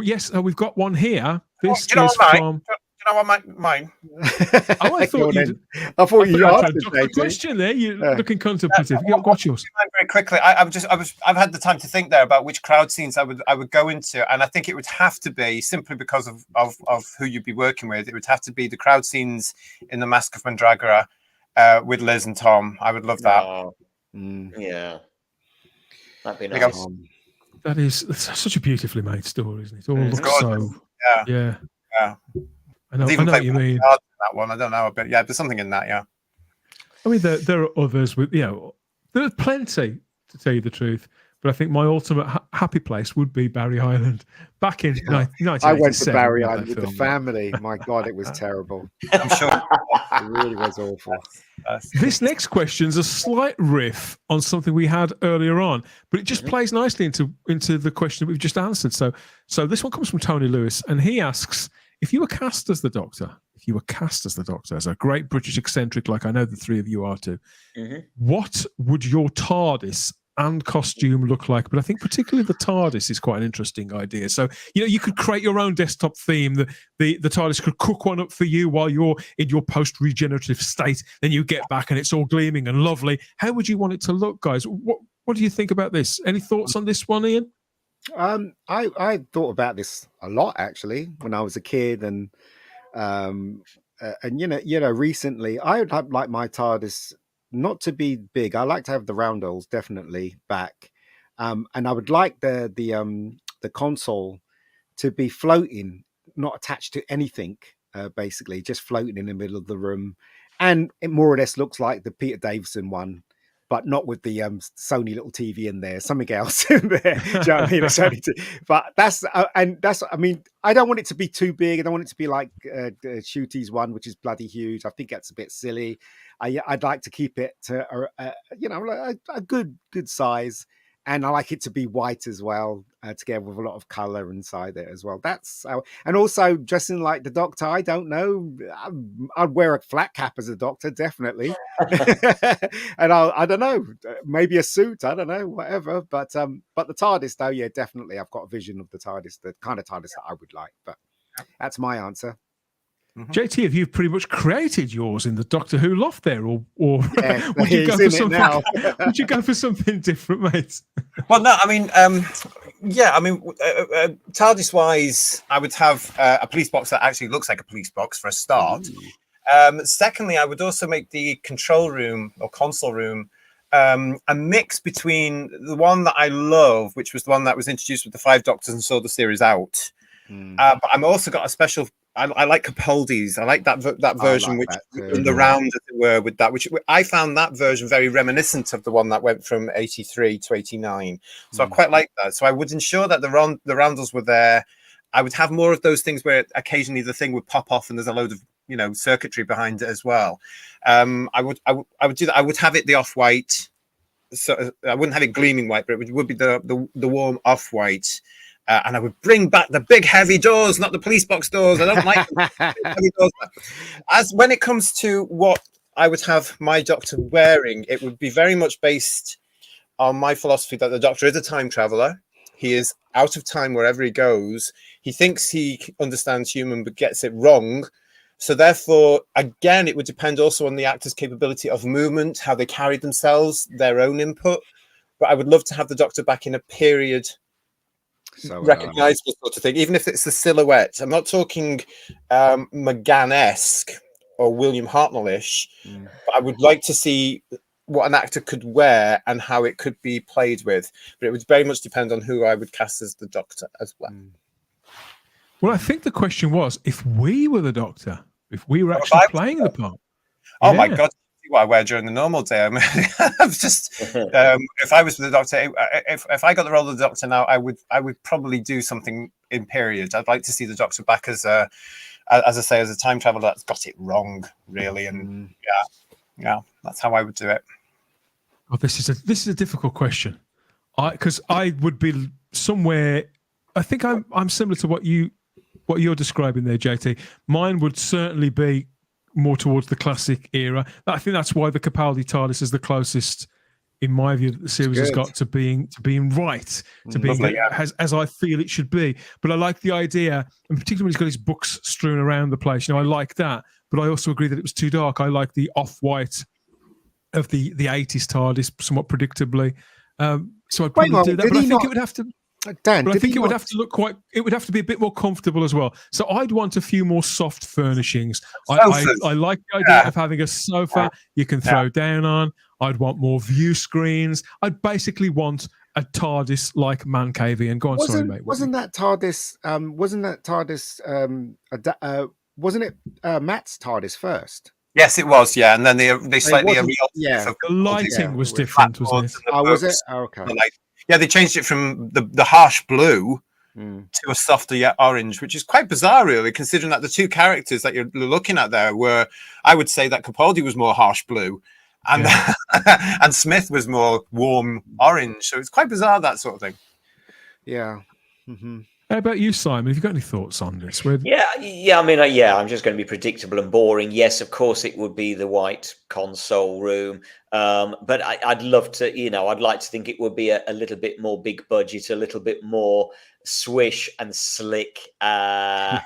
Yes, we've got one here. This is from. Do you know what mine? Oh, I thought you you answered the question there. You're looking contemplative. What's yours? Very quickly, I've had the time to think there about which crowd scenes I would go into, and I think it would have to be, simply because of who you'd be working with, it would have to be the crowd scenes in the Mask of Mandragora with Liz and Tom. I would love that. Oh, yeah, that'd be nice. That's such a beautifully made story, isn't it? It all looks Yeah. Yeah. I know I've even what played you mean. that one. I don't know, but yeah, there's something in that. Yeah. I mean, there are others with, there's plenty, to tell you the truth. But I think my ultimate happy place would be Barry Island. Back in 1987. I went to Barry when Island they with the filmed family. My God, it was terrible. I'm sure. It really was awful. This next question's a slight riff on something we had earlier on, but it just plays nicely into the question that we've just answered. So this one comes from Tony Lewis, and he asks, if you were cast as the Doctor, as a great British eccentric, like I know the three of you are too, what would your TARDIS and costume look like? But I think particularly the TARDIS is quite an interesting idea. So, you could create your own desktop theme. The TARDIS could cook one up for you while you're in your post-regenerative state. Then you get back and it's all gleaming and lovely. How would you want it to look, guys? What do you think about this? Any thoughts on this one, Ian? I thought about this a lot, actually, when I was a kid. And recently I would have like my TARDIS not to be big. I like to have the roundels definitely back, and I would like the console to be floating, not attached to anything, basically just floating in the middle of the room, and it more or less looks like the Peter Davison one, but not with the Sony little TV in there, something else in there. Do you know what I mean? But that's I mean, I don't want it to be too big. I don't want it to be like Shooty's one, which is bloody huge. I think that's a bit silly. I'd like to keep it to a good size, and I like it to be white as well, together with a lot of color inside it as well. That's and also dressing like the Doctor. I don't know. I'd wear a flat cap as a Doctor, definitely, and I don't know, maybe a suit. I don't know, whatever. But the TARDIS, though, yeah, definitely. I've got a vision of the TARDIS, the kind of TARDIS that I would like. But that's my answer. JT, have you pretty much created yours in the Doctor Who loft there, or Yeah, would you go for something? now. Would you go for something different, mate? Well, no, I mean, TARDIS wise, I would have a police box that actually looks like a police box for a start. Secondly, I would also make the control room or console room a mix between the one that I love, which was the one that was introduced with the 5 Doctors and saw the series out. But I'm also got a special. I like Capaldi's. I like that version, which in the round, as it were, with that. Which I found that version very reminiscent of the one that went from 83 to 89. So I quite like that. So I would ensure that the roundels were there. I would have more of those things where occasionally the thing would pop off and there's a load of circuitry behind it as well. I would do that. I would have it the off-white. So I wouldn't have it gleaming white, but it would be the warm off-white. And I would bring back the big heavy doors, not the police box doors. I don't like the heavy doors. As when it comes to what I would have my Doctor wearing, it would be very much based on my philosophy that the Doctor is a time traveler. He is out of time wherever he goes. He thinks he understands human, but gets it wrong. So therefore, again, it would depend also on the actor's capability of movement, how they carry themselves, their own input. But I would love to have the Doctor back in a period recognizable sort of thing, even if it's the silhouette. I'm not talking McGann-esque or William Hartnell-ish, but I would like to see what an actor could wear and how it could be played with. But it would very much depend on who I would cast as the Doctor as well. Well, I think the question was, if we were the Doctor, if we were actually playing the part. Oh my God. What I wear during the normal day. I mean, I'm just if I was the Doctor, if I got the role of the Doctor now, I would probably do something in period. I'd like to see the Doctor back as I say, as a time traveler that's got it wrong, really, and yeah, that's how I would do it. Oh, this is a difficult question, because I would be somewhere. I think I'm similar to what you're describing there, JT. Mine would certainly be more towards the classic era. I think that's why the Capaldi TARDIS is the closest, in my view, that the series has got to being right, to being as I feel it should be. But I like the idea, and particularly when he's got his books strewn around the place. I like that. But I also agree that it was too dark. I like the off-white of the 80s TARDIS, somewhat predictably. So I'd probably do that. But I think it would have to. Dan, but I think it would have to look it would have to be a bit more comfortable as well. So I'd want a few more soft furnishings. I like the idea of having a sofa you can throw down on. I'd want more view screens. I'd basically want a TARDIS like man cavey. And go on, sorry, mate. Wasn't that TARDIS? Wasn't it Matt's TARDIS first? Yes, it was. Yeah, and then they slightly yeah. The lighting was different, wasn't it? Oh, was it? Oh, okay. Yeah, they changed it from the harsh blue to a softer orange, which is quite bizarre, really, considering that the two characters that you're looking at there were, I would say that Capaldi was more harsh blue, and and Smith was more warm orange. So it's quite bizarre, that sort of thing. Yeah. How about you, Simon? Have you got any thoughts on this? Yeah. I mean, I'm just going to be predictable and boring. Yes, of course, it would be the white console room, but I'd love to. I'd like to think it would be a little bit more big budget, a little bit more swish and slick, and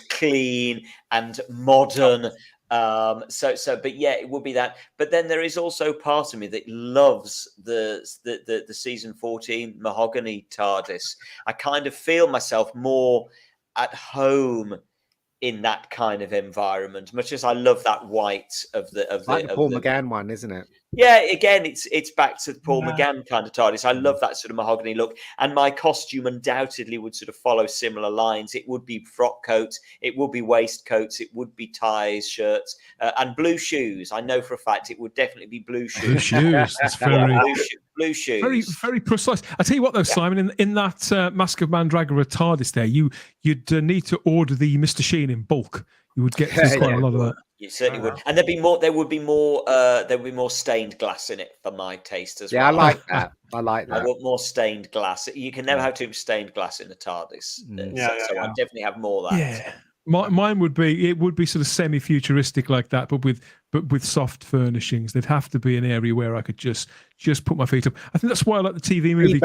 clean and modern. But yeah, it would be that. But then there is also part of me that loves the season 14 mahogany TARDIS. I kind of feel myself more at home in that kind of environment, much as I love that white of the Paul McGann one, isn't it? Yeah, again, it's back to the Paul McGann kind of TARDIS. I love that sort of mahogany look, and my costume undoubtedly would sort of follow similar lines. It would be frock coats, it would be waistcoats, it would be ties, shirts, and blue shoes. I know for a fact it would definitely be blue shoes. Blue shoes. That's very blue shoes. Very, very precise. I tell you what, though, Simon, in that Mask of Mandragora TARDIS, there, you'd need to order the Mr. Sheen in bulk. You would get quite a lot of that. You certainly would, and there'd be more. There would be more stained glass in it for my taste as well. Yeah, I like that. I want more stained glass. You can never have too much stained glass in a TARDIS. So I definitely have more of that. Yeah. Mine would be sort of semi-futuristic like that, but with soft furnishings. There'd have to be an area where I could just put my feet up. I think that's why I like the TV movie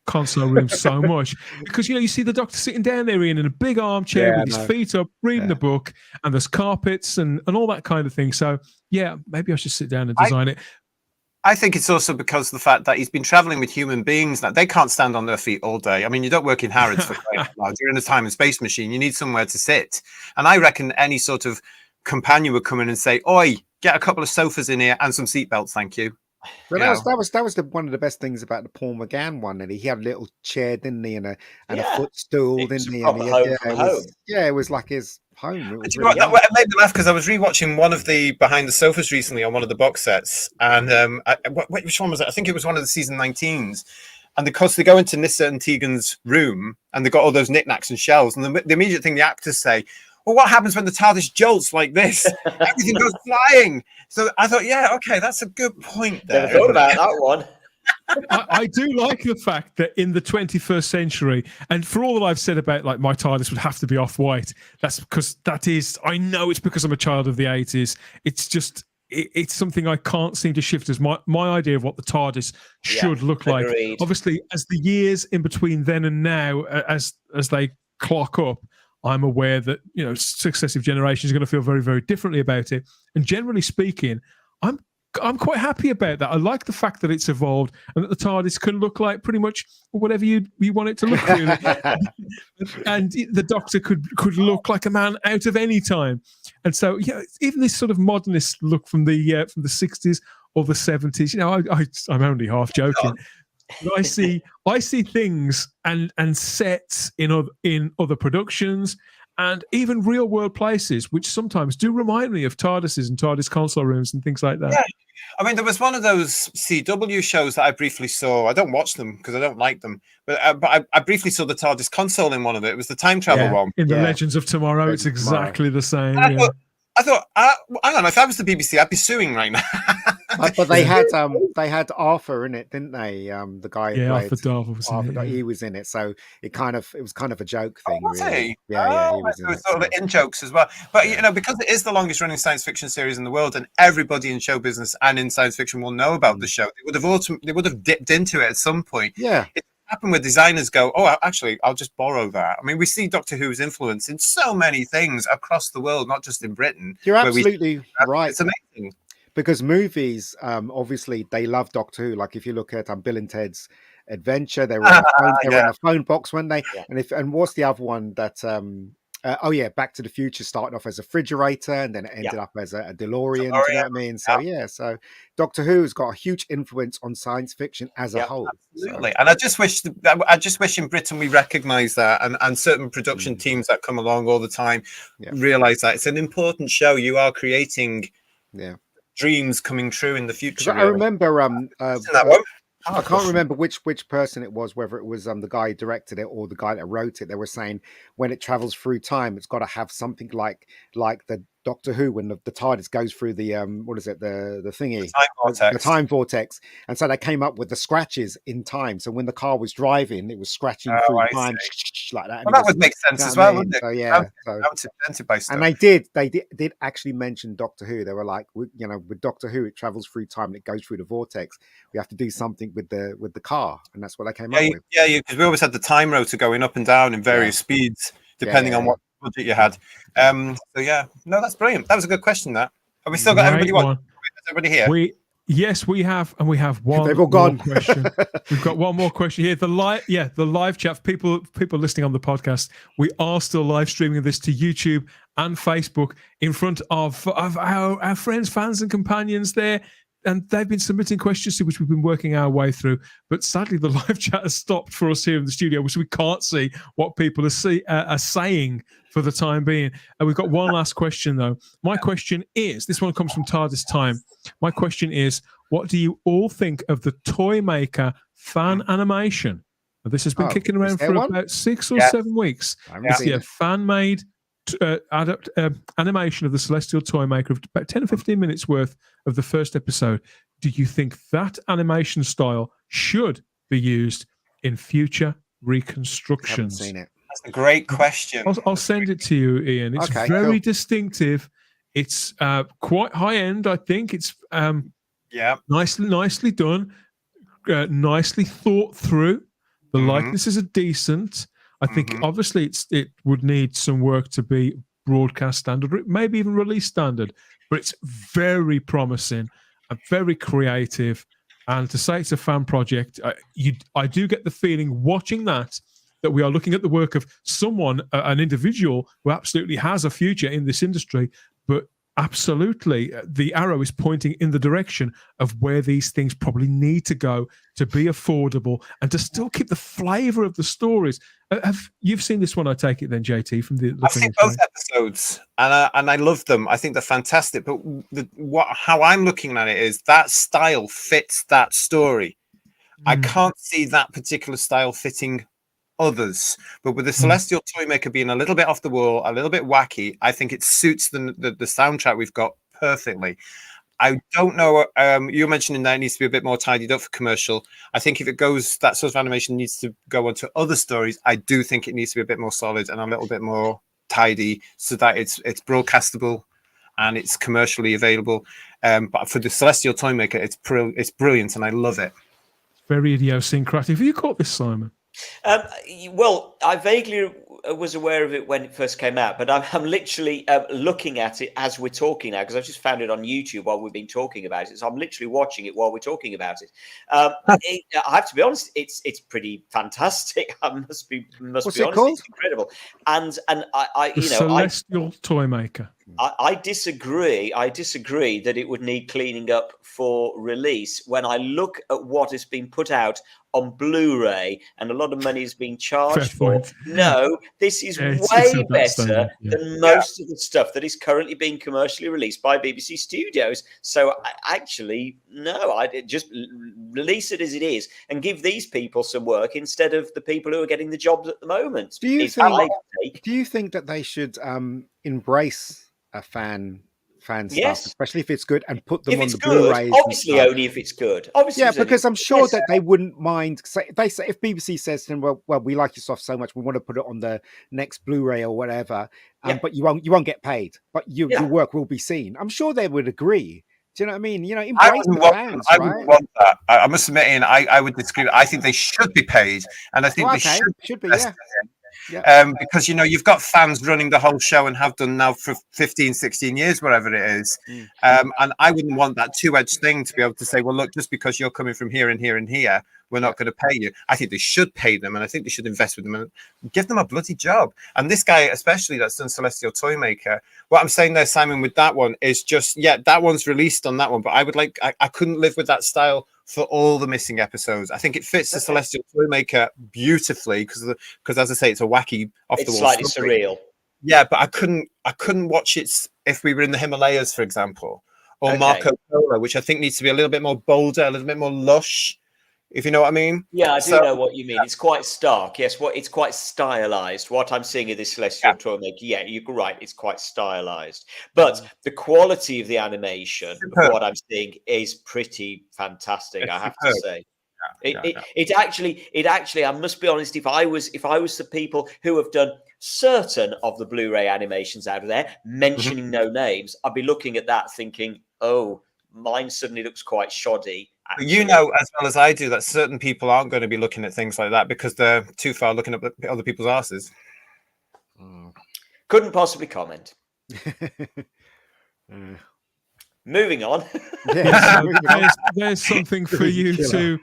console room so much, because you see the Doctor sitting down there, Ian, in a big armchair with his feet up, reading a book, and there's carpets and all that kind of thing. So yeah, maybe I should sit down and design it. I think it's also because of the fact that he's been traveling with human beings now. They can't stand on their feet all day. I mean, you don't work in Harrods for crying out loud. You're in a time and space machine. You need somewhere to sit. And I reckon any sort of companion would come in and say, "Oi, get a couple of sofas in here and some seatbelts, thank you." Well, that was one of the best things about the Paul McGann one. And he had a little chair, didn't he, and a footstool, didn't he? It was like his home. It made me laugh because I was rewatching one of the Behind the Sofas recently on one of the box sets, and which one was it? I think it was one of the season 19s. And of course, they go into Nissa and Tegan's room, and they got all those knickknacks and shells. And the immediate thing the actors say, "Well, what happens when the TARDIS jolts like this? Everything goes flying." So I thought, yeah, okay, that's a good point there. Never thought about that one. I do like the fact that in the 21st century, and for all that I've said about like my TARDIS would have to be off-white, that's because I know it's because I'm a child of the 80s. It's just, it's something I can't seem to shift as my idea of what the TARDIS should look like. Obviously, as the years in between then and now, as they clock up, I'm aware that successive generations are going to feel very, very differently about it. And generally speaking, I'm quite happy about that. I like the fact that it's evolved and that the TARDIS can look like pretty much whatever you want it to look like. And the Doctor could look like a man out of any time. And so, even this sort of modernist look from the 60s or the 70s, I'm only half joking. But I see things and sets in other productions and even real world places, which sometimes do remind me of TARDISes and TARDIS console rooms and things like that. Yeah. I mean, there was one of those CW shows that I briefly saw. I don't watch them because I don't like them, but I briefly saw the TARDIS console in one of it. It was the time travel one. In the Legends of Tomorrow, it's exactly the same. I thought, hang on, if I was the BBC, I'd be suing right now. But they had Arthur in it, didn't they? The guy who played Arthur, he was in it, so it was kind of a joke thing. Was really. he? Yeah, he was in it. Sort of in jokes as well. But because it is the longest running science fiction series in the world, and everybody in show business and in science fiction will know about the show, they would have dipped into it at some point. Yeah. It happened where designers go, "Oh, actually, I'll just borrow that." I mean, we see Doctor Who's influence in so many things across the world, not just in Britain. You're absolutely right. It's amazing. Because movies, obviously, they love Doctor Who. Like if you look at Bill and Ted's Adventure, they were in a phone box, weren't they? Yeah. And what's the other one that oh yeah, Back to the Future started off as a refrigerator and then it ended up as a DeLorean. Do you know what I mean? So yeah, so Doctor Who's got a huge influence on science fiction as a whole. Absolutely. And I just wish in Britain we recognise that, and certain production teams that come along all the time realise that it's an important show. You are creating dreams coming true in the future. I remember Isn't that one? I can't remember which person it was, whether it was the guy who directed it or the guy that wrote it. They were saying when it travels through time, it's got to have something like the Doctor Who when the TARDIS goes through the what is it, the thingy, the time vortex. And so they came up with the scratches in time. So when the car was driving, it was scratching through time like that. Well, that would make sense as well, wouldn't it? So yeah, and they did actually mention Doctor Who. They were like, with Doctor Who, it travels through time and it goes through the vortex. We have to do something with the car, and that's what they came up with. Yeah, because we always had the time rotor going up and down in various speeds depending on what budget you had. So yeah, no, that's brilliant. That was a good question. That have we still got everybody? Everybody here? Yes, we have, and we have one. They've all gone. Question. We've got one more question here. The live chat. People listening on the podcast. We are still live streaming this to YouTube and Facebook in front of our friends, fans, and companions there. And they've been submitting questions to which we've been working our way through. But sadly, the live chat has stopped for us here in the studio, so we can't see what people are saying for the time being. And we've got one last question, though. My question is, this one comes from TARDIS Time. My question is, what do you all think of the Toymaker fan animation? Now, this has been kicking around for about 6 or 7 weeks. It's a fan-made animation of the Celestial Toymaker of about 10 or 15 minutes worth of the first episode. Do you think that animation style should be used in future reconstructions? I haven't seen it. That's a great question. I'll send it to you, Ian. It's very distinctive. It's quite high end, I think. It's nicely done, nicely thought through. The likenesses are decent. I think obviously it would need some work to be broadcast standard, maybe even release standard, but it's very promising and very creative. And to say it's a fan project, I do get the feeling watching that we are looking at the work of someone, an individual who absolutely has a future in this industry, but absolutely the arrow is pointing in the direction of where these things probably need to go to be affordable and to still keep the flavor of the stories. You've seen this one, I take it then, JT, from the I've seen both episodes and I love them. I think they're fantastic, but how I'm looking at it is that style fits that story. I can't see that particular style fitting others, but with the Celestial Toymaker being a little bit off the wall, a little bit wacky, I think it suits the soundtrack we've got perfectly. I don't know. You're mentioning that it needs to be a bit more tidied up for commercial. I think if it goes, that sort of animation needs to go onto other stories. I do think it needs to be a bit more solid and a little bit more tidy so that it's broadcastable and it's commercially available. But for the Celestial Toymaker, it's brilliant and I love it. Very idiosyncratic. Have you caught this, Simon? Well, I vaguely was aware of it when it first came out, but I'm literally looking at it as we're talking now because I've just found it on YouTube while we've been talking about it. So I'm literally watching it while we're talking about it. I have to be honest, it's pretty fantastic. I must be honest, it's incredible. And I Celestial Toymaker. I disagree. I disagree that it would need cleaning up for release. When I look at what has been put out on Blu-ray and a lot of money is being charged for, no, this is way better than most of the stuff that is currently being commercially released by BBC Studios. So actually, no, I just release it as it is and give these people some work instead of the people who are getting the jobs at the moment. Do you think that they should embrace a fan stuff, especially if it's good, and put them on the Blu-rays? Obviously, only if it's good. Obviously, because I'm sure that they wouldn't mind. They say if BBC says to them, "Well, we like your stuff so much, we want to put it on the next Blu-ray or whatever," but you won't get paid, but your work will be seen. I'm sure they would agree. Do you know what I mean? Embrace the fans, I wouldn't want that. I must admit, Ian, I would disagree. I think they should be paid, and I think they should be. Because you've got fans running the whole show and have done now for 15, 16 years, whatever it is. And I wouldn't want that two-edged thing to be able to say, well, look, just because you're coming from here and here and here, we're not going to pay you. I think they should pay them, and I think they should invest with them and give them a bloody job. And this guy, especially that's done Celestial Toymaker, what I'm saying there, Simon, with that one is just, that one's released on that one, but I couldn't live with that style for all the missing episodes. I think it fits the Celestial Toymaker beautifully because as I say, it's a wacky it's slightly surreal. Yeah, but I couldn't watch it if we were in the Himalayas, for example, or Marco Polo, which I think needs to be a little bit more bolder, a little bit more lush, if you know what I mean. Yeah, I do know what you mean. It's quite stark. Yes, it's quite stylized. What I'm seeing in this Celestial Toymaker, you're right, it's quite stylized. But the quality of the animation, of what I'm seeing, is pretty fantastic. I have to say. It actually, I must be honest, if I was the people who have done certain of the Blu-ray animations out of there, mentioning no names, I'd be looking at that thinking, oh, mine suddenly looks quite shoddy. But you know as well as I do that certain people aren't going to be looking at things like that because they're too far looking at other people's asses. Couldn't possibly comment. Moving on. There's something for you to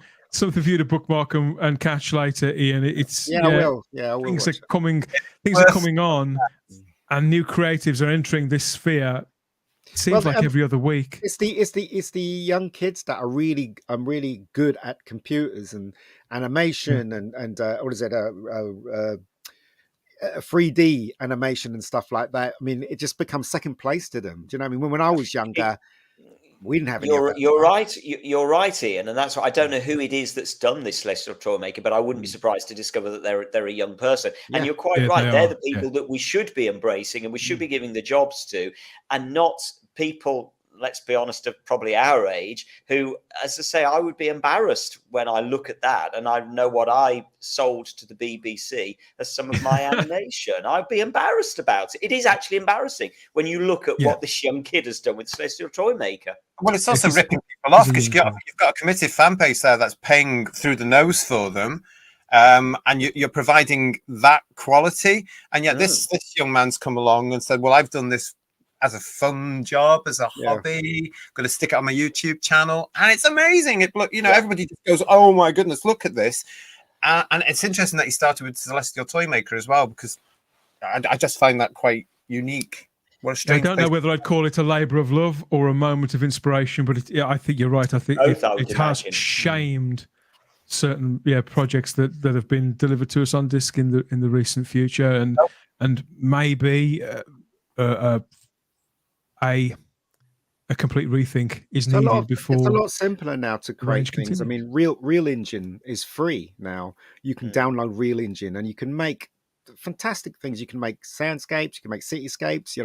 bookmark and catch later, Ian. It's I will. I will. Things are coming on, and new creatives are entering this sphere. It seems like every other week. It's the young kids that are really good at computers and animation and what is it, 3D animation and stuff like that. I mean, it just becomes second place to them. Do you know what I mean? When I was younger, we didn't have any. You're right. You're right, Ian, and that's what I don't know who it is that's done this Celestial Toymaker, but I wouldn't be surprised to discover that they're a young person. And you're quite right. They're the people that we should be embracing and we should be giving the jobs to, and not people, let's be honest, of probably our age, who, as I say, I would be embarrassed when I look at that and I know what I sold to the BBC as some of my animation. I'd be embarrassed about it. It is actually embarrassing when you look at what this young kid has done with Celestial Toymaker. Well, it's also ripping people off because you've got a committed fan base there that's paying through the nose for them. And you're providing that quality. And yet this young man's come along and said, well, I've done this as a fun job, as a hobby, going to stick it on my YouTube channel, and it's amazing. Everybody just goes, "Oh my goodness, look at this!" And it's interesting that he started with Celestial Toymaker as well, because I just find that quite unique. What a strange I don't know whether I'd call it a labour of love or a moment of inspiration, but I think you're right. I think it has shamed certain projects that have been delivered to us on disc in the recent future, and maybe a complete rethink is needed before. It's a lot simpler now to create things. I mean, Real Engine is free now. You can download Real Engine and you can make fantastic things. You can make soundscapes, you can make cityscapes,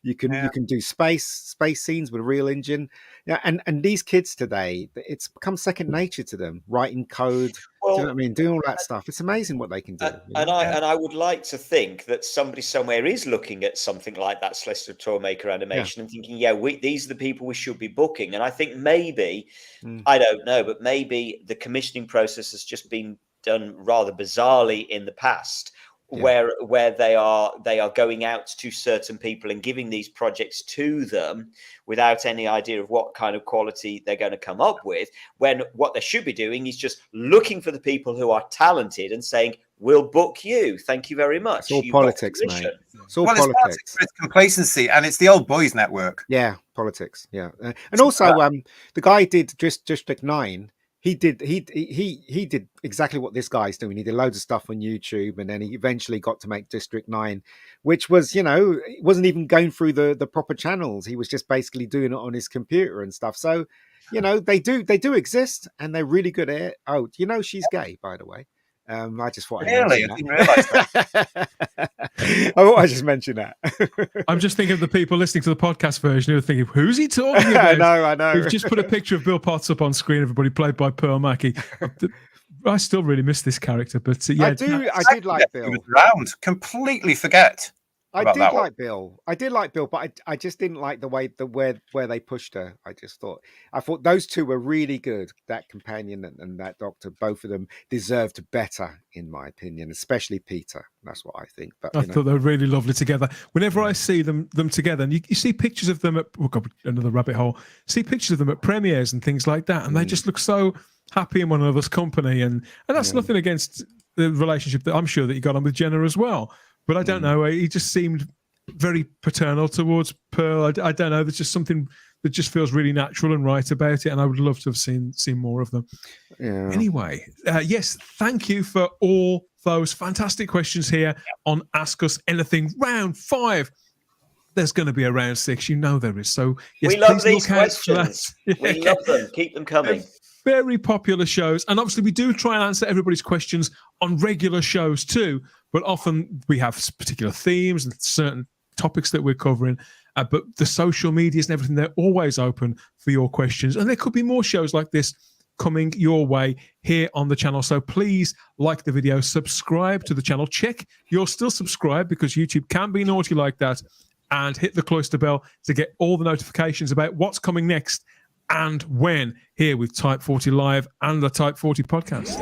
you can do space scenes with Real Engine. And these kids today, it's become second nature to them, writing code. Do you know what I mean? Doing all that stuff. It's amazing what they can do. And I would like to think that somebody somewhere is looking at something like that Celestial Toymaker animation and thinking, these are the people we should be booking. And I think maybe, I don't know, but maybe the commissioning process has just been done rather bizarrely in the past. Where they are going out to certain people and giving these projects to them without any idea of what kind of quality they're going to come up with, when what they should be doing is just looking for the people who are talented and saying, we'll book you. Thank you very much. It's all politics, mate. It's all politics. It's complacency, and it's the old boys network. Yeah, politics. Yeah. And also, the guy did District 9. He did exactly what this guy's doing. He did loads of stuff on YouTube, and then he eventually got to make District 9, which was, it wasn't even going through the proper channels. He was just basically doing it on his computer and stuff. So, they do exist, and they're really good at it. Oh, she's gay, by the way. I just thought I didn't realize that. I just mentioned that. I'm just thinking of the people listening to the podcast version who are thinking, who's he talking about? I know. We've just put a picture of Bill Potts up on screen, everybody, played by Pearl Mackie. I still really miss this character, but I did like Bill. He was around. Completely forget. I about did that one? like Bill. I did like Bill, but I just didn't like the way where they pushed her. I thought those two were really good. That companion and that doctor, both of them deserved better, in my opinion. Especially Peter. That's what I think. But I thought they were really lovely together. Whenever I see them together, and you see pictures of them at another rabbit hole. See pictures of them at premieres and things like that, and they just look so happy in one another's company. And that's nothing against the relationship that I'm sure that you got on with Jenna as well. But I don't know. He just seemed very paternal towards Pearl. I don't know. There's just something that just feels really natural and right about it. And I would love to have seen more of them. Yeah. Anyway, yes, thank you for all those fantastic questions here on Ask Us Anything Round 5. There's going to be a round 6. You know there is. So yes, we love please these look out for questions. that. We love them. Keep them coming. Very popular shows. And obviously we do try and answer everybody's questions on regular shows too. But often we have particular themes and certain topics that we're covering. But the social medias and everything, they're always open for your questions. And there could be more shows like this coming your way here on the channel. So please like the video, subscribe to the channel, check you're still subscribed because YouTube can be naughty like that, and hit the cloister bell to get all the notifications about what's coming next and when here with Type 40 Live and the Type 40 podcast.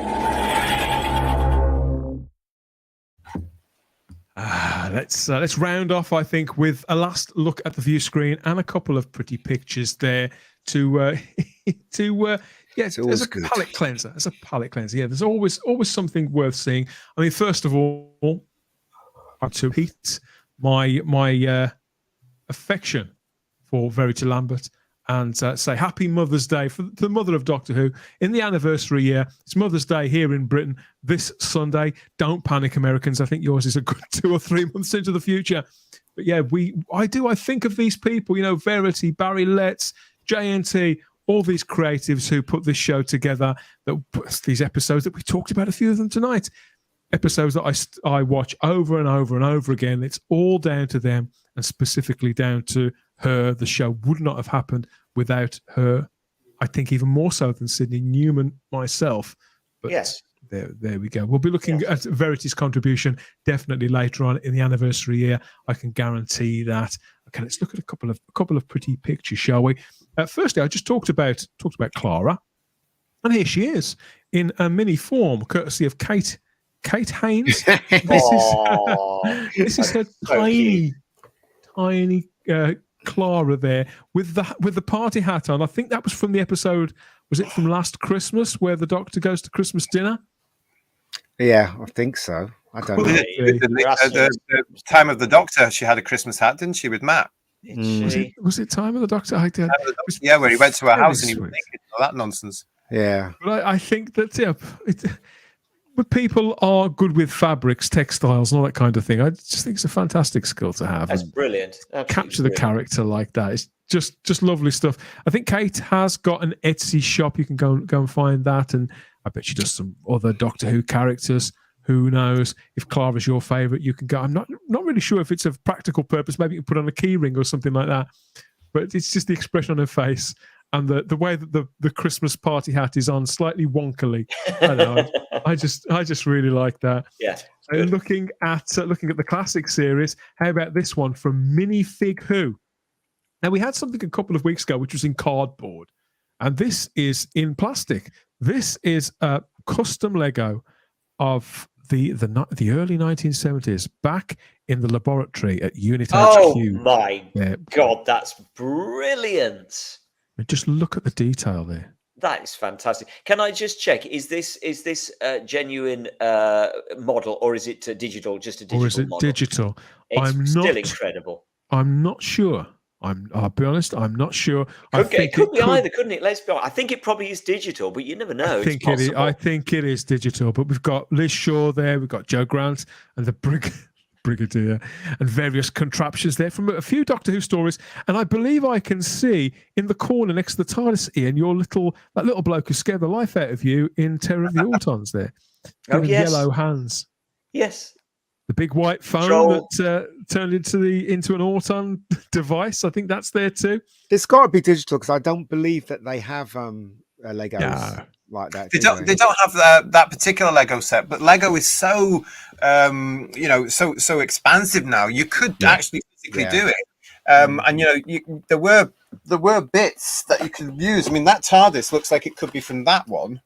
Let's round off, I think, with a last look at the view screen and a couple of pretty pictures there as a palate cleanser. As a palate cleanser, yeah. There's always something worth seeing. I mean, first of all, to heat my affection for Verity Lambert and say happy Mother's Day for the mother of Doctor Who in the anniversary year. It's Mother's Day here in Britain this Sunday. Don't panic, Americans. I think yours is a good 2 or 3 months into the future. But yeah, I think of these people, Verity, Barry Letts, JNT, all these creatives who put this show together, these episodes that we talked about, a few of them tonight. Episodes that I watch over and over and over again. It's all down to them, and specifically down to her. The show would not have happened without her. I think even more so than Sydney Newman myself. But yes, there we go. We'll be looking at Verity's contribution definitely later on in the anniversary year. I can guarantee that. Okay, let's look at a couple of pretty pictures, shall we? Firstly, I just talked about Clara, and here she is in a mini form, courtesy of Kate Haynes. This is her tiny Clara there with the party hat on. I think that was from the episode. Was it from last Christmas where the Doctor goes to Christmas dinner? Yeah, I think so. I don't know. The time of the Doctor, she had a Christmas hat, didn't she, with Matt? Was it time of the Doctor? Yeah, where he went to her house and he was naked. All that nonsense. Yeah, but I think that but people are good with fabrics, textiles, and all that kind of thing. I just think it's a fantastic skill to have. That's brilliant. Capture the character like that. It's just lovely stuff. I think Kate has got an Etsy shop. You can go and find that, and I bet she does some other Doctor Who characters. Who knows? If Clara's your favourite, you can go. I'm not really sure if it's a practical purpose. Maybe you can put on a key ring or something like that. But it's just the expression on her face and the way that the Christmas party hat is on slightly wonkily. I don't know. I just really like that. Yeah. And looking at the classic series, how about this one from Minifig Who? Now we had something a couple of weeks ago which was in cardboard, and this is in plastic. This is a custom Lego of the early 1970s, back in the laboratory at Unit HQ. Oh my God, that's brilliant! Just look at the detail there. That is fantastic. Can I just check? Is this a genuine model, or is it digital? Just a digital model? Or is it digital? It's still incredible. I'm not sure. I'll be honest. I'm not sure. It could be either, couldn't it? Let's be honest. I think it probably is digital, but you never know. I think it is digital. But we've got Liz Shaw there. We've got Joe Grant and the Brigadier and various contraptions there from a few Doctor Who stories. And I believe I can see in the corner next to the TARDIS, Ian, that little bloke who scared the life out of you in Terror of the Autons there. Oh, yes. Yellow hands. Yes. The big white phone that turned into an Auton device. I think that's there too. It's got to be digital because I don't believe that they have Legos No. like that. They don't have that particular Lego set, but Lego is so so expansive now. You could actually physically do it, and there were bits that you could use. I mean, that TARDIS looks like it could be from that one.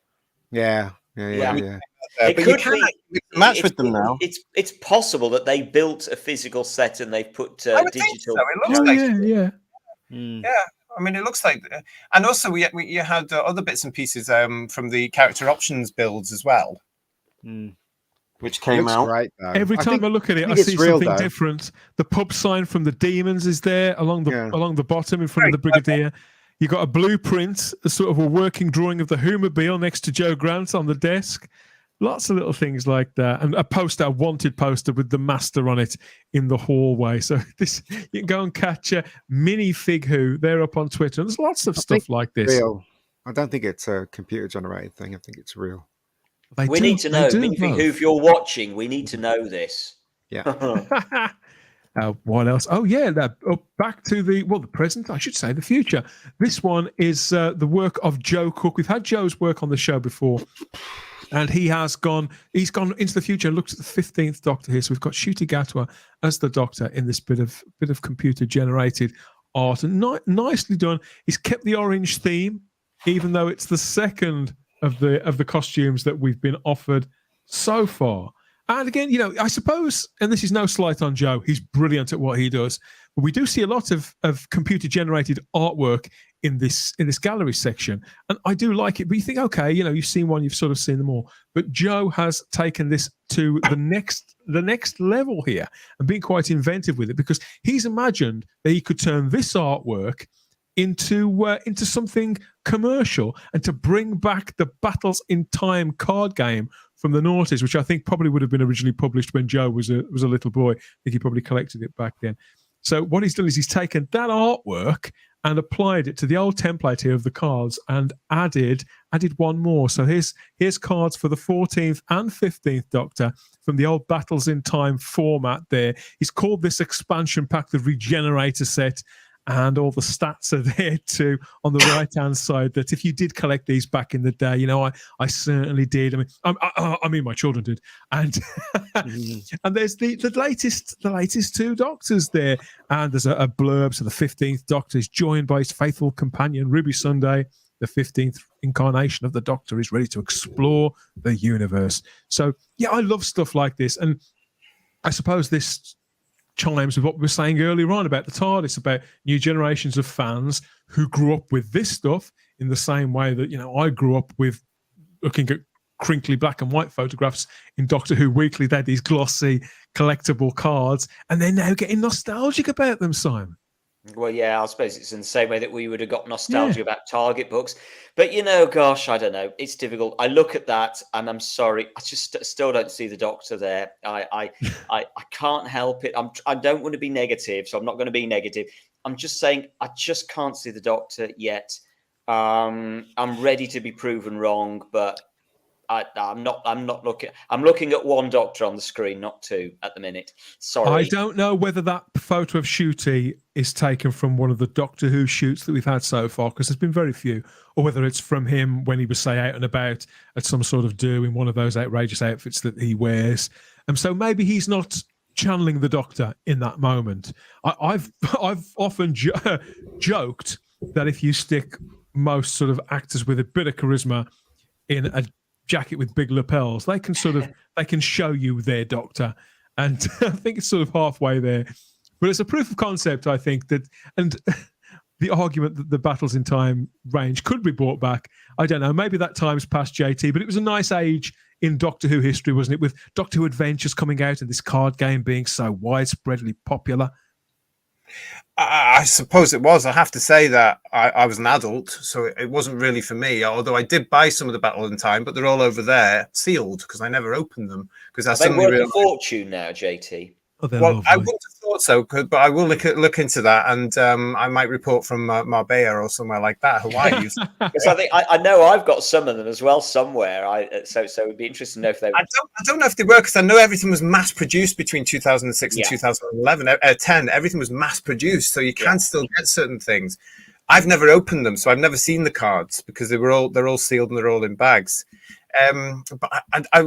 Yeah. It But could you can be match with them now. It's possible that they built a physical set and they've put I would think digital. so. It looks like yeah. Yeah, I mean, it looks like, and also you had other bits and pieces from the character options builds as well, which came out. Great, though. Every time I look at it, I see something different. The pub sign from the Demons is there along the bottom in front of the Brigadier. You got a blueprint, a sort of a working drawing of the Whomobile next to Joe Grant on the desk. Lots of little things like that, and a wanted poster with the Master on it in the hallway. So this, you can go and catch Mini Fig Who. They're up on Twitter. And there's lots of stuff like this. Real. I don't think it's a computer generated thing. I think it's real. We need to know, Mini Fig Who, if you're watching, we need to know this. Yeah. What else? Oh, yeah. Back to the present, I should say, the future. This one is the work of Joe Cook. We've had Joe's work on the show before. And he's gone into the future and looked at the 15th Doctor here. So we've got Ncuti Gatwa as the Doctor in this bit of computer generated art, and nicely done. He's kept the orange theme, even though it's the second of the costumes that we've been offered so far. And again, I suppose, and this is no slight on Joe, he's brilliant at what he does. But we do see a lot of computer generated artwork in this gallery section, and I do like it. But you think, okay, you've seen one, you've sort of seen them all. But Joe has taken this to the next level here and been quite inventive with it, because he's imagined that he could turn this artwork into something commercial and to bring back the Battles in Time card game from the noughties, which I think probably would have been originally published when Joe was a little boy. I think he probably collected it back then. So what he's done is he's taken that artwork and applied it to the old template here of the cards and added one more. So here's cards for the 14th and 15th Doctor from the old Battles in Time format there. He's called this expansion pack the Regenerator set, and all the stats are there too on the right-hand side, that if you did collect these back in the day, I certainly did. I mean, my children did. And and there's the latest two Doctors there. And there's a blurb. So the 15th Doctor is joined by his faithful companion, Ruby Sunday. The 15th incarnation of the Doctor is ready to explore the universe. So, yeah, I love stuff like this. And I suppose this chimes with what we were saying earlier on about the TARDIS, about new generations of fans who grew up with this stuff in the same way that, I grew up with looking at crinkly black and white photographs in Doctor Who Weekly. They had these glossy collectible cards, and they're now getting nostalgic about them, Simon. Well, yeah, I suppose it's in the same way that we would have got nostalgia about Target books. But, gosh, I don't know. It's difficult. I look at that and I'm sorry. I just still don't see the Doctor there. I can't help it. I don't want to be negative, so I'm not going to be negative. I'm just saying I just can't see the Doctor yet. I'm ready to be proven wrong, but I'm not looking. I'm looking at one Doctor on the screen, not two at the minute. Sorry. I don't know whether that photo of Ncuti is taken from one of the Doctor Who shoots that we've had so far, because there's been very few, or whether it's from him when he was, say, out and about at some sort of do in one of those outrageous outfits that he wears. And so maybe he's not channeling the Doctor in that moment. I've often joked that if you stick most sort of actors with a bit of charisma in a jacket with big lapels, they can show you their Doctor, and I think it's sort of halfway there. But it's a proof of concept, I think, that, and the argument that the Battles in Time range could be brought back, I don't know, maybe that time's past, JT, but it was a nice age in Doctor Who history, wasn't it, with Doctor Who Adventures coming out and this card game being so widespreadly popular. I suppose it was. I have to say that I was an adult, so it wasn't really for me. Although I did buy some of the Battle in Time, but they're all over there sealed because I never opened them. Because I suddenly realized a fortune now, JT. Well, I wouldn't have thought so, but I will look into that, and I might report from Marbella or somewhere like that, Hawaii. Because I know I've got some of them as well somewhere. So it'd be interesting to know if they. I don't know if they were, because I know everything was mass produced between 2006 and 2011. 10, everything was mass produced, so you can still get certain things. I've never opened them, so I've never seen the cards because they're all sealed and they're all in bags. But I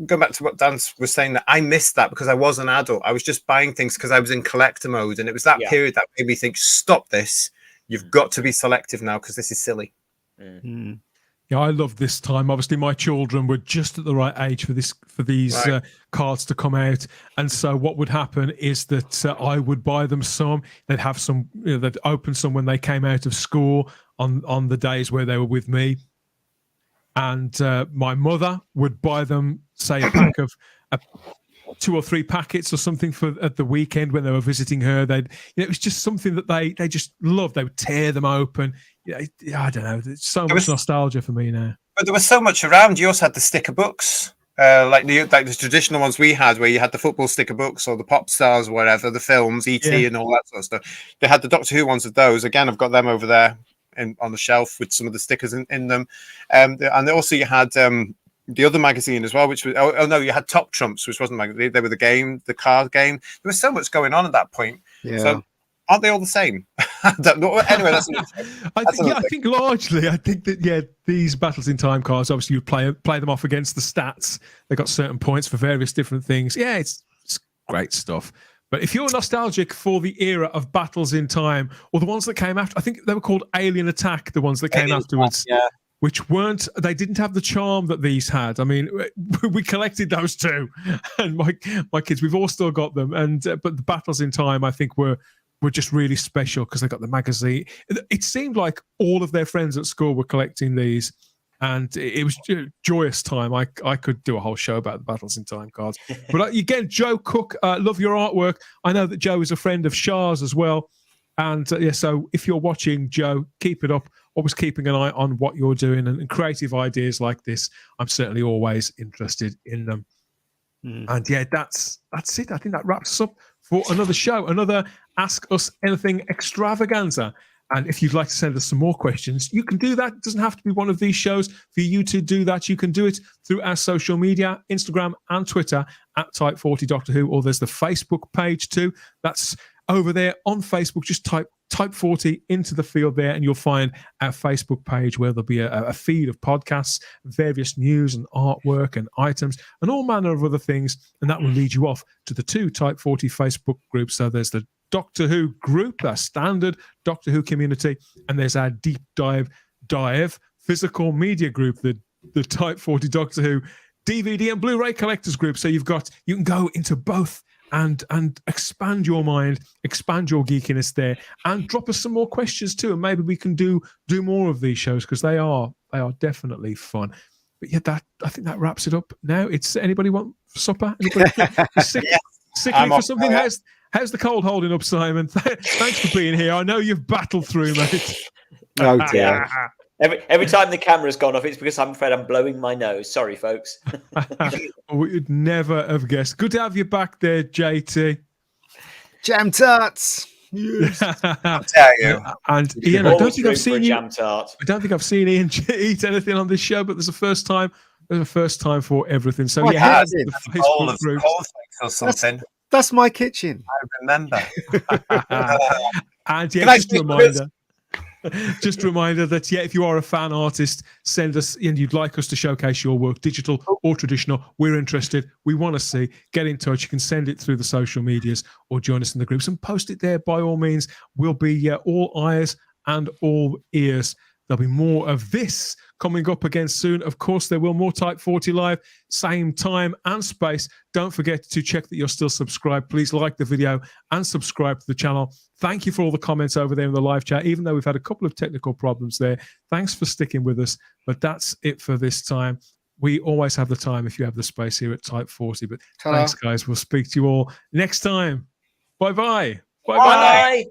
go back to what Dan was saying, that I missed that because I was an adult. I was just buying things because I was in collector mode, and it was that period that made me think, stop this. You've got to be selective now because this is silly. Yeah, I love this time. Obviously, my children were just at the right age for these cards to come out, and so what would happen is that I would buy them some. They'd have some. They'd open some when they came out of school on the days where they were with me, and my mother would buy them, say, a pack of 2 or 3 packets or something for at the weekend when they were visiting her. It was just something that they just loved. They would tear them open. I don't know. It's so much nostalgia for me now. But there was so much around. You also had the sticker books, like the traditional ones we had, where you had the football sticker books or the pop stars or whatever, the films, E.T. and all that sort of stuff. They had the Doctor Who ones of those. Again, I've got them over there on the shelf with some of the stickers in them. And also you had the other magazine as well, which was no, you had Top Trumps, which wasn't magazine. They were the card game. There was so much going on at that point. Yeah. So aren't they all the same? I don't know. Anyway, I think largely, I think that these Battles in Time cards, obviously you play them off against the stats. They got certain points for various different things. Yeah, it's great stuff. But if you're nostalgic for the era of Battles in Time, or the ones that came after, I think they were called Alien Attack, the ones that came afterwards. Which they didn't have the charm that these had. I mean, we collected those too, and my kids, we've all still got them. And but the Battles in Time, I think, were just really special because they got the magazine. It seemed like all of their friends at school were collecting these, and it was a joyous time. I could do a whole show about the Battles in Time cards. But again, Joe Cook, love your artwork. I know that Joe is a friend of Shah's as well. And so if you're watching, Joe, keep it up. Always keeping an eye on what you're doing, and creative ideas like this, I'm certainly always interested in them. And that's it. I think that wraps us up for another show, another Ask Us Anything extravaganza. And if you'd like to send us some more questions, you can do that. It doesn't have to be one of these shows. For you to do that, you can do it through our social media, Instagram and Twitter at Type40 Doctor Who, or there's the Facebook page too. That's over there on Facebook. Just type Type40 into the field there, and you'll find our Facebook page where there'll be a feed of podcasts, various news and artwork and items, and all manner of other things. And that will lead you off to the 2 Type40 Facebook groups. So there's the Doctor Who group, our standard Doctor Who community, and there's our deep dive physical media group, the Type40 Doctor Who DVD and Blu-ray collectors group. So you can go into both and expand your mind, expand your geekiness there, and drop us some more questions too, and maybe we can do more of these shows because they are definitely fun. But I think that wraps it up now. It's anybody want supper? Anybody sickly for something? How's the cold holding up, Simon? Thanks for being here. I know you've battled through, mate. Oh dear. Every time the camera's gone off, it's because I'm afraid I'm blowing my nose. Sorry, folks. We'd never have guessed. Good to have you back there, JT. Jam tarts. Yes. I'll tell you. And Ian, I don't think I've seen you. Jam tart. I don't think I've seen Ian eat anything on this show, but there's a first time. There's a first time for everything. So yeah, the Facebook group or something. That's my kitchen. I remember. And just a reminder. Just a reminder that, if you are a fan artist, send us, and you'd like us to showcase your work, digital or traditional, we're interested. We want to see. Get in touch. You can send it through the social medias or join us in the groups and post it there by all means. We'll be all eyes and all ears. There'll be more of this coming up again soon. Of course, there will more Type40 Live, same time and space. Don't forget to check that you're still subscribed. Please like the video and subscribe to the channel. Thank you for all the comments over there in the live chat, even though we've had a couple of technical problems there. Thanks for sticking with us. But that's it for this time. We always have the time if you have the space here at Type40. But thanks, guys. We'll speak to you all next time. Bye-bye. Bye-bye. Bye.